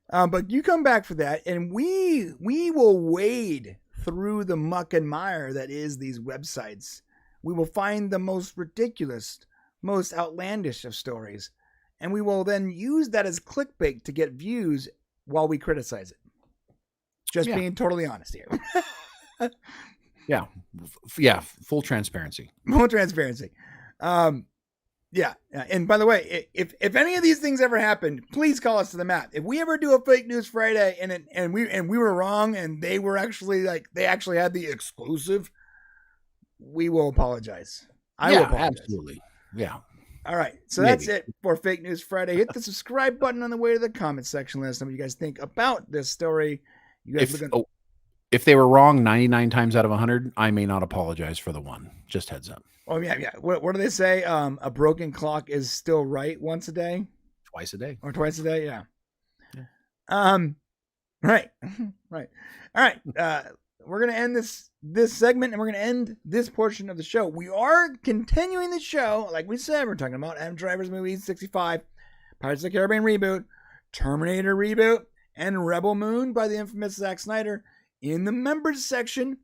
Speaker 1: But you come back for that, and we will wade through the muck and mire that is these websites. We will find the most ridiculous, most outlandish of stories, and we will then use that as clickbait to get views while we criticize it. Just being totally honest here.
Speaker 2: Yeah. Full transparency.
Speaker 1: Full transparency. Yeah. And by the way, if any of these things ever happen, please call us to the mat. If we ever do a Fake News Friday and we were wrong and they were actually they actually had the exclusive, we will apologize. I will apologize.
Speaker 2: Absolutely. Yeah.
Speaker 1: All right. So that's it for Fake News Friday. Hit the subscribe button on the way to the comment section. Let us know what you guys think about this story. You guys
Speaker 2: if they were wrong 99 times out of 100, I may not apologize for the one. Just heads up.
Speaker 1: Oh, yeah. What do they say? A broken clock is still right once a day?
Speaker 2: Twice a day.
Speaker 1: Or twice a day, yeah. Right. Right. All right. We're going to end this segment, and we're going to end this portion of the show. We are continuing the show. Like we said, we're talking about Adam Driver's movie 65, Pirates of the Caribbean reboot, Terminator reboot, and Rebel Moon by the infamous Zack Snyder. In the members section,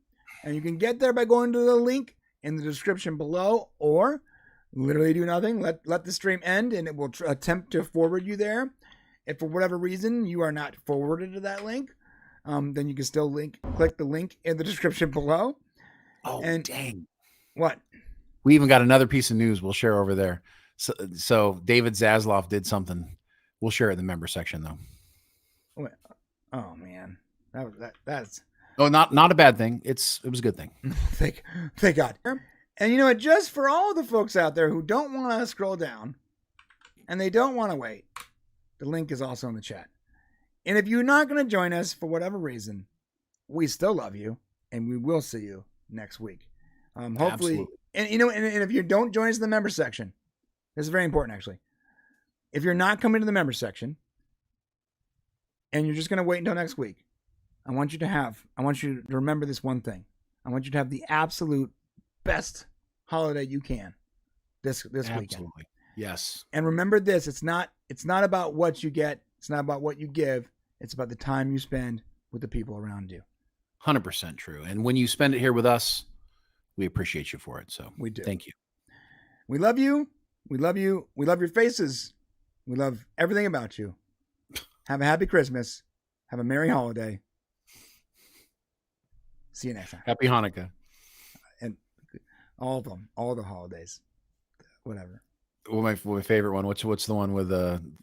Speaker 1: And you can get there by going to the link in the description below, or literally do nothing. Let the stream end, and it will attempt to forward you there. If for whatever reason you are not forwarded to that link, then you can still click the link in the description below.
Speaker 2: Oh,
Speaker 1: and
Speaker 2: dang.
Speaker 1: What?
Speaker 2: We even got another piece of news we'll share over there. So David Zaslav did something. We'll share it in the member section, though.
Speaker 1: Oh, man. That's...
Speaker 2: Oh, not a bad thing. It was a good thing.
Speaker 1: Thank God. And you know what? Just for all the folks out there who don't want to scroll down and they don't want to wait, the link is also in the chat. And if you're not going to join us for whatever reason, we still love you, and we will see you next week. Hopefully,
Speaker 2: Absolutely.
Speaker 1: and if you don't join us in the member section, this is very important actually. If you're not coming to the member section and you're just going to wait until next week, I want you to remember this one thing. I want you to have the absolute best holiday you can this weekend.
Speaker 2: Absolutely. Yes.
Speaker 1: And remember this, it's not about what you get, it's not about what you give, it's about the time you spend with the people around you.
Speaker 2: 100% true. And when you spend it here with us, we appreciate you for it. So
Speaker 1: we do.
Speaker 2: Thank you.
Speaker 1: We love you. We love you. We love your faces. We love everything about you. Have a happy Christmas. Have a merry holiday. See you next time.
Speaker 2: Happy Hanukkah.
Speaker 1: And all of them, all the holidays, whatever.
Speaker 2: Well, my favorite one. What's the one with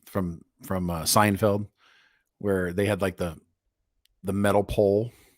Speaker 2: from Seinfeld, where they had like the metal pole